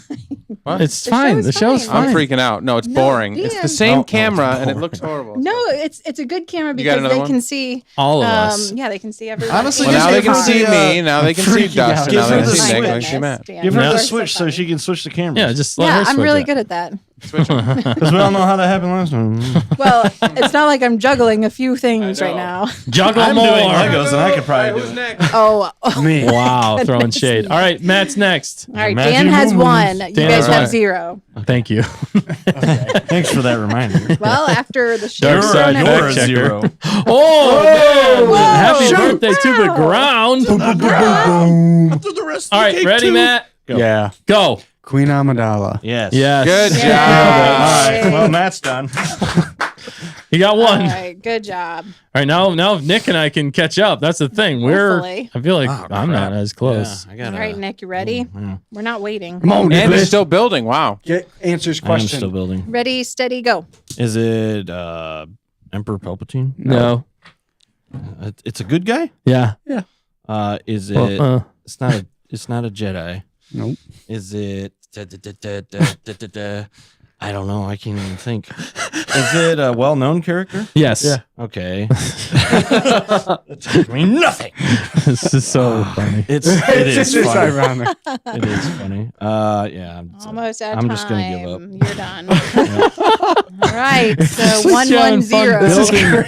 What? It's The fine. show's The show's fine. I'm fine. freaking out. No, it's No, boring. It's the Dan. same No, camera it's and it boring. looks horrible. No, it's a good camera got because another they one? can see All of us. Yeah, they can see everyone. Honestly, Well, just now they give can her see the, me. Now they can see freaking out. Dustin. Give Now her they can the see Nick. They can switch. see Matt. Give her You the are switch so funny. she can switch the cameras. Yeah, just let Yeah, her I'm switch really it. good at that. Because we all know how that happened last time. Well, it's not like I'm juggling a few things right now. Juggle I'm more. doing Legos and I could probably do Who's it. next? Oh, Me. Wow, throwing shade. All right, Matt's next. all right. Matthew Dan has Moon. one. You Dan guys has have one. 0. Thank you. Thanks for that reminder. Well, after the show, Dark side, don't you're have- You're a checker. 0. Oh, Whoa. happy Shoot. birthday to the ground. Through the rest All of the right, cake, ready, too. Matt? Go. Yeah. Go. Queen Amidala. Yes. Yes. Good Yay. job. All right. Well, Matt's done. He got one. All right, good job. All right, now Nick and I can catch up. That's the thing. Hopefully. I feel like Oh, I'm not crap. as close. Yeah, I got All right, Nick, you ready? We're not waiting. Come on, And it's Nicholas. still building. Wow. Get answers I'm question. still building. Ready, steady, go. Is it Emperor Palpatine? No. It's a good guy. Yeah. Is it? Well, It's not a. It's not a Jedi. Nope. Is it? I don't know. I can't even think. Is it a well-known character? yes. Yeah. Okay. That tells me nothing. This is so funny. It is It's funny. ironic. It is funny. Yeah. Almost out of I'm time. just gonna give up. You're done. All right, so This is having fun 1-1-0.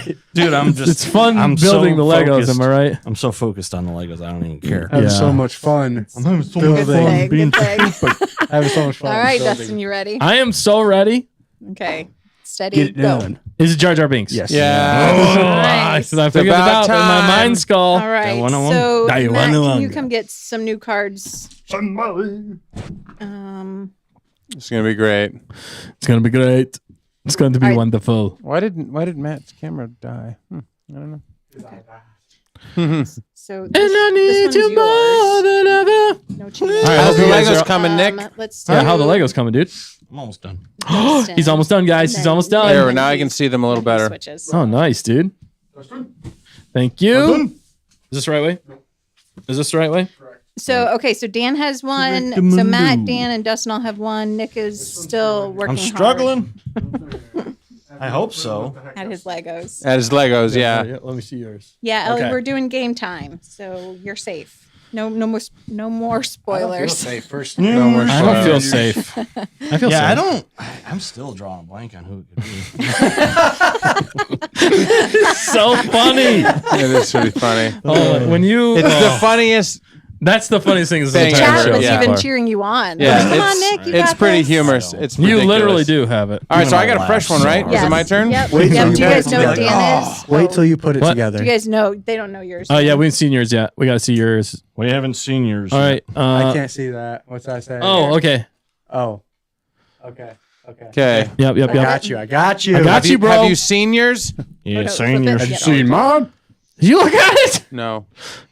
building- Dude, I'm just. It's fun I'm building so the Legos. focused. Am I right? I'm so focused on the Legos. I don't even care. Having Yeah. so much fun. I'm having so Good thing. being Good thing. Having so much fun. All right, building. Dustin, you ready? I am so ready. Okay, steady, Get it go. done. Is it Jar Jar Binks? Yes. Yeah. Nice. I figured it about out in my time. mind skull. All right, That 101? so That Matt, 101. can you come get some new cards? It's going to be great. It's gonna be great. It's going to be All right. wonderful. Why did Matt's camera die? I don't know. So And I this need one's you more yours. than ever. No cheating. All right, How's hope the you guys Legos are- coming, Nick? Let's Yeah, do how the Legos coming, dude? I'm almost done. Dustin. He's almost done, guys. He's almost done. There, now I can see them a little better. Switches. Oh, nice, dude. Thank you. Is this the right way? Is this the right way? So okay, so Dan has one. So Matt, Dan, and Dustin all have one. Nick is still working. I'm struggling. I hope so. hard at his Legos. At his Legos, yeah. Let me see yours. Yeah, Ellie, Okay. we're doing game time, so you're safe. No more spoilers. First, No more I don't feel spoilers. safe. I feel Yeah, safe. I'm still drawing a blank on who it could be. So funny. It is pretty funny. Oh, when you, It's the funniest. that's the funniest thing. Is Thing the ever. entire Chat show. was Yeah. even cheering you on. Yeah, Like, come on, it's, Nick, you it's got pretty this. humorous. It's You ridiculous. literally do have it. All right, so I got a Laugh fresh one, right? so Is it Yes. my turn? Yep. Wait Yep. till Do you you guys guys know do what it. Dan is? Wait till you put it What? together. Do you guys know? They don't know yours. Oh yeah, we haven't seen yours yet. We got to see yours. We haven't seen yours. All right. I can't see that. What's that say? Oh, okay. Oh. Okay. Okay. Okay. Yep. I got you. I got you. I got you, bro. Have you seen yours? Yeah, no, seen flip it. yours. Yeah. seen mine? You look at it. No.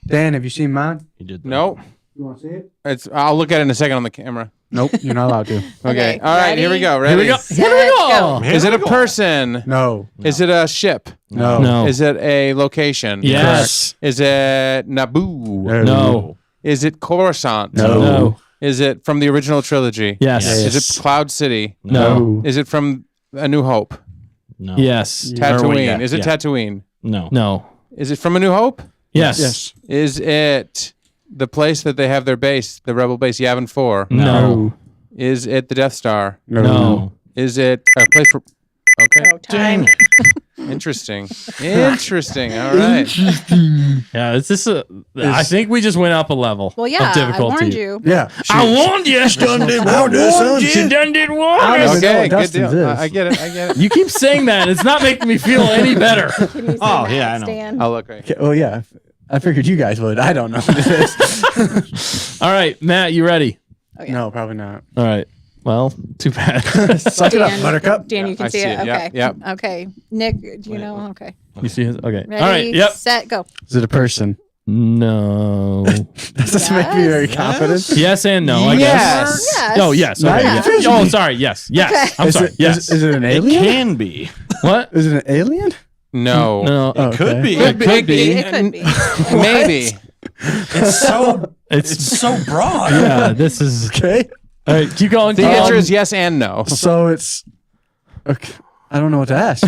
Dan, have you seen mine? He did that. No. You want to see it? It's. I'll look at it in a second on the camera. Nope, you're not allowed to. Okay. All right. Here we go. Ready? Here we go. Set, Here we go. go. Is it a person? No. Is it a ship? No. No. Is it a location? Yes. Is it Naboo? No. Is it Coruscant? No. No. Is it from the original trilogy? Yes. Is it Cloud City? No. Is it from A New Hope? No. Yes. Tatooine. yeah, Is it yeah. Tatooine? No. No. Is it from A New Hope? Yes. Yes. Is it the place that they have their base, the Rebel base, Yavin 4? No. Is it the Death Star? No. Is it a place for... Okay. Oh, time. Interesting. Interesting. All right. Yeah. This is. I think we just went up a level. Well, Of yeah, I difficulty. warned you. Yeah. I warned you. Done did warn you. She done did warn I us. don't know Okay, what good Dustin's deal. is. I get it. I get it. You keep saying that. It's not making me feel any better. Can you see Oh, Matt, yeah, I know. Stan? I'll look right. Okay, well, yeah. I figured you guys would. I don't know what it is. All right, Matt, you ready? No, probably not. All right. Well, too bad. Suck it up, Dan, Buttercup. Dan, you can I see see it. it. Yep, Okay. yep. Okay. Nick, do you know? Okay. You see his? Okay. Ready? All right. Yep. Set. Go. Is it a person? No. Does this make me very Yes. confident? Yes and no. I guess. Yes. Oh yes. Now Okay. you're Yes. confusing Oh, me. sorry. Yes. Yes. Okay. I'm Is sorry. it- Yes. Is it an It alien? can be. What? Is it an alien? No. No. Oh, Could okay. be. It could be. It could be. Maybe. It's so It's so broad. yeah. This is. Okay. All right. Keep going. The keep answer going. is yes and no. So it's. Okay. I don't know what to ask.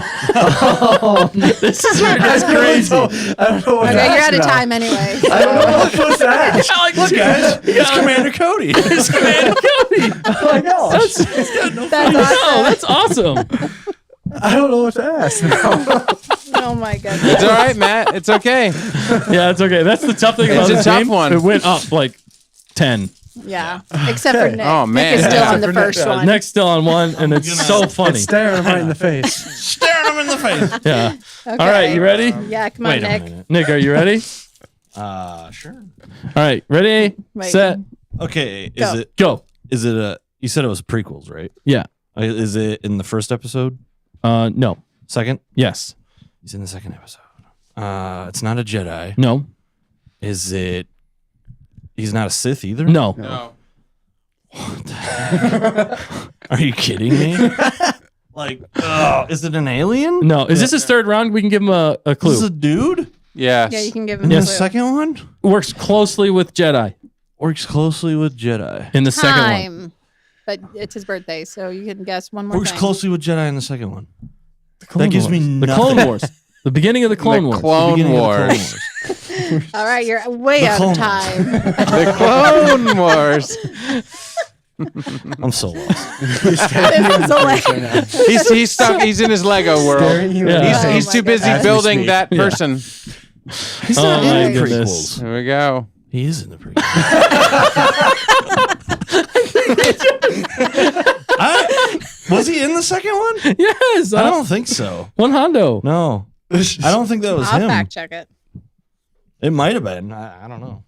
This is that's crazy. I don't know what Okay, to ask you're out of now. time anyway. I don't know what I'm supposed to ask. Like, look, guys. It's Commander Cody. It's Commander Cody. Oh my gosh. That's No, awesome. that's awesome. I don't know what to ask now. Oh my goodness. It's all right, Matt. It's okay. Yeah, it's okay. That's the tough thing about It's a this tough game. one. It went up like 10. Yeah. Except for Nick. Oh, man. Nick is still Yeah. on the first one. Next still on one, and it's so funny. It's staring him right in the face. Staring him in the face. Yeah. Okay. All right, you ready? Yeah, come on, Wait a Nick. minute. Nick, are you ready? Sure. All right, ready, Wait. set, Okay. Go. go. Is it a? You said it was prequels, right? Yeah. Is it in the first episode? No. Second? Yes. He's in the second episode. It's not a Jedi. No. Is it? He's not a Sith either. No. No. Are you kidding me? Like, is it an alien? No. Is this his third round? We can give him a Is clue. this a dude? Yes. Yeah, you can give him In a the clue. second one? Works closely with Jedi Works closely with Jedi. in the second one. Time. But it's his birthday, so you can guess one more Works thing. closely with Jedi in the second one. Clone That gives me Wars. The nothing. Clone Wars. The beginning of the Clone Wars. Clone Beginning of the Clone Wars. Wars. All right, you're way The out Clone of time. The Clone Wars. I'm so lost. This is hilarious. He's stuck. He's in his Lego world. Staring you Yeah. in the He's, Oh he's my too busy goodness. As we building speak. that Yeah. person. He's Oh not my in the goodness. prequels. There we go. He is in the prequels. Was he in the second one? Yes. I don't think so. One Hondo. No. I don't think that was I'll him. fact check it. It might have been. I don't know.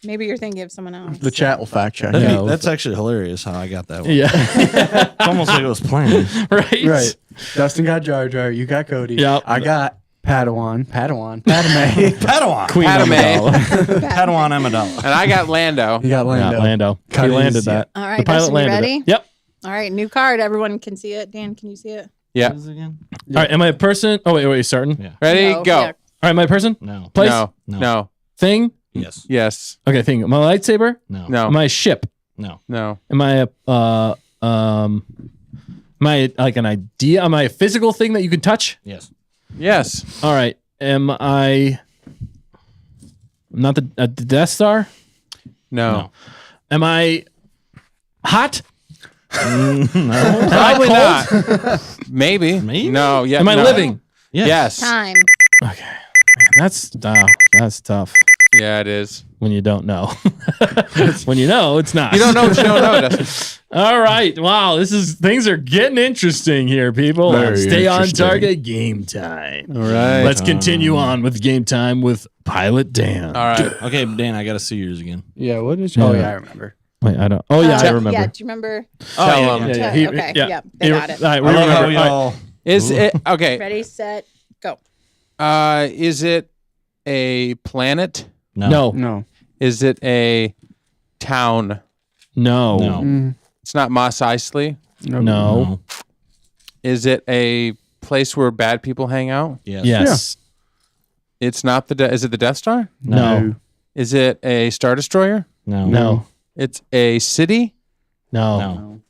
Maybe you're thinking of someone else. The chat will fact check. That'd Yeah. be- that's actually hilarious how I got that one. Yeah. It's almost like it was planned. Right. Right. Dustin got Jar Jar. You got Cody. Yep. I got Padme. Padme. Queen Padme. Amidala. Padawan Amidala. And I got Lando. You got Yeah, Lando. Lando. He Cuddies, landed yeah. that. All right, the pilot Dustin, you landed ready? it. Yep. All right, new card. Everyone can see it. Dan, can you see it? Yeah. What is it again? All right, am I a person? Oh, wait, starting? Yeah. Ready? No, Go. yeah. All right, am I a person? No. Place? No. No. No. Thing? Yes. Yes. Okay, thing. Am I a lightsaber? No. No. Am I a ship? No. No. Am I am I like an idea? Am I a physical thing that you can touch? Yes. Yes. All right. Am I not the Death Star? No. Am I hot? Probably not. Maybe. Maybe? No. Yeah. Am I no. living? Yes. Time. Okay. Man, that's tough Yeah, it is. when you don't know. When you know, it's not. You don't know what you don't know, Dustin. All right. Wow. Things are getting interesting here, people. Very Stay on interesting. target. Game time. All right. Let's continue on with game time with Pilot Dan. All right. Okay, Dan, I got to see yours again. Yeah, what is? Yeah. Oh yeah, I remember. Wait, I don't. Oh yeah, I remember. Yeah, do you remember? Tell them. Yeah, Okay, yeah, they got it. All right, we I love how remember. All right. y'all. Is it okay? Ready, set, go. Is it a planet? No. No. Is it a town? No. No. Mm, It's not Mos Eisley. nope. No. Is it a place where bad people hang out? Yes. Yes. It's not the. Is it the Death Star? No. Is it a Star Destroyer? No. No. It's a city. No.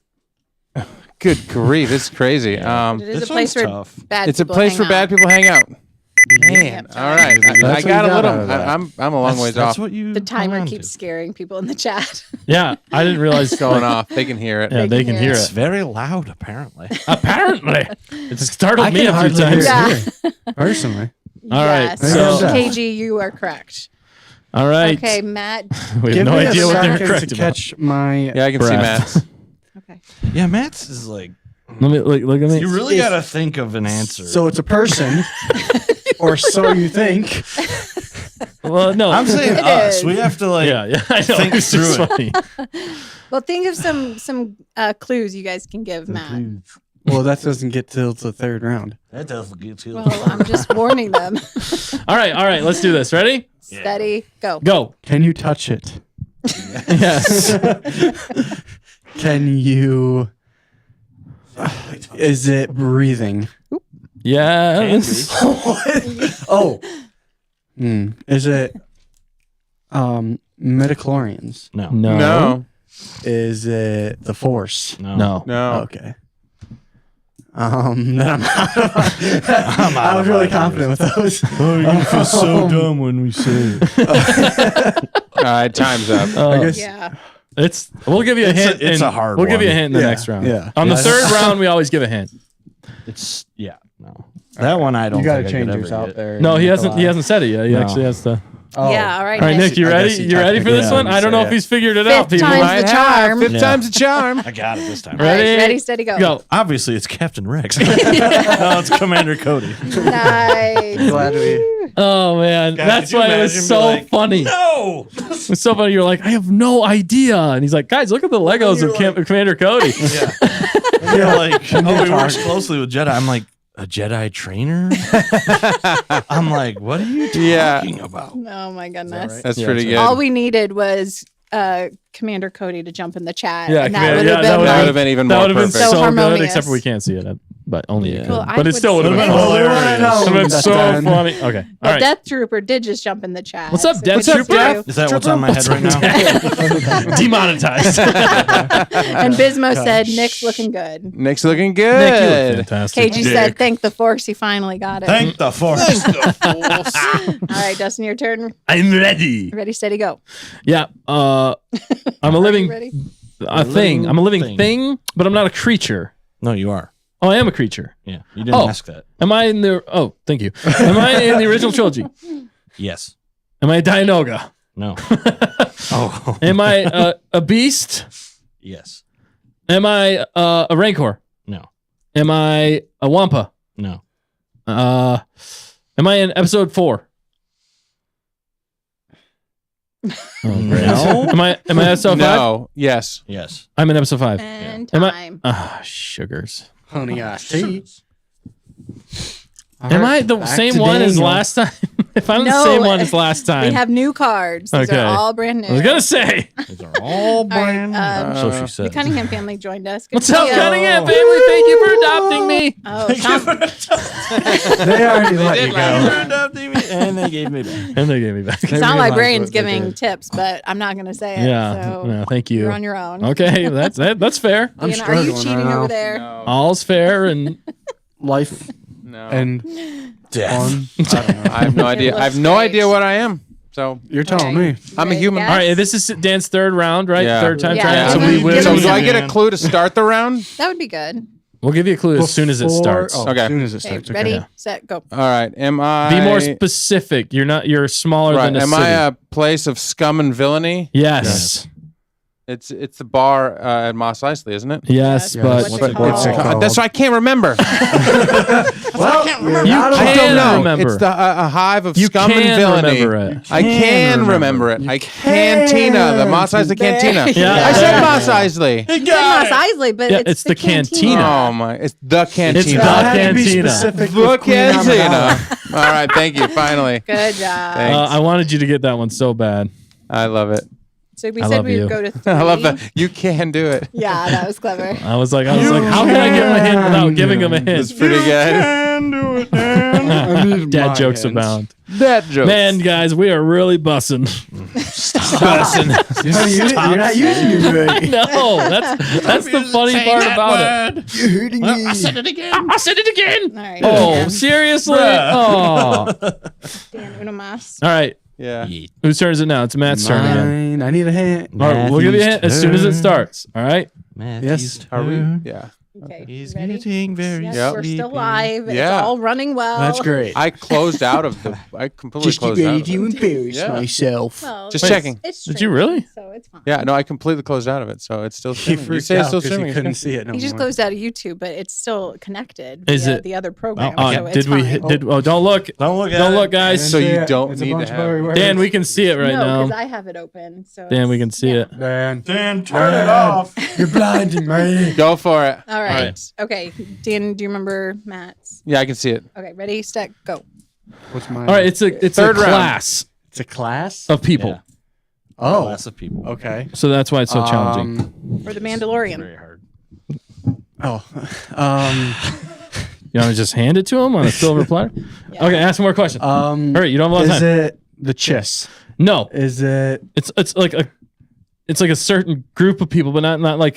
No. Good grief, it's crazy. It is This a place one's where tough. bad It's a people place hang where bad out. people hang out. Man, Yep. all right. That's I what got you a got little. out of that. I'm a long ways That's off. what you. The timer hung on keeps to. scaring people in the chat. Yeah, I didn't realize It's going off. They can hear it. Yeah, they can hear It's it. very loud, apparently. Apparently, it startled I me can a few hardly times. hear Yeah. it personally. All right, Yes. so- KG, you are correct. All right. Okay, Matt. We have Give no me idea a what they're second correct to about. catch my. Yeah, I can see Breath. Matt's. Okay. Yeah, Matt's is like. Let me look at me. You really got to think of an answer. So it's a person, or so you think. Well, no. I'm saying It us. is. We have to like. yeah, I know. think It's just through funny. Well, think of some clues you guys can give Matt. Well, that doesn't get till the third round. That doesn't get to. Well, I'm just warning them. All right. Let's do this. Ready? Steady, go. Go. Can you touch it? Yes. Can you? Is it breathing? Yes. Oh. Is it midichlorians? No. No. No. Is it the Force? No. No. Okay. Then I'm I was really confident with those. Oh, you feel so dumb when we say it. All right, time's up. I guess. Yeah. We'll give you a It's a- hint. it's a hard We'll give you a one. hint in the Yeah, next round. yeah. On the Yes. third round, we always give a hint. It's no. That one I don't. You got to think I change could yours ever out get. there. No, he Make a hasn't. He lie. hasn't said it yet. He No. actually has to. Oh. Yeah, all right. All right, Nick. Nick, you I ready? guess he You ready for this technically one? I don't know if say he's figured it out. Fifth People time's might the have. charm. Fifth Yeah. time's a charm. I got it this time. All right, Ready? ready, steady, go. Go. Obviously, it's Captain Rex. No, it's Commander Cody. Nice. Glad we. Oh man, God, that's could you why it imagine was being so like, funny. No. It was so funny. You're like, I have no idea, and he's like, guys, look at the Legos of Commander Cody. Yeah. You're like, oh, he works closely with Jedi. I'm like, a Jedi trainer? I'm like, what are you talking about? Oh my goodness. That's Yeah, pretty so- good. All we needed was Commander Cody to jump in the chat. Yeah, and that Commander- would yeah, have that been would that would like, have been even That more would have been perfect. so, So good, harmonious. except for we can't see it, but only you. Well, could. I But it would still would have see been it. Oh, we wanna know. It would have been That's so done. funny. Okay, all Well, right. Death Trooper did just jump in the chat. What's up, so Death good for Trooper? you. Is that what's on my head right now? Demonetized. And Bismo said, Nick's looking good. Nick's looking Nick, you look good. fantastic. KG said, thank the Force. He finally got it. Thank the Force. All right, Dustin, your turn. I'm ready. Ready, steady, go. Yeah. I'm a Are living you ready? thing. I'm a living thing. thing, but I'm not a creature. No, you are. Oh, I am a creature. Yeah, you didn't Oh. ask that. Am I in the? Oh, thank you. Am I in the original trilogy? Yes. Am I a Dianoga? No. Oh. Am I a beast? Yes. Am I a Rancor? No. Am I a Wampa? No. Am I in episode 4? No. Am I episode 5? No. Yes. Yes. I'm in episode 5. And Am I- time. Ah, sugars. Honey, tea. Am I the same one as last time? If I'm the No, same one as last time. We have new cards. These Okay. are all brand new. I was going to say. These are all brand. All right, So she the said. Cunningham family joined us. Good What's to up, see ya. Cunningham family? Thank you for adopting me. Oh, They already let you go. And they gave me back. And they gave me back. it's not my realized brain's what they giving did. tips, but I'm not going to say it. Yeah. So No, thank you. you're on your own. Okay, that's fair. I'm Ian, are you struggling cheating right now. over there? No. All's fair and Life No. and Death. fun. I don't know. I have no idea. I have no looks idea great. what I am. So You're telling me. I'm a human. Yes? all right. This is Dan's third round, right? Yeah. Third time Yeah. trying. Yeah. So we will. So do I Yeah. get a clue to start the round? That would be good. We'll give you a clue as soon as it starts. Oh, Okay. As soon as it Okay, starts. ready, Okay. set, go. All right. Am I? Be more specific. You're smaller Right. than a Am city. I a place of scum and villainy? Yes. It's the bar at Mos Eisley, isn't it? Yes, Yes. but What's it called? called? That's why I can't remember. Well, you're You out of can I the don't know. remember. It's a hive of you scum can and villainy. remember it. I can remember it. I Cantina, the Mos Eisley Cantina. Yeah. I said Mos Eisley. It's Mos Eisley, but Yeah, it's the cantina. Oh my! It's the cantina. It's the Had to be cantina. specific The with Queen cantina. Amidala. All right, thank you. Finally, Good job. Thanks. I wanted you to get that one so bad. I love it. So we I said love we you. would go to 3. I love that. You can do it. Yeah, that was clever. I was like, how can I give him a hint without giving him a It's hint? pretty good. Can do it, Dan. I need Dad my jokes hands. abound. That joke. Man, guys, we are really bussing. You're not using your brain. No, that's the funny part about it. You're hurting me. I said it again. I said it again. All right. Oh, Dan. seriously? Oh. Dan Uno Mas. All right. Yeah. Whose turn is it now? It's Matt's turn again. Mine. I need a hint. All right, we'll give you a hint as soon as it Matthew's starts. All right. Matthew's Are we? turn. Yeah. Okay. He's ready? getting very Yes, Yep. we're still sleepy. live. Yeah. It's all running well. That's great. I closed out of the. I completely Just get closed out. ready Of to it. embarrass Yeah. myself. Well, Just it's- checking. It's Did you streaming, really? So it's fine. Yeah. No, I completely closed out of it, so it's still He streaming. You freaked say it's out still 'cause streaming. he couldn't see it no He just more. closed out of YouTube, but it's still connected. Is via it? the other program? Oh, so it's did we fine. hit? Did? Oh, don't look! Don't look at Don't it. look, guys. So you Yeah, don't it's a need bunch to of have. blurry words. Dan, we can see it right no, now. because I have it open. So Dan, it's- we can see yeah. it. Dan, Dan, turn it off. you're blinding me. Go for it. All right. right. Okay. Dan, do you remember Matt's? Yeah, I can see it. Okay. Ready, set, go. What's mine? All right, it's a Third round. class It's a class. of people, Yeah. Oh, Class of people. okay. so that's why it's so challenging. Or the Mandalorian. Very hard. Oh, You want to just hand it to him on a silver platter? Yeah. Okay, ask more questions. Hurry, you don't have a lot of is time. it the Chiss? No, Is it? it's like a certain group of people, but not like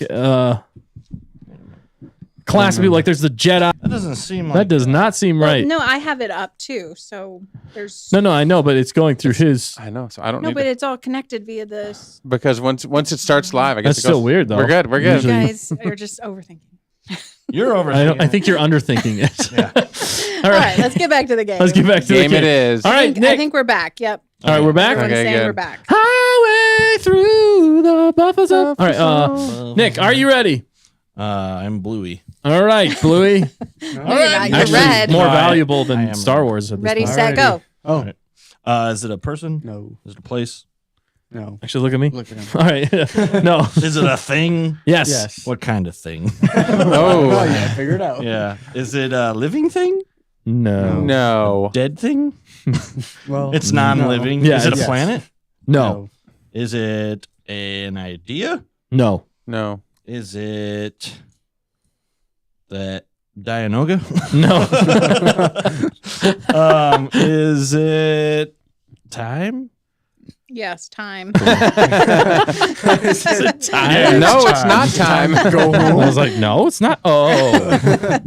class of people. Like there's the Jedi. That doesn't seem like That does not seem Well, right. no, I have it up too. So there's No, I know, but it's going through his. I know, so I don't no, need but to, it's all connected via this. because once it starts live, I guess That's it goes, still weird, though. We're good. We're good. You guys are just overthinking. You're over. I think you're underthinking it. All right, let's get back to the game. Let's get back to Game the it game. is. All right, I Nick. think we're back. Yep. All right, we're back. Everyone's Okay, saying good. we're back. Highway through the buffer zone. All right, Nick, are you ready? I'm Bluey. All right, Bluey. No, you're not. You're Actually, red. more I valuable am than Star Wars at this Ready, point. set, go. Oh, Is it a person? no, Is it a place? no. Actually, look at me. Look at him. All right. No. Is it a thing? Yes. Yes. What kind of thing? Oh, yeah. Figure it out. Yeah. Is it a living thing? No. No. Dead thing? Well, It's non-living. Yeah, Is it a yes. planet? No. Is it an idea? No. No. Is it that Dianoga? No. Is it time? Yes, time. No, it's not time. Go I home. was like, no, it's not. Oh.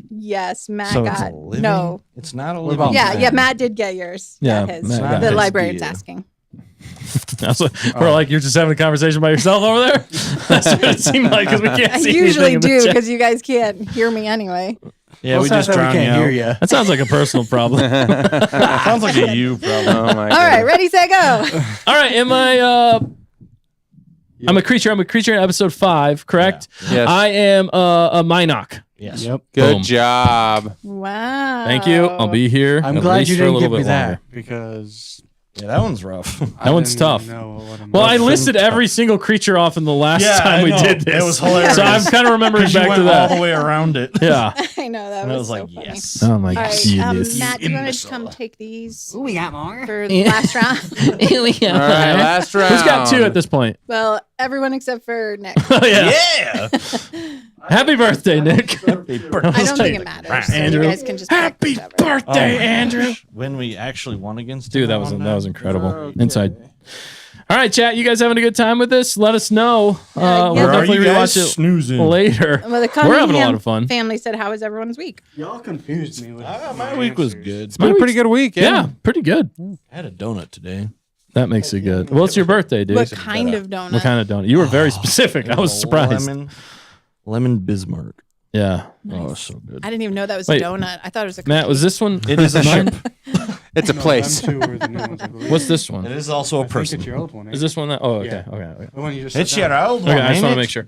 Yes, Matt So it's a got living? no. It's not a What living about Yeah, thing. yeah, Matt did get yours. Yeah, Got his. Matt got The his. librarian's Yeah. asking. That's what, we're like, you're just having a conversation by yourself over there? That's what it seemed like because we can't I see usually anything in the do chat. because you guys can't hear me anyway. Yeah, Well, we it's not just that drown we you can't out. hear you. That sounds like a personal problem. Sounds like a you problem. Oh my All right, ready, set, go. All right, am I I'm a creature. I'm a creature in episode 5, correct? Yes. I am a Minoc. Yes. Yep. Good Boom. job. Wow. Thank you. I'll be here. I'm at glad least you for a didn't little give me bit that longer. because Yeah, that one's rough. I one's didn't tough. know what I'm Well, I doing. listed every single creature off in the last Yeah, time I we know. did this. It was hilarious. So I'm kind of remembering Because you back to went all the that. way around it. Yeah. I know that And I was was so like, funny. yes. Oh my All right, goodness. Matt, do you want to come take these Ooh, we got more. for the last round? Here we go. All right, last round. Who's got 2 at this point? Well, everyone except for Nick. Oh yeah. Yeah. Happy birthday, Nick. I don't think it matters. So Andrew. you guys can just pick Happy whichever. birthday, Andrew. When we actually won against Dude, him that was one that was time. incredible. Okay. Inside. All right, chat. You guys having a good time with this? Let us know. Yeah. We'll Where are definitely you guys rewatch it snoozing? later. Well, the We're having a lot Cunningham of fun. family said, "How was everyone's week?" Y'all confused me with My week was good. It's been a pretty good week. Yeah, pretty good. I had a donut today. That makes it good. Well, it's your birthday, dude. What kind of donut? What kind of donut? You were very specific. I was surprised. Lemon Bismarck. Yeah. Oh, so good. I didn't even know that was Wait. a donut. I thought it was a cookie. Matt, was this one? It is a mine? ship. It's a place. Them two were the new ones, I believe. What's this It one? is also a I think person. it's your old one. Is this one that? Oh, okay. Yeah. Okay. the one you just It's set your down? old Okay, one. I just ain't want to it? make sure.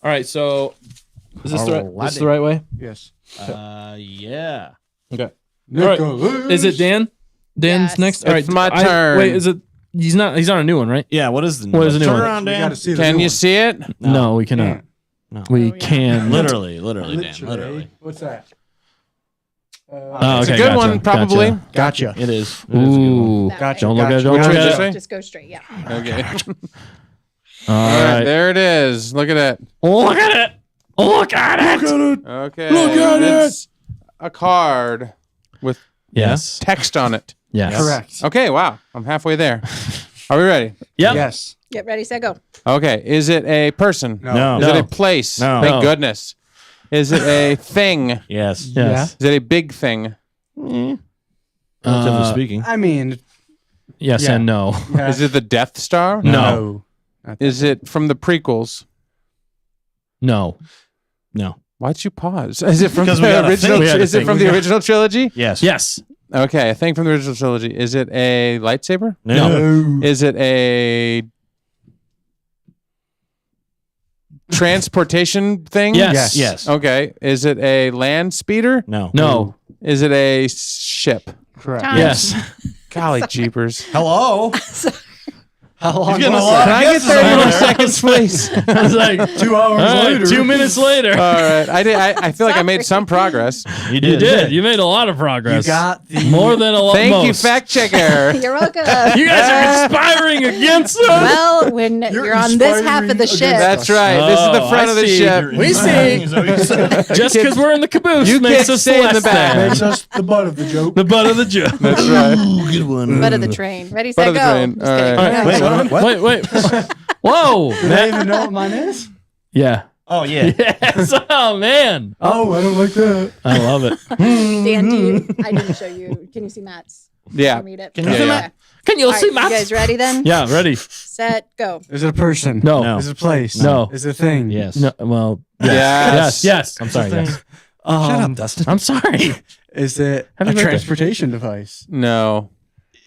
All right, so is this this the right way? Yes. Yeah. Okay. All right. Is it Dan? Dan's Yes. next. All right, It's my turn. Wait, is it? He's not. He's on a new one, right? Yeah. What is the? What is the new Turn one? around, You Dan. gotta see the Can new you one. see it? No, we cannot. Can't. No. We Oh, yeah. can. Literally, Dan. Literally. What's that? Oh, It's a okay, good gotcha, one, probably. Gotcha. It is. Ooh. That Gotcha. way. Don't look at it. Don't Which look way, at this it. way? Just go straight. Yeah. Okay. All All right, right. there it is. Look at it. Look at it. Look at it. Okay. Look at it. It's a card with Yes. text on it. Yes. Correct. Okay, wow. I'm halfway there. Are we ready? Yep. Yes. Get ready, set, go. Okay. Is it a person? No. Is No. it a place? No. Thank No. goodness. Is it a thing? Yes. Yes. Is it a big thing? Relatively speaking. I mean, Yes Yeah. and no. yeah. Is it the Death Star? No. Is it from the prequels? No. No. Why'd you pause? Is it from Because we the gotta original? think. We gotta Is it think. from the original trilogy? Yes. Yes. Okay, a thing from the original trilogy. Is it a lightsaber? No. Is it a transportation thing? Yes. Yes. Okay. Is it a land speeder? No. No. Is it a ship? Correct. Time. Yes. Golly jeepers. Hello. How long getting was a lot. Can I get guesses 30 on more there. seconds, please? I was like, 2 hours all right, later. 2 minutes later. All right. I feel like I made some progress. You You did. did. You made a lot of You progress. got the More than a lot. Thank you, fact checker. You're welcome. You guys are conspiring against us. Well, when you're on this half of the inspiring ship, That's right. This is the Oh, front I of the see. ship. We see. Just because we're in the caboose You makes kids us stay in the less back. than. Makes us the butt of the joke. The butt of the joke. That's right. Good one. butt of the train. Ready, Butt set, of the go. train. Just All kidding. right. All right. Wait, Wait. Whoa. Do they even know what mine is? Yeah. Oh yeah. Yes. Oh man. Oh, I don't like that. I love it. Dan, do you, I didn't show you. Can you see Matt's? Yeah. Can you read it? Can you see Okay. Can you All see right, my? you guys ready then? Yeah. Ready. Set, go. Is it a person? No. No. Is it a place? No. Is it a thing? Yes. No. Well. Yes. Yes. I'm sorry. Yes. Shut up, Dustin. I'm sorry. Is it Happy a birthday. transportation device? No.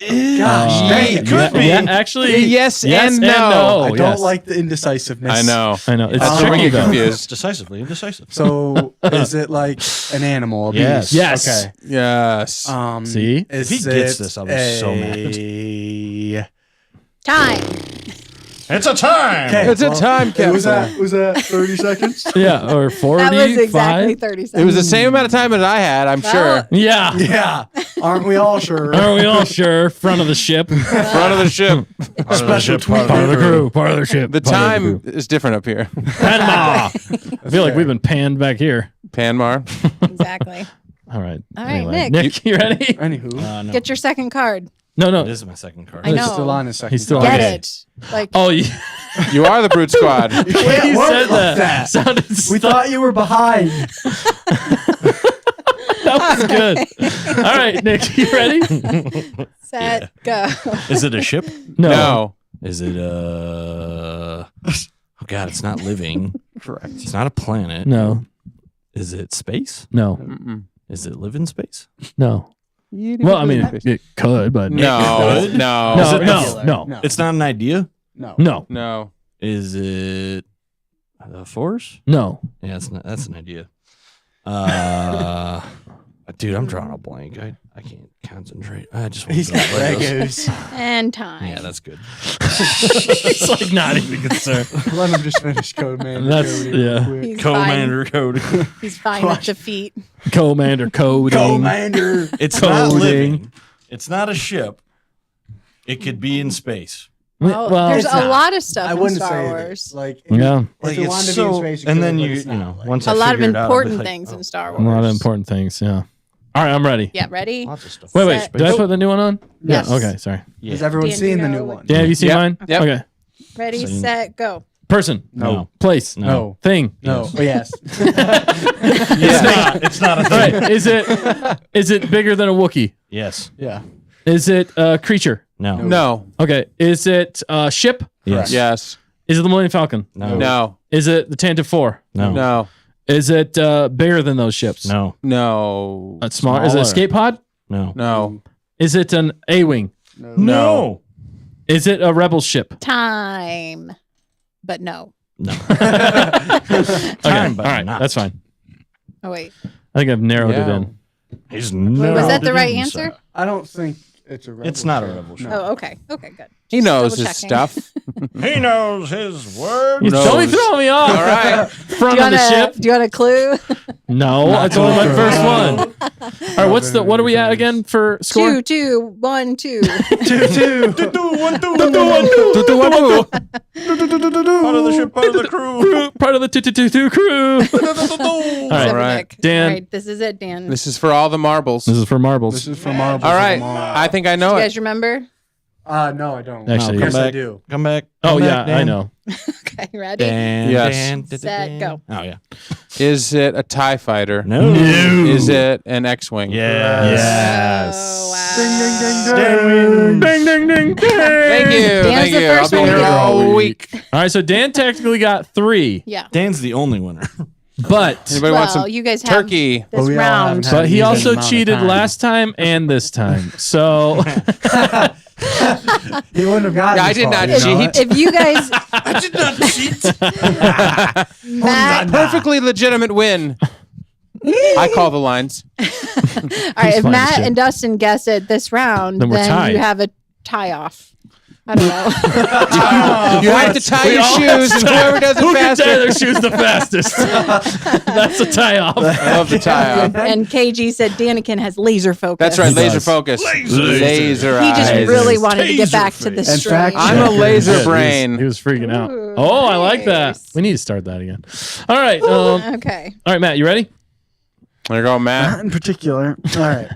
Gosh, dang, it could be. Yeah, actually. Yes and no. I don't yes. like the indecisiveness. I know. I know. It's That's where we tricky get though. confused. Decisively indecisive. So, is it like an animal? A Yes. beast? Yes. Okay. Yes. See? Is If he gets it this, I'll be so mad. Time. It's a time. Okay, It's a time Was capsule. that 30 seconds? Yeah. Or 45. That was exactly 30 seconds. It was the same amount of time as I had, I'm Well, sure. Yeah. Yeah. Aren't we all sure? Are we all sure? Front of the ship. Front of the ship. Special tweet. Part of the crew. Part of the ship. The part of time crew. is different up here. Panama. I feel like we've been panned back here. Panmar. Exactly. All right. All right, Anyway. Nick. You ready? Anywho, No. Get your second card. No. This is my second card. I know. he's still on his second. He's still card. on Get it. it. Like, Oh, you, You are the Brute Squad. You you can't work said like that. Sounded We thought you were behind. that was good. All right, Nick, you ready? set, go. Is it a ship? No. Is it Oh God, it's not living. Correct. It's not a planet. No. Is it space? No. Mm-mm. Is it live in space? No. Well, I mean, it could, but No. Could? No. No, Regular. no. It's not an idea. No. No. No. Is it a force? No. Yeah, that's an idea. Dude, I'm drawing a blank. I can't concentrate. I just want He's to got Legos. And time. Yeah, that's good. It's like not even concerned. Let him just finish Commander. That's- Cody yeah. real quick. He's Commander Cody. fine. He's fine with defeat. Commander coding. Commander. It's not Coding. living. It's not a ship. It could be in space. Well, Well, there's it's a not. lot of stuff I in wouldn't Star say Wars. it. Like, Yeah. Like if it it's wanted to be so, in space, it and could, then but you it's not, like- once A I lot of figure it out, I'll be important like, things oh, in Star A Wars. lot of important things. Yeah. All right, I'm ready. Yeah, ready? lots of stuff. Wait. Set. Did I put the new one on? Yes. Yeah. Okay. Sorry. Has everyone Dan, seen you the know new what- one? Dan, have you seen Yep. mine? Yep. Okay. Ready, So- set, go. Person. No. Place. No. Thing. No. Oh, yes. It's not a All thing. right. Is it bigger than a Wookiee? Yes. Yeah. Is it a creature? No. No. Okay. Is it a ship? Yes. Yes. Is it the Millennium Falcon? No. No. Is it the Tantive 4? No. No. Is it bigger than those ships? No. No. It's smaller. Is it Smaller. a escape pod? No. No. Is it an A-wing? No. Is it a rebel ship? Time. But no. No. Okay. Time, but all right. not. That's fine. Oh, wait. I think I've narrowed it Yeah. in. He's Was that the right answer? I don't think it's a rebel It's not a ship. rebel ship. Oh, okay. Okay, good. He Just knows double his checking. stuff. He knows his word. Don't be throwing me off. All right. Front Do of the ship. you want a clue? No, that's only my first one. All right, what are we at again for score? 2, 1, 2. 2-2. Part of the ship, part of the crew. Part of the 222 crew. Except All for right, Nick. Dan. All right, this is it, Dan. This is for all the marbles. This is for marbles. This is from Marbles. All right. I think I know you it. guys remember? No, I don't. Actually, yes, come I back. do. Come back. Oh Come yeah, back, Dan. I know. Okay, ready? Dan, Yes. Dan, Set, go. Oh yeah. Is it a TIE fighter? No. Is it an X-Wing? Yes. Oh, wow. Ding ding ding. Thank you. Dan's Thank the you. I'll first be one here to get it. all week. All right, so Dan technically got 3, Yeah. Dan's the only winner. but Anybody want Well, some you guys have turkey? this But we all round. haven't but he Even also amount of cheated time. last time and this time. So He wouldn't have gotten Yeah, I this did far, not you know cheat. it? If you guys, I did not cheat. Matt, Perfectly legitimate win. I call the lines. all right, if fine, Matt Jim. and Dustin guess it this round, Then we're tied. you have a tie off. I don't know. You have to tie your shoes, and whoever does it who can tie faster. their shoes the fastest? That's a tie off. I love the tie off. And KG said Danikin has laser focus. That's right, He laser does. focus. Laser He just eyes. really wanted to get back to the In string. fact, I'm a laser Yeah, he brain. was freaking out. Ooh, Oh, I like that. nice. We need to start that again. All right. Okay. All right, Matt, you ready? There you go, Not Matt. in particular. All right.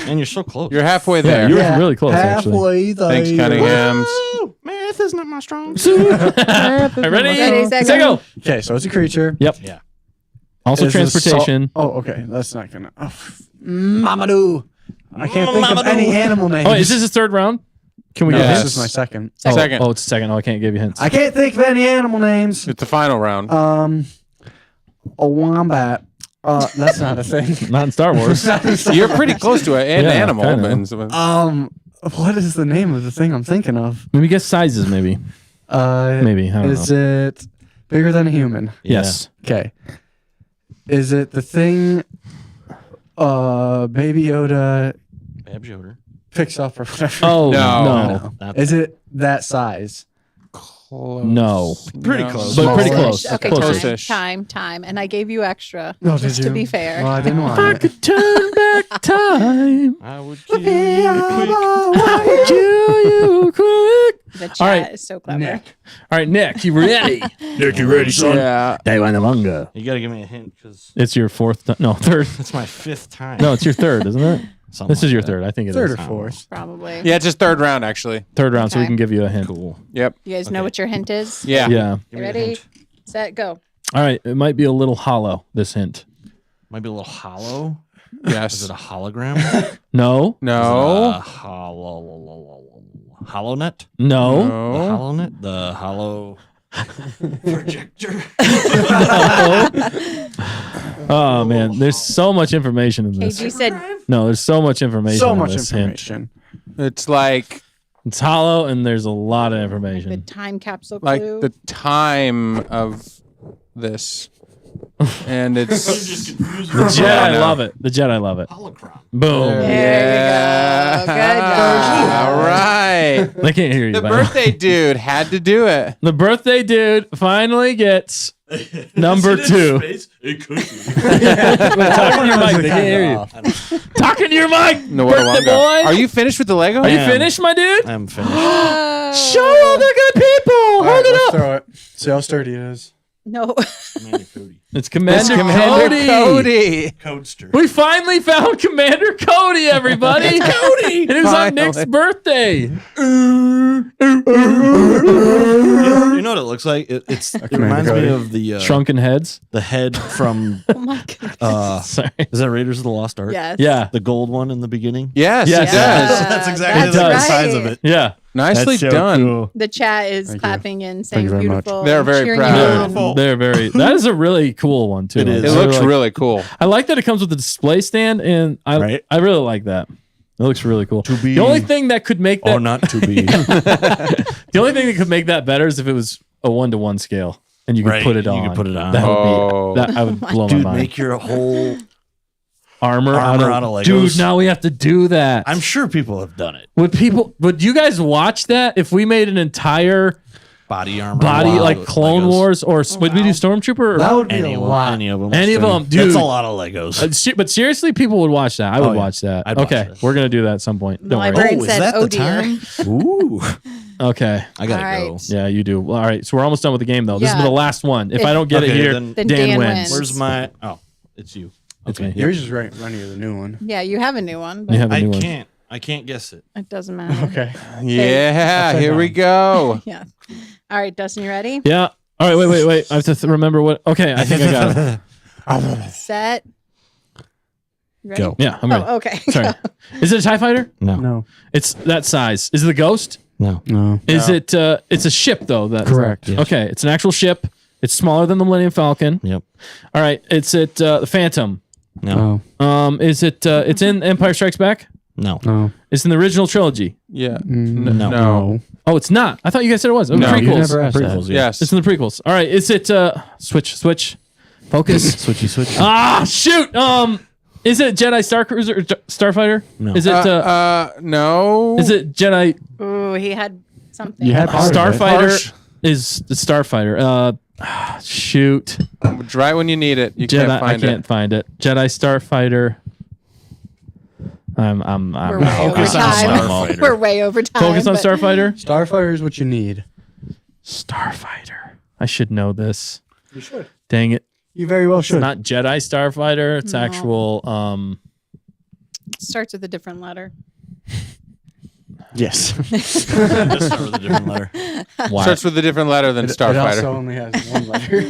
And you're so close. You're halfway Yeah, there. you were really close, actually. Halfway there. Thanks, Cunningham's. Woo! Math is not my strong. All right, ready? Ready, set, Set, go. go. Okay, so it's a creature. Yep. Yeah. Also Is this transportation. okay. That's not gonna. Oh, Mamadou. I can't think of any animal names. Oh, is this his third round? Can we No, get Yes. hints? this is my second. Oh, Second. Oh, it's a second. Oh, I can't give you hints. I can't think of any animal names. It's the final round. A wombat. That's not a thing. Not in Star Wars. You're pretty close to an Yeah, animal. kinda. but- What is the name of the thing I'm thinking of? Maybe guess sizes, maybe. Maybe. I don't Is know. it bigger than a human? Yes. Okay. Is it the thing Baby Yoda Babs Yoder. picks up or whatever? Oh, No. no. Is it that size? No. Pretty No. close. But pretty Close. close. Okay, Close-ish. time. And I gave you extra. No, just did to you? be fair. Well, I didn't want I it. could turn back time. I would kill you quick. I would kill you quick. The chat All right. is so clever. Nick. All right, Nick, you ready? Nick, you ready, son? Yeah. Day one longer. You got to give me a hint because It's your fourth. No, third. it's my 5th time. No, it's your third, isn't it? Something This is like your that. third. I think it is. Third or fourth? Probably. Yeah, just third round, actually. Third round, so we Okay. can give you a hint. Cool. Yep. You guys know Okay. what your hint is? Yeah. Yeah. Give me a Ready, hint. set, go. All right. It might be a little hollow, this hint. Might be a little hollow. Yes. Is it a hologram? No. No. Holonet? No. The No. Holonet? The hollow projector? Oh, man. There's so much information in this. KG said No, there's so much information So in much this hint. information. It's like It's hollow and there's a lot of the information. time capsule like clue. the time of this. And it's The Jedi love it. The Jedi love it. Holocron. Boom. There you go. Good job. all right. They can't hear you. The by the way. birthday dude had to do it. The birthday dude finally gets number 2. It could be. Talk in your mic. They can't hear you. Talk in your mic, No, birthday boy. Are you finished with the Lego? Are you finished, my dude? I'm finished. Show all the good people. All right, Hold it let's up. throw it. See how sturdy it is. No. Commander Cody. It's Commander, Commander Cody. Codester. We finally found Commander Cody, everybody. Cody. It was on Nick's birthday. You know what it looks like? It reminds me Cody. of the Shrunken heads. the head from Oh my goodness. Sorry. is that Raiders of the Lost Ark? Yes. Yeah. The gold one in the beginning. Yes, Yes. it does. That's exactly the right. size of it. Yeah. Nicely done. The chat is Thank you. clapping and Thank saying you very much. beautiful. They're very cheering proud. you They're, on. Beautiful. they're very. That is a really cool one too. It is. It I looks like- really cool. I like that it comes with a display stand, and I Right. I really like that. It looks really cool. To be The only thing that could make that or not to be. the only thing that could make that better is if it was a 1-to-1 scale and you could Right, put it you on. could put it on. That would Oh. be that I would blow Dude, my mind. make your whole. armor armor out out of of dude. Legos. Now we have to do that. I'm sure people have done it. Would you guys watch that if we made an entire Body armor. body Wow. like Clone Legos. Wars or would we do Stormtrooper? Or, That would be Any a of them. lot. Any of them. Any of them, dude. That's a lot of Legos. But seriously, people would watch that. I would Oh, yeah. watch that. I'd watch Okay, that. we're gonna do that at some point. The Don't worry. librarian is said, that "Oh the dear." time? Ooh. Okay. I gotta All right. go. Yeah, you do. All right, so we're almost done with the game though. This is Yeah. the last one. If If- I don't get it Okay, here, then- Then Dan Dan wins. wins. Where's my? Oh, it's you. It's Okay. me. Yours is right near the new one. Yeah, you have a new one, but You have a I new one. can't. I can't guess it. it doesn't matter. Okay. Yeah, Upside here we down. go. Yeah. All right, Dustin, you ready? Yeah. All right. Wait. I have to remember what. Okay, I think I got it. Set. You ready? Go. Yeah, I'm ready. Oh, okay. Sorry. Is it a TIE fighter? No. No. It's that size. Is it the Ghost? No. No. Is it? It's a ship though. That Correct. Yes. Okay, it's an actual ship. It's smaller than the Millennium Falcon. Yep. All right. It's the Phantom. No. No. Is it? It's in Empire Strikes Back. No. No. It's in the original trilogy. Yeah. No. No. Oh, it's not. I thought you guys said it was. Oh, No, you prequels. never asked that. Prequels, yeah. Yes. It's in the prequels. All right. Is it? Switch. Focus. Switchy. Ah, shoot. Is it Jedi Star Cruiser or Starfighter? No. Is it? No. Is it Jedi Ooh, he had something. You had part of it. Starfighter? Harsh. Is the Starfighter? Shoot. Right when you need it, you Jedi. can't I find can't it. find it. Jedi Starfighter. I'm We're way over Focus on time. Starfighter. We're way over time. focus on but- Starfighter. Starfighter is what you need. Starfighter. I should know this. You should. Dang it. You very well It's should. not Jedi Starfighter. It's No. actual. Starts with a different letter. Yes. Just start with a different letter. Why? Starts with a different letter than It also Starfighter. only has one letter.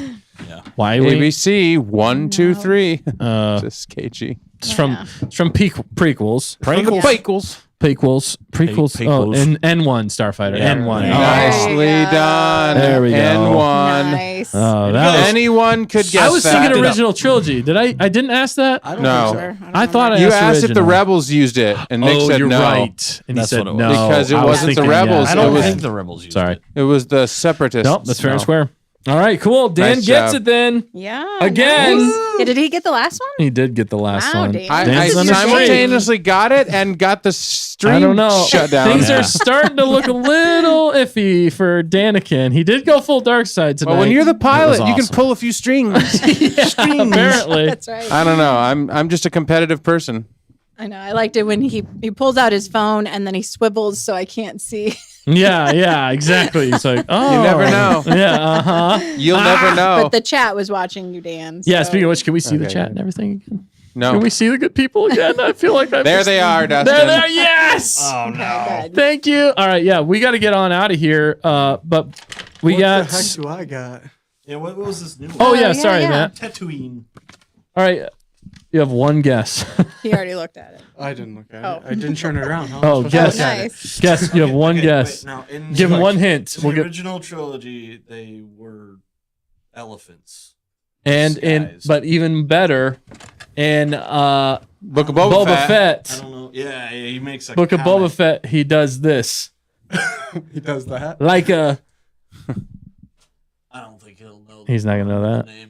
Why we? ABC 1, 2, 3. Just KG. It's from Yeah. it's from prequels. Prequels. Prequels. Oh, and N1 Starfighter. Yeah. N1. There you Oh, go. Nicely There you go. done. There we go. N1. Nice. Oh, that was, Anyone could guess I was that. thinking original trilogy. Did I? I didn't ask that. I don't No. think so. Sure. don't I thought I You asked asked if the original. Rebels used it, and Nick Oh, said you're no. right. And That's he said what it no. was. Because it I was wasn't the thinking Rebels, I it don't was- think the rebels used Sorry. it. It was the Separatists. Nope, that's fair and No. square. All right, cool. Dan Nice gets job. it then. Yeah. Again. nice. Yeah, did he get the last one? He did get the last Wow, one. Dan. I Dan's on the streak. simultaneously got it and got the stream I don't know. shut down. Things Yeah. are starting to look a little iffy for Danikin. He did go full dark side tonight. Well, when you're the pilot, you can awesome. pull a few strings. apparently. That's right. I don't know. I'm just a competitive person. I know. I liked it when he pulls out his phone and then he swivels so I can't see. Yeah, exactly. He's like, oh. You never know. Yeah, uh-huh. You'll never know. But the chat was watching you, Dan. Yeah, so- speaking of which, can we see the Okay. chat and everything again? no. Can we see the good people again? I feel like I There missed they them. are, Dustin. There they are. Yes. Oh Okay, good. Thank you. All right, yeah, we got to get on out of here. But we What got. the heck do I got? Yeah, what was this new one? Oh yeah, yeah, sorry, yeah. Matt. Tatooine. All right, you have one guess. He already looked at it. I didn't look at Oh. it. I didn't turn it around. How am I Oh, supposed to guess. look at it? Nice. Guess. You have one guess. Wait, now, in Give him like, one hint. In We'll the get original trilogy, they were elephants. and in Disguised. but even better, in Book of Boba I Fett. don't know. Yeah, he makes a Book of comment. Boba Fett. He does this He does that. like a. I don't think he'll know. He's not gonna know that. the name.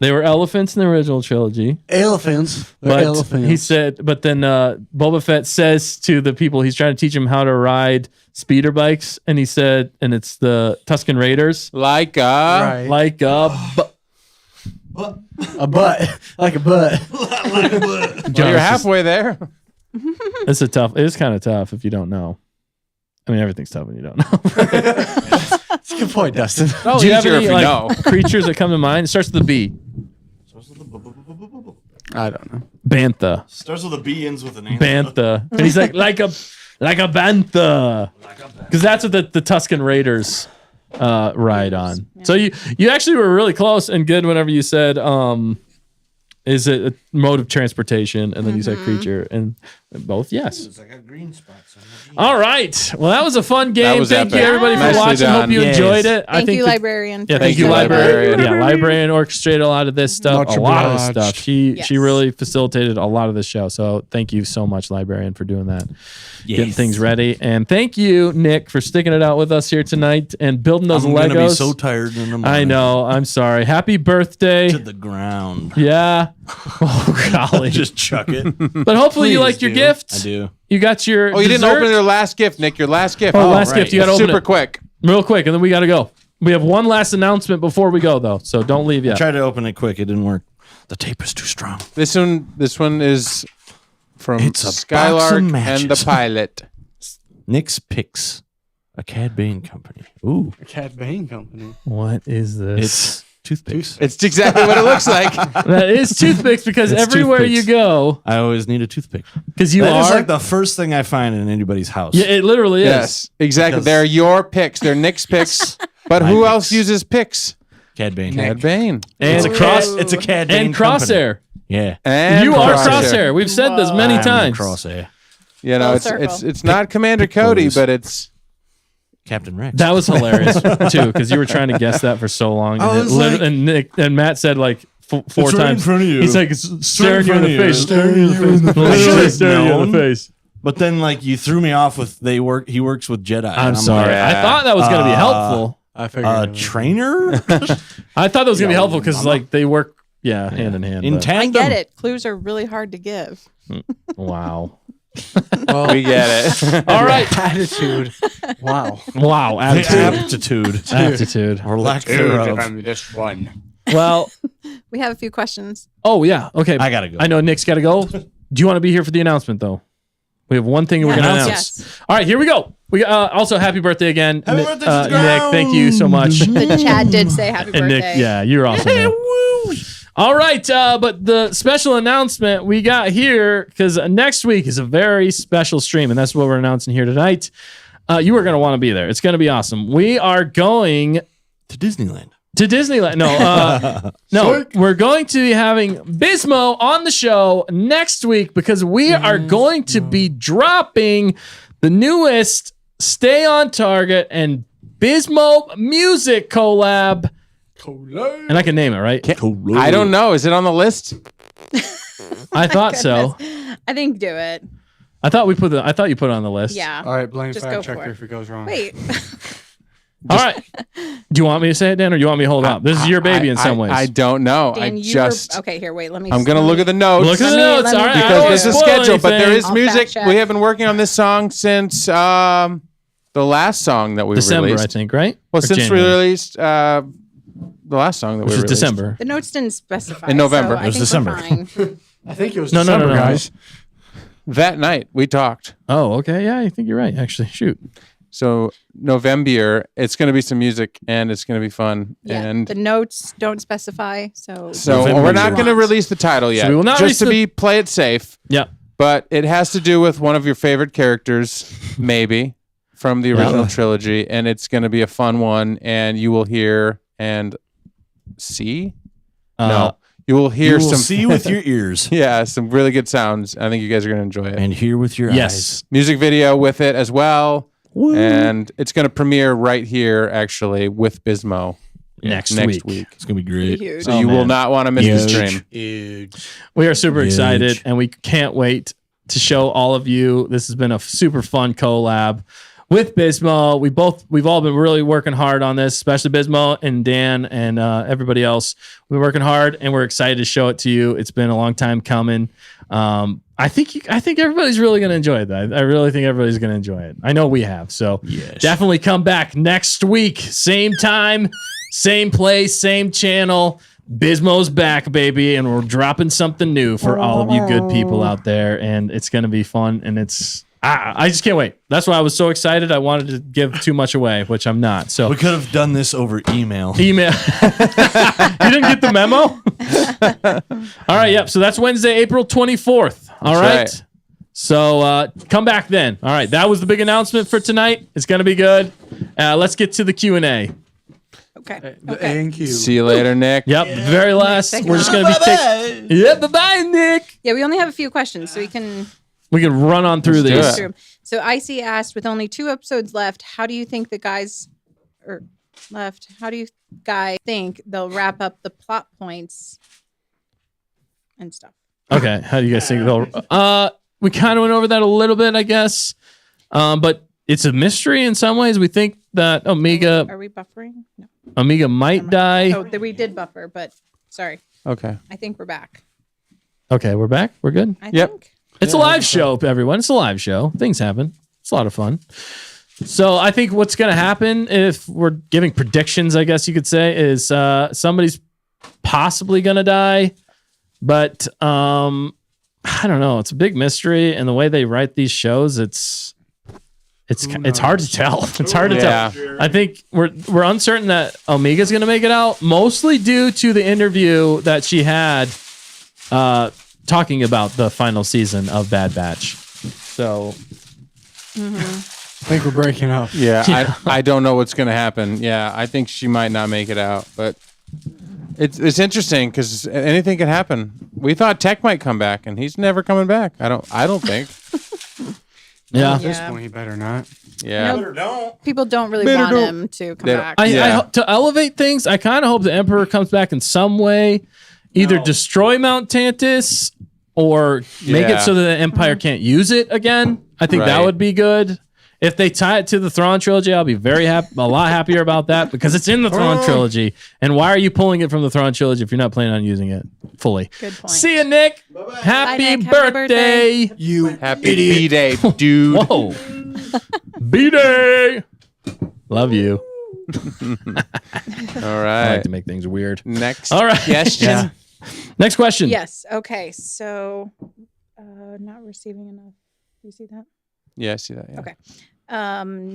They were elephants in the original trilogy. Elephants. They're But elephants. he said, but then Boba Fett says to the people he's trying to teach them how to ride speeder bikes, and he said, and it's the Tusken Raiders, Like right. like a. A butt. Like a butt. Well, you're halfway there. It's It's kind of tough if you don't know. I mean, everything's tough when you don't know. That's a good point, Dustin. Oh, Do you have easier any if you know. creatures that come to mind? It starts with a B. I don't know. Bantha. Starts with a B, ends with an A. Bantha. And he's like a bantha. Because that's what the Tusken Raiders ride on. Yeah. So you actually were really close and good whenever you said is it a mode of transportation, and then you said creature, and both yes. It's like a green spot. All right. Well, that was a fun game. was Thank you epic. everybody for Nicely watching. Hope done. you Yes. enjoyed it. Thank you, librarian. Yeah, for thank you, this. librarian. Yeah, librarian orchestrated a lot of this stuff. Much a lot of this obliged. stuff. She Yes. really facilitated a lot of this show. So thank you so much, librarian, for doing that. Getting things ready. And thank you, Nick, for sticking it out with us here tonight and building those I'm Legos. gonna be so tired in the morning. I know. I'm sorry. Happy birthday. To the ground. Yeah. Oh golly. Just chuck it. But hopefully you Please liked your do. gift. I do. You got your Oh, you didn't dessert? open your last gift, Nick. Your last gift. Oh, last gift. You gotta open Super it. quick. Real quick, and then we gotta go. We have one last announcement before we go though. So don't leave yet. Tried to open it quick. It didn't work. The tape is too strong. This one is from It's a box of Skylark and the matches. pilot. Nick's Picks, a Cad Bane company. Ooh, A Cat Bane company. What is this? it's toothpicks. It's exactly what it looks like. That is toothpicks because It's everywhere toothpicks. you go, I always need a toothpick. because you That are. is like the first thing I find in anybody's house. Yeah, it literally is. Yes, exactly. Because- They're your picks. They're Nick's picks. But My who picks. else uses picks? Cad Bane. Cad Bane. It's a And cross. Ooh. It's a Cad Bane and Crosshair. company. Yeah. And You are Crosshair. We've said this many I'm the times. Crosshair. You know, Full it's circle. it's not Commander Cody, blues. but it's Captain Rex. That was hilarious too, because you were trying to guess that for so long, I and, was like- and Nick and Matt said like four It's right in times. front of you. He's like staring you in the face, Staring you in the face. I literally should've staring you in known. the face. But then, like, you threw me off with he works with Jedi. I'm And sorry. like, I thought that was going to be helpful. I figured. trainer I thought that was going to be helpful because like they work, hand in hand. in but- tandem. I get it. Clues are really hard to give. Wow. we get it. All right. Attitude. Wow. Wow. The Attitude. aptitude Attitude. or lack thereof. this one. Well. We have a few questions. Oh yeah. Okay. I gotta go. I know Nick's got to go. Do you want to be here for the announcement though? We have one thing we're going to Yes. announce. Yes. All right, here we go. We also happy birthday again, Happy Nick, birthday to the Nick. ground. Thank you so much. The chat did say happy And birthday. Nick, yeah, you're awesome. Man. All right, but the special announcement we got here, because next week is a very special stream, and that's what we're announcing here tonight. You are going to want to be there. It's going to be awesome. We are going To Disneyland. to Disneyland. No, we're going to be having Bismo on the show next week because we are going to be dropping the newest Stay on Target and Bismo music collab. And I can name it, right? I don't know. Is it on the list? I thought so. I think do it. I thought you put it on the list. Yeah. All right, blame Just fact go checker for it. if it goes wrong. Wait. All right. Do you want me to say it, Dan, or do you want me to hold out? This is your baby in some ways. I don't know. Dan, I you just. were, okay, here, wait. Let me. I'm gonna look at the notes. Look at the Let me- notes. let me All right. do I because don't there's a spoil schedule, but there anything. is I'll music. fact check. We have been working on this song since the last song that we December, released. I think, right? Well, Or since January? we released the last song that Which we is released. December. The notes didn't specify. In November. So It was I think December. We're fine. I think it was No, December, guys. That night we talked. Oh, okay. Yeah, I think you're right. Actually, shoot. So November, it's going to be some music and it's going to be fun. Yeah. And The notes don't specify. So so we're not going to release the title yet. we will not just to release play it safe. Yeah. But it has to do with one of your favorite characters, maybe, from the original trilogy. And it's going to be a fun one. And you will hear and see. No. You will hear You will some. see with your ears Yeah, some really good sounds. I think you guys are going to enjoy it. and hear with your Yes. Music video with it as well. Woo. And it's going to premiere right here, actually, with Bismo Next week. week. It's gonna be great. huge. So you will not want to miss the stream. We are super Huge. excited and we can't wait to show all of you. This has been a super fun collab. with Bismo. We've all been really working hard on this, especially Bismo and Dan and everybody else. We're working hard, and we're excited to show it to you. It's been a long time coming. I think everybody's really going to enjoy that. I really think everybody's going to enjoy it. I know we have. So definitely come back next week, same time, same place, same channel. Bismo's back, baby, and we're dropping something new for all of you good people out there, and it's going to be fun, and I just can't wait. That's why I was so excited. I wanted to give too much away, which I'm not. So We could have done this over email. You didn't get the memo? All right, yep. So that's Wednesday, April 24th. All right. So come back then. All right, that was the big announcement for tonight. It's going to be good. Let's get to the Q&A. Okay. Thank you. See you later, Nick. Yep, very last. Nick, We're just going to be bye-bye, Nick. Yeah, we only have a few questions, so we can run on through Let's do these. it. through 'em. So Icy asked, with only 2 episodes left, how do you think the guys how do you guys think they'll wrap up the plot points and stuff? Okay, how do you guys think they'll? We kind of went over that a little bit, I guess, but it's a mystery in some ways. We think that Omega Are we buffering? No. might die. Oh, we did buffer, but sorry. Okay. I think we're back. Okay, we're back. We're good. I Yep. think. It's a live show, everyone. It's a live show. Things happen. It's a lot of fun. So I think what's going to happen, if we're giving predictions, I guess you could say, is somebody's possibly going to die, but I don't know. It's a big mystery, and the way they write these shows, it's hard to tell. It's hard to tell. I think we're uncertain that Omega's going to make it out, mostly due to the interview that she had talking about the final season of Bad Batch. So I think we're breaking up. Yeah, I don't know what's going to happen. Yeah, I think she might not make it out, but it's interesting because anything can happen. We thought Tech might come back, and he's never coming back. I don't think. yeah. At this point, he better not. Yeah. Nope. People don't really want him to come back. To elevate things, I kind of hope the Emperor comes back in some way, either destroy Mount Tantus or make it so that the Empire can't use it again. I think that would be good. If they tie it to the Thrawn trilogy, I'll be very happy, a lot happier about that because it's in the Thrawn trilogy. And why are you pulling it from the Thrawn trilogy if you're not planning on using it fully? Good point. See you, Nick. Happy Nick. Happy birthday. You Happy B-Day, dude. Whoa. B-Day. Love you. All I right. like to make things weird. Next All right. question. Yeah. Next question. Yes. Okay. So, not receiving enough. Do you see that? Yeah, I see that. Yeah. Okay.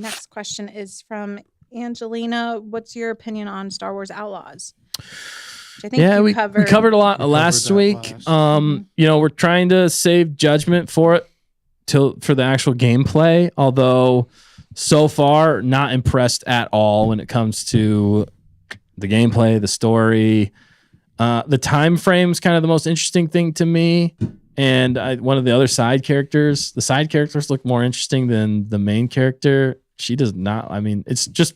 Next question is from Angelina. What's your opinion on Star Wars Outlaws? Which I think we covered a lot last that week. last. We're trying to save judgment for it for the actual gameplay, although so far not impressed at all when it comes to the gameplay, the story. The time frame is kind of the most interesting thing to me. And one of the other side characters, the side characters look more interesting than the main character. She does not. I mean, it's just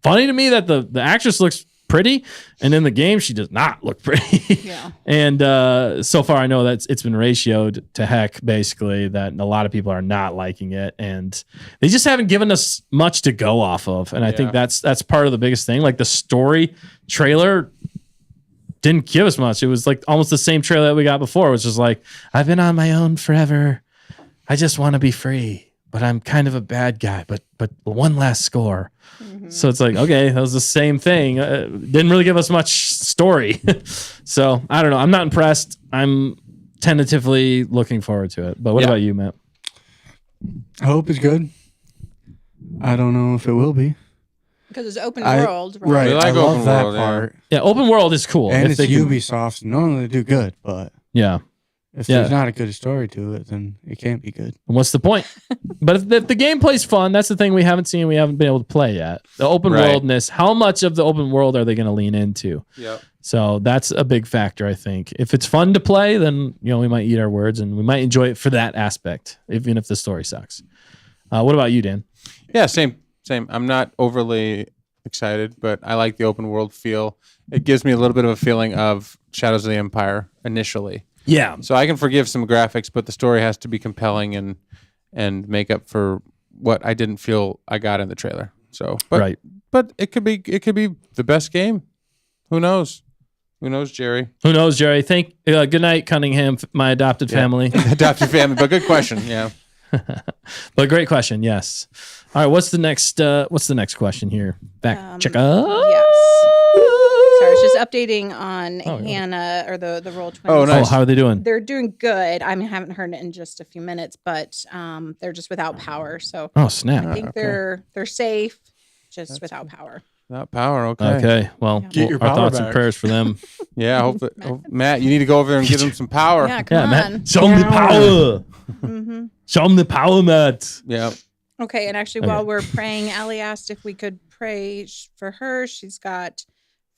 funny to me that the actress looks pretty, and in the game she does not look pretty. Yeah. And so far I know that it's been ratioed to heck, basically, that a lot of people are not liking it, and they just haven't given us much to go off of. And I think that's part of the biggest thing. Like the story trailer didn't give us much. It was like almost the same trailer that we got before, which was like, I've been on my own forever. I just want to be free, but I'm kind of a bad guy, but one last score. Mm-hmm. So it's like, okay, that was the same thing. Didn't really give us much story. So I don't know. I'm not impressed. I'm tentatively looking forward to it. But what about you, Matt? I hope it's good. I don't know if it will be. Because it's open world, right? Right. We like I love open that world, yeah. part. Yeah, open world is cool. And if it's they can- Ubisoft. Normally they do good, but Yeah. if there's not a good story to it, then it can't be good. What's the point? But if the gameplay's fun, that's the thing we haven't seen. We haven't been able to play yet. The open worldness. How much of the open world are they going to lean into? Yep. So that's a big factor, I think. If it's fun to play, then we might eat our words and we might enjoy it for that aspect, even if the story sucks. What about you, Dan? Yeah, same. I'm not overly excited, but I like the open world feel. It gives me a little bit of a feeling of Shadows of the Empire initially. Yeah. So I can forgive some graphics, but the story has to be compelling and make up for what I didn't feel I got in the trailer. So, but Right. but it could be the best game. Who knows? Who knows, Jerry? Who knows, Jerry? Good night, Cunningham, my adopted family. Adopted family, but good question. Yeah. But great question. Yes. All right. What's the next question here? Check up. Yes. Sorry, I was just updating on Oh, yeah. Hannah or the Roll 20. Oh, nice. Oh, how are they doing? They're doing good. I haven't heard it in just a few minutes, but they're just without power. So Oh, snap. I think they're safe, just without power. Not power. Okay. Okay. Well, Get your our power thoughts and back. prayers for them. Yeah. Matt, you need to go over there and give them some power. Yeah, come on. Matt. Show them the power. hmm Show them the power, Matt. Yeah. Okay, and actually, while we're praying, Allie asked if we could pray for her. She's got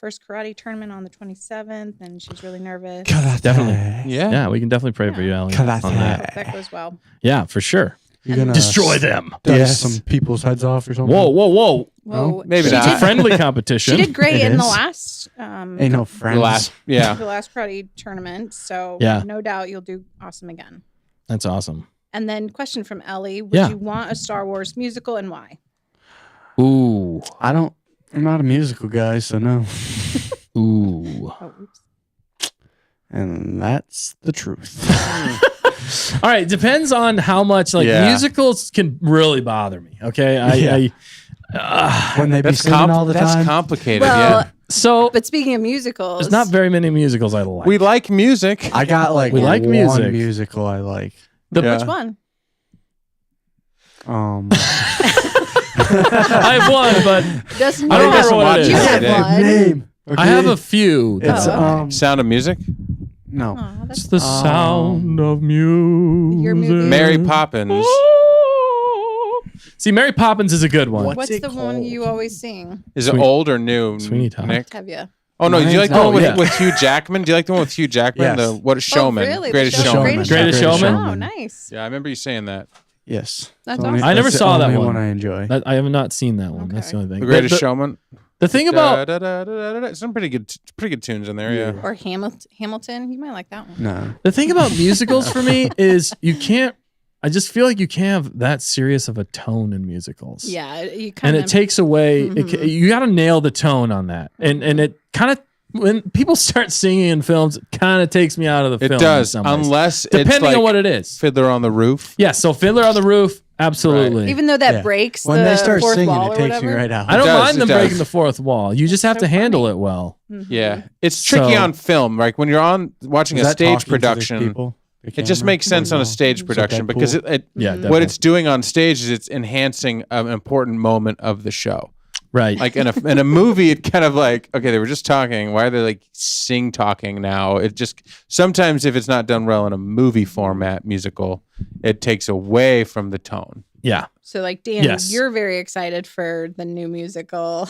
first karate tournament on the 27th, and she's really nervous. Definitely. Yeah. Yeah, we can definitely pray for you, Alan. Karate. on that. Hope that goes well. Yeah, for sure. You're gonna Destroy them. dust some people's heads off or something. Whoa, whoa, whoa. Whoa, Maybe she not. It's a did, friendly she competition. did great It in the is. last Ain't no friends. The last. Yeah. the last karate tournament, so Yeah. no doubt you'll do awesome again. That's awesome. And then question from Ellie: Would Yeah. you want a Star Wars musical, and why? Ooh. I'm not a musical guy, so no. Ooh. Oh, oops. And that's the truth. All right. Depends on how much Yeah. musicals can really bother me. Okay. When they be That's singing all the that's time. complicated. Well, So but speaking of musicals, there's not very many musicals I like. We like music. I got like We like one music. musical I like. Yeah. which one? I have one, but Doesn't I don't matter. remember what it You is. have Yeah. one. Name. I have a few. It's Oh, okay. Sound of Music. no. Aw, It's that's the sound of music. Your movie? Mary Poppins. See, Mary Poppins is a good one. What's What's it the one called? you always sing? Is it Sweeney- old or new? Sweeney Todd. Nick. Have you? Oh no, do you like the Mine's- one with, yeah. with Hugh Jackman? Do you like the one with Hugh Jackman? Yes. The What a Showman. Oh, really? Greatest The Showman. Greatest Greatest Showman? Oh, nice. Yeah, I remember you saying that. Yes. That's It's only- awesome. I never that's the saw that only one. I enjoy. I have not seen that one. That's Okay. the only thing. The Greatest the, Showman. the thing about Some pretty good tunes in there. Yeah. Or Hamilton. You might like that one. No. the thing about musicals for me is you can't. I just feel like you can't have that serious of a tone in musicals. Yeah, you kind and of. it takes away. Mhm. You got to nail the tone on that, and it kind of when people start singing in films, it kind of takes me out of the It film. in does, some ways. unless depending it's like on what it is. Fiddler on the Roof. Yeah, so Fiddler on the Roof, absolutely. Even though that Yeah. breaks When the they start fourth singing, wall it or takes me whatever. right out. I don't does, mind it them does. breaking the fourth wall. You just have So to handle funny. it well. Mhm. Yeah, it's tricky So- on film. Like when you're watching Is a that stage talking to the production, people? The it just camera? makes sense on a stage So production because Deadpool? it Yeah, Mhm. what it's doing on stage is it's enhancing an important moment of the show. Right. Like in a movie, it kind of like, okay, they were just talking. Why are they like talking now? It just sometimes if it's not done well in a movie format musical, it takes away from the tone. yeah. So, like, Dan, Yes. you're very excited for the new musical,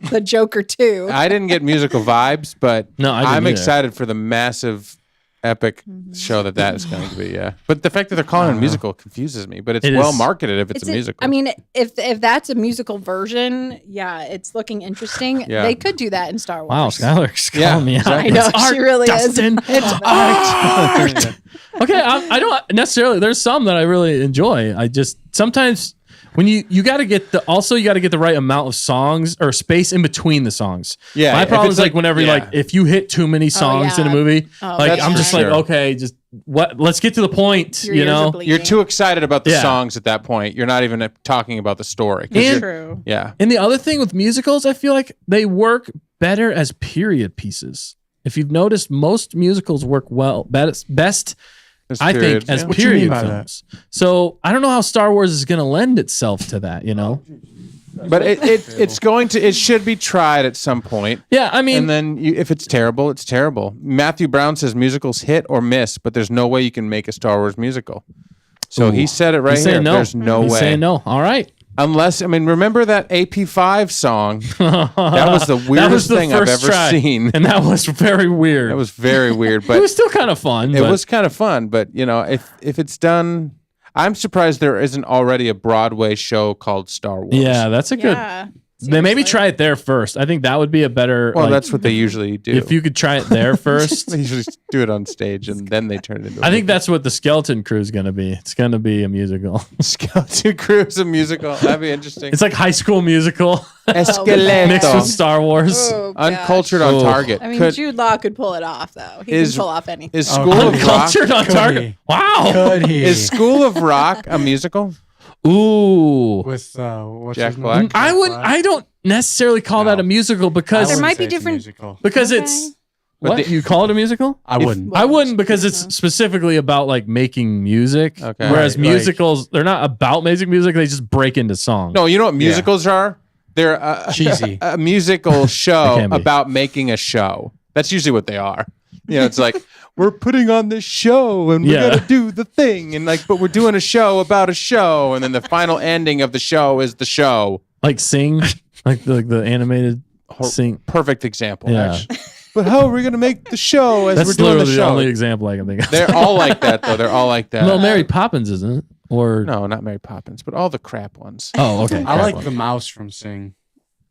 The Joker 2. I didn't get musical vibes, but No, I didn't I'm either. excited for the massive epic show that is going to be. Yeah, but the fact that they're calling it a musical confuses me. But it's It well is. marketed if it's a musical. I mean, if that's a musical version, yeah, it's looking interesting. Yeah. They could do that in Star Wars. Wow, Skylar's Yeah, calling me out. exactly. I know, It's art, she really Dustin. is. It's art. Okay, I don't necessarily. There's some that I really enjoy. I just sometimes when you got to get the right amount of songs or space in between the songs. Yeah, my if problem it's is like like- whenever yeah. like if you hit too many songs in a yeah. movie, Oh, like that's I'm for just sure. like okay, just what? Let's get to the point. Your you ears are know. bleeding. You're too excited about the Yeah. songs at that point. You're not even talking about the story. 'Cause And- you're- True. yeah, And the other thing with musicals, I feel like they work better as period pieces. If you've noticed, most musicals work well best There's I periods, think as yeah. What do you mean period by that? films. So I don't know how Star Wars is going to lend itself to that. You know? But it should be tried at some point. Yeah, I mean, And then if it's terrible, it's terrible. Matthew Brown says musicals hit or miss, but there's no way you can make a Star Wars musical. So he said it right he's here. saying no. There's no He's way. saying no. All right. Unless, I mean, remember that AP5 song? That was the That weirdest was the thing I've first ever try, seen. and that was very weird. It was very weird, it but was still kind of fun. it but- was kind of fun. But, you know, if it's done, I'm surprised there isn't already a Broadway show called Star Wars. Yeah, that's a good. Yeah. They maybe Seriously. try it there first. I think that would be a better. Well, like, that's what they usually do. if you could try it there first. they usually do it on stage and then they turn it into. I think that's what the Skeleton Crew is going to be. It's going to be a musical. Skeleton Crew is a musical. That'd be interesting. It's like High School Musical Esqueleto. mixed with Star Wars. Oh, gosh. Uncultured on Target. I mean, Could- Jude Law could pull it off, though. He Is- can pull off anything. is School of Rock? Uncultured on Could Target. he? Wow. Could he? Is School of Rock a musical? Ooh. With what's Jack his Black? name? I would. I don't necessarily call that a musical because There I might wouldn't be say it's a different- musical. because Okay. it's But what the- you call it a musical. I wouldn't. I wouldn't because it's specifically about like making music. Okay. Whereas Right, like- musicals, they're not about making music. They just break into song. No, you know what musicals are? They're a, Cheesy. a musical show can be. about making a show. That's usually what they are. You know, it's like we're putting on this show and we're Yeah. gonna do the thing and like, but we're doing a show about a show, and then the final ending of the show is the show. Like Sing, like the animated Sing. Perfect example. Yeah. Actually. But how are we gonna make the show as That's we're doing literally the the show? only example I can think of. They're all like that though. They're all like that. Well, Mary Poppins isn't it? Or No, not Mary Poppins, but all the crap ones. oh, okay. I like the mouse from Sing.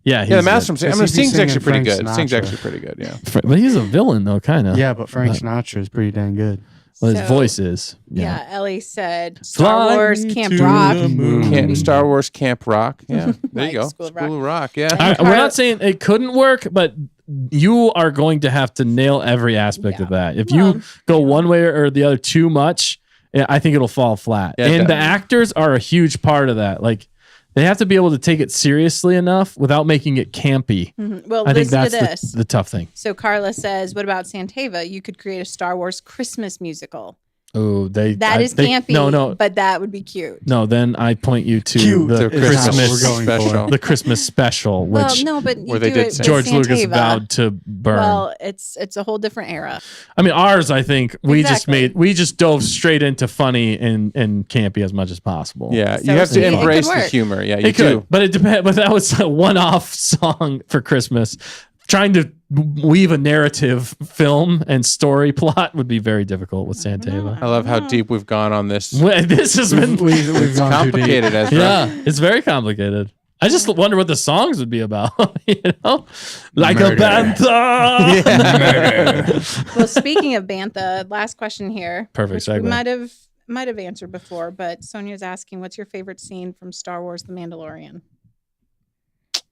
Yeah, Yeah, the he's mouse good. from Sing. I Does mean, he be Sing's actually singing pretty Frank good. Sing's Sinatra? actually pretty good. Yeah. But he's a villain though, kind of. Yeah, but Frank Sinatra is pretty dang good. Well, his So- voice is. Yeah, Ellie said Star Fly Wars me Camp to Rock. the moon. Camp, Star Wars Camp Rock. Yeah, there Like you go. School of School of Rock. Yeah. And We're Carl- not saying it couldn't work, but you are going to have to nail every aspect of that. If Well- you go one way or the other too much, I think it'll fall flat. Yeah, and the definitely. actors are a huge part of that. Like they have to be able to take it seriously enough without making it campy. Mhm. Well, I think listen to that's this. the tough thing. So Carla says, "What about Santava? You could create a Star Wars Christmas musical. Oh, That is campy, No, but that would be cute." no. Then I point you to Cute the The is not what Christmas we're going for. special. the Christmas special, which Well, no, but you where they do did it say- with George Lucas Santava. vowed to burn. Well, it's a whole different era. I mean, ours, I think Exactly. we just dove straight into funny and campy as much as possible. Yeah, So you have see, to it could embrace the work. humor. Yeah, you It could, do. but it depends. But that was a one-off song for Christmas. Trying to weave a narrative, film, and story plot would be very difficult with Santava. I love how deep we've gone on this. Well, this has been We've gone too deep. Complicated, Ezra. yeah, it's very complicated. I just wonder what the songs would be about. You know, like Murder. a bantha. Well, speaking of Bantha, last question here. Perfect which we segue. might have answered before, but Sonia's asking, "What's your favorite scene from Star Wars: The Mandalorian?"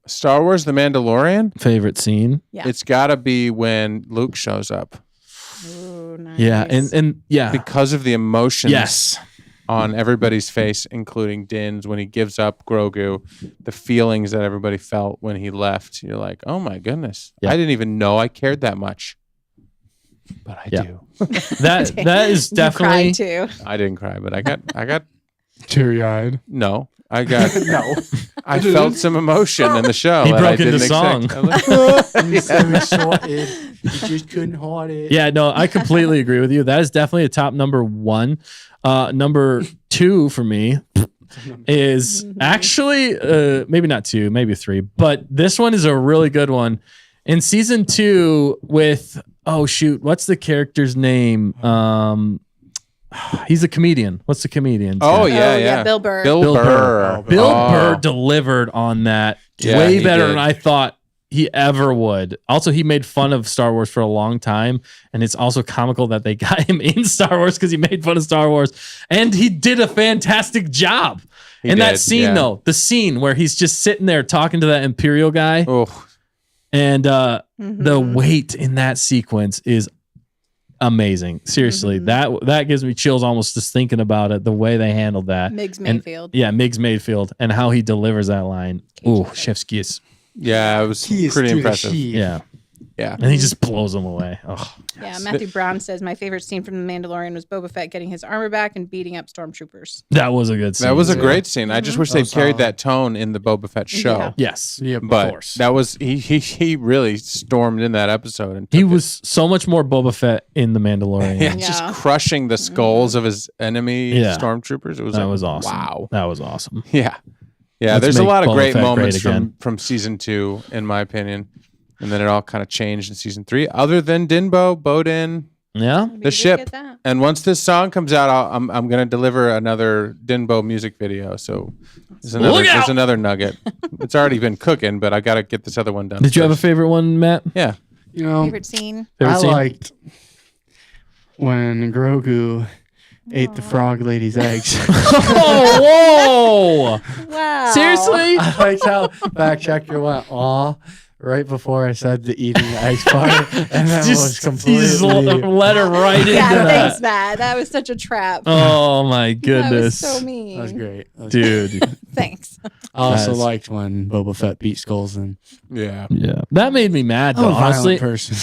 Star Wars: The Mandalorian. Favorite scene? Yeah. It's got to be when Luke shows up Ooh, nice. Yeah, and yeah, because of the emotions. yes. On everybody's face, including Din's, when he gives up Grogu, the feelings that everybody felt when he left. You're like, oh my goodness, Yeah. I didn't even know I cared that much, but I Yeah. do. That is You definitely cried too. I didn't cry, but I got Teary-eyed. no. I got No. I felt some emotion in the show. He that I broke into didn't song. expect. I was like, Sorted. You just couldn't hide it. Yeah, no, I completely agree with you. That is definitely a top number one. Number two for me is actually maybe not two, maybe three, but this one is a really good one. In season 2 with what's the character's name? He's a comedian. What's the comedian? oh yeah, Bill Burr. Bill Bill Burr. Burr. Bill Oh. Burr delivered on that Yeah, way he better did. than I thought he ever would. Also, he made fun of Star Wars for a long time, and it's also comical that they got him in Star Wars because he made fun of Star Wars, and he did a fantastic job. He in that did, scene, yeah. though, the scene where he's just sitting there talking to that Imperial guy, Oh, and the Mhm. weight in that sequence is amazing. Seriously, that gives me chills almost just thinking about it. The way they handled that, Miggs And- Mayfield. yeah, Miggs Mayfield, and how he delivers that line. Ooh, chef's kiss. yeah, it was He is pretty to the impressive. sheep. Yeah, Yeah. and he just blows them away. Oh, Yeah, Matthew Brown says my favorite scene from The Mandalorian was Boba Fett getting his armor back and beating up stormtroopers. that was a good scene. That was a too. great scene. I just wish That they'd was carried solid. that tone in the Boba Fett show. Yeah. Yes, Yeah, of But course. that was he really stormed in that episode and he took it. was so much more Boba Fett in the Mandalorian. Yeah, just Yeah. crushing the skulls of his enemy Yeah. stormtroopers. It was That like, was awesome. Wow. That was awesome. Yeah. Yeah, Let's there's a make lot of Boba great Fett moments great again. from season 2, in my opinion. And then it all kind of changed in season 3. Other than Dinbo, Bodin, Yeah. Maybe The we ship. get that. And once this song comes out, I'm going to deliver another Dinbo music video. So there's another nugget. It's already been cooking, but I got to get this other one done. Did you have a first. favorite one, Matt? Yeah. You know, Favorite scene? Favorite I scene? liked when Grogu ate the frog lady's eggs. Oh, whoa! Wow. Seriously? I liked how backchecker went aw right before I said the eating the eggs part, and that was You just completely. let her right into Yeah, thanks, that. Matt. That was such a trap. Oh my That was goodness, so mean. That was great. That was dude. Thanks. I also That's- liked when Boba Fett beat Skulls, and Yeah. Yeah, that made me mad I'm though. a violent Honestly, person.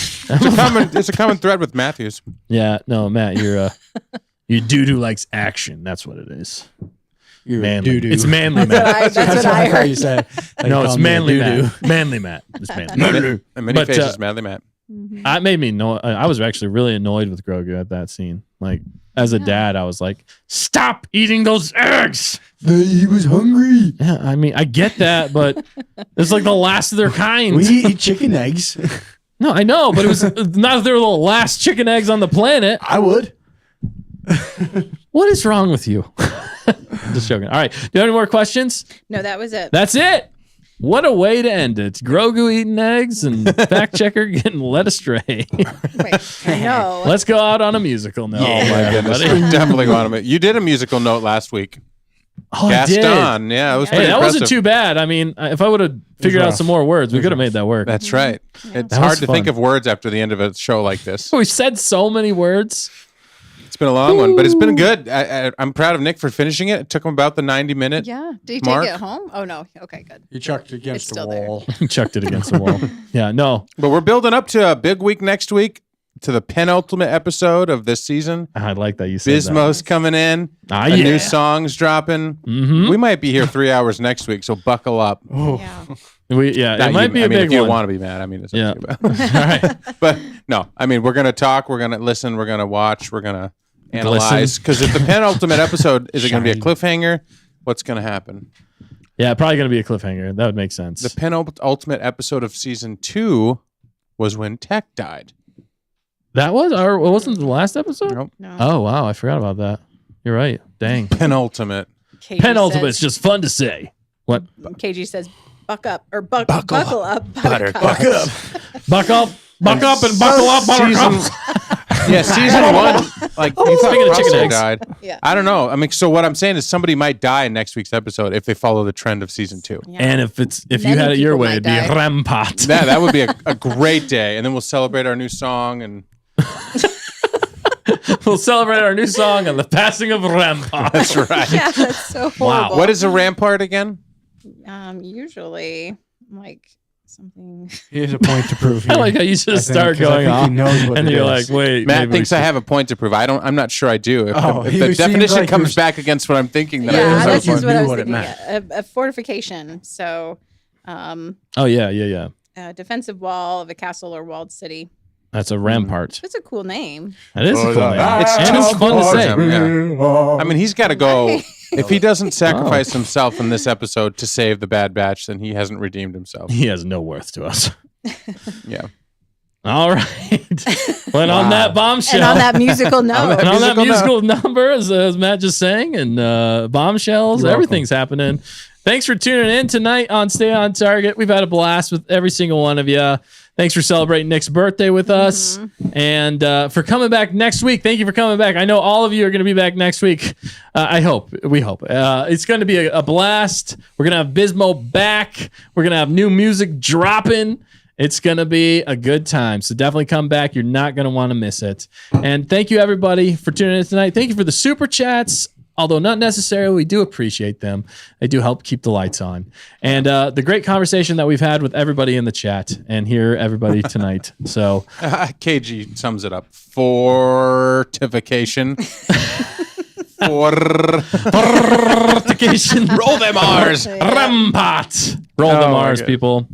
It's a common thread with Matthews. yeah. No, Matt, you're your doo-doo likes action. That's what it is. You're Manly. doo-doo. It's manly Matt. That's what I how heard. you said. No, it's manly doo-doo. Matt. Manly Matt. It's manly. And many But, faces, Madly Matt. That made me annoyed. I was actually really annoyed with Grogu at that scene. Like, as a dad, I was like, "Stop eating those eggs." He was hungry. Yeah, I mean, I get that, but it's like the last of their kind. We eat chicken eggs. No, I know, but it was not if they were the last chicken eggs on the planet. I would. What is wrong with you? Just joking. All right. Do you have any more questions? No, that was it. That's it. What a way to end it. Grogu eating eggs and fact checker getting led astray. Wait, no. Let's go out on a musical note. Oh my goodness. everybody. We definitely want to. You did a musical note last week. Oh, I did. Gaston. Yeah, it was Hey, pretty that impressive. wasn't too bad. I mean, if I would have figured out rough. some more words, we could have made that work. That's right. It's That hard was to think fun. of words after the end of a show like this. We said so many words. It's been a long one, but it's been good. I'm proud of Nick for finishing it. It took him about the 90 minute. Yeah. Did you Mark? take it home? Oh, no. Okay, good. You chucked it It's against the still there. wall. Chucked it against the wall. Yeah, no. But we're building up to a big week next week, to the penultimate episode of this season. I like that you said Bismo's coming in. Ah, A yeah. new song's dropping. Mhm. We might be here 3 hours next week, so buckle up. Yeah. It Not might you. be a I mean, big if you one. want to be mad, I mean, it's Yeah. up to you. All right. But no, I mean, we're gonna talk, we're gonna listen, we're gonna watch, we're gonna analyze. Because if the penultimate episode is it gonna be a cliffhanger? What's gonna happen? Yeah, probably going to be a cliffhanger. That would make sense. The penultimate episode of season 2 was when Tech died. That was, or wasn't the last episode? Nope. No. Oh, wow. I forgot about that. You're right. Dang. Penultimate. KG Penultimate is says- just fun to say. What? KG says, buck up or buckle up. Buttercup. Buck up. Buck up and buckle up, buttercup. Yeah, season 1. Like, you thought Speaking of chicken Russell eggs. died. Yeah. I don't know. I mean, so what I'm saying is somebody might die in next week's episode if they follow the trend of season 2. Yeah. And if you Many had it your people way, might it'd be die. Rampart. That would be a great day. And then we'll celebrate our new song. And We'll celebrate our new song on the passing of Rampart. that's right. Yeah, that's so horrible. What is a rampart again? Usually like something. Here's a point to prove. I Here. like how you I just think, start 'cause I going think he off, knows what and it you're is. like, "Wait." Matt maybe thinks we I should- have a point to prove. I'm not sure I do. If Oh, the he seems definition like he comes was- back against what I'm thinking, then I Yeah, have this a is point. what I knew was what it thinking. meant. A fortification. So, Oh yeah. a defensive wall of a castle or walled city. That's a Rampart. That's a cool name. That is a cool name. It's and too it's fun to for say. him, yeah. I mean, he's got to go. If he doesn't sacrifice himself in this episode to save the Bad Batch, then he hasn't redeemed himself. He has no worth to us. Yeah. All right. Well, on that bombshell. And on that musical note. And on that musical musical number, as Matt just sang, and bombshells, everything's happening. Thanks for tuning in tonight on Stay on Target. We've had a blast with every single one of you. Thanks for celebrating Nick's birthday with us, and for coming back next week. Thank you for coming back. I know all of you are going to be back next week. I hope. We hope. It's going to be a blast. We're going to have Bismo back. We're going to have new music dropping. It's going to be a good time. So definitely come back. You're not going to want to miss it. And thank you, everybody, for tuning in tonight. Thank you for the super chats. Although not necessarily, we do appreciate them. They do help keep the lights on. And the great conversation that we've had with everybody in the chat and here, everybody tonight. So KG sums it up. Fortification. fortification. Roll them R's. Rampart. Roll them my R's, God. people.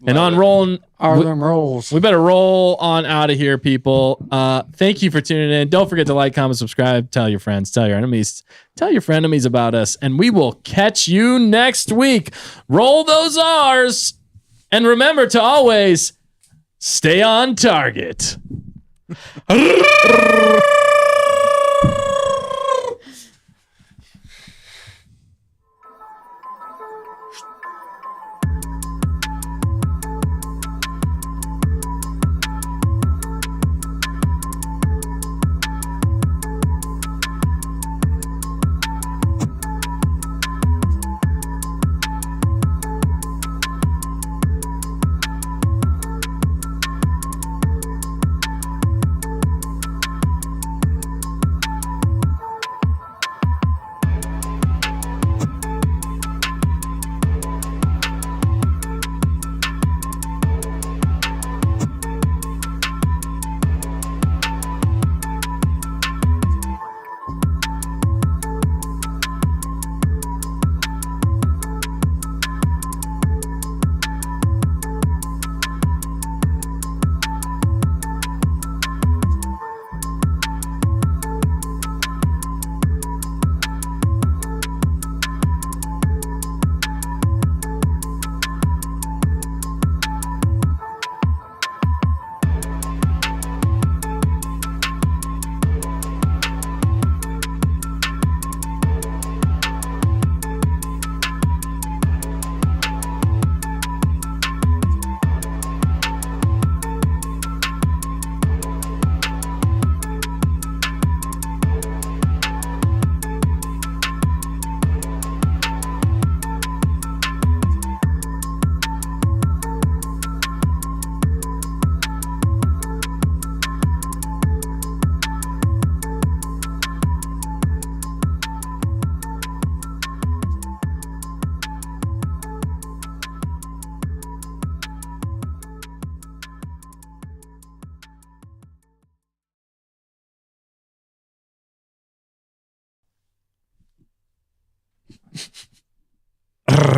And on rolling, Are them rolls? we better roll on out of here, people. Thank you for tuning in. Don't forget to like, comment, subscribe. Tell your friends, tell your enemies, tell your frenemies about us. And we will catch you next week. Roll those R's. And remember to always stay on target.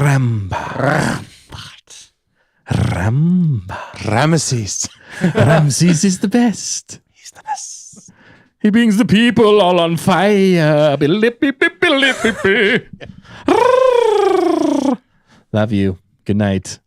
Rampart. Ramesses. Ramses is the best. He's the best. He brings the people all on fire. Love you. Good night.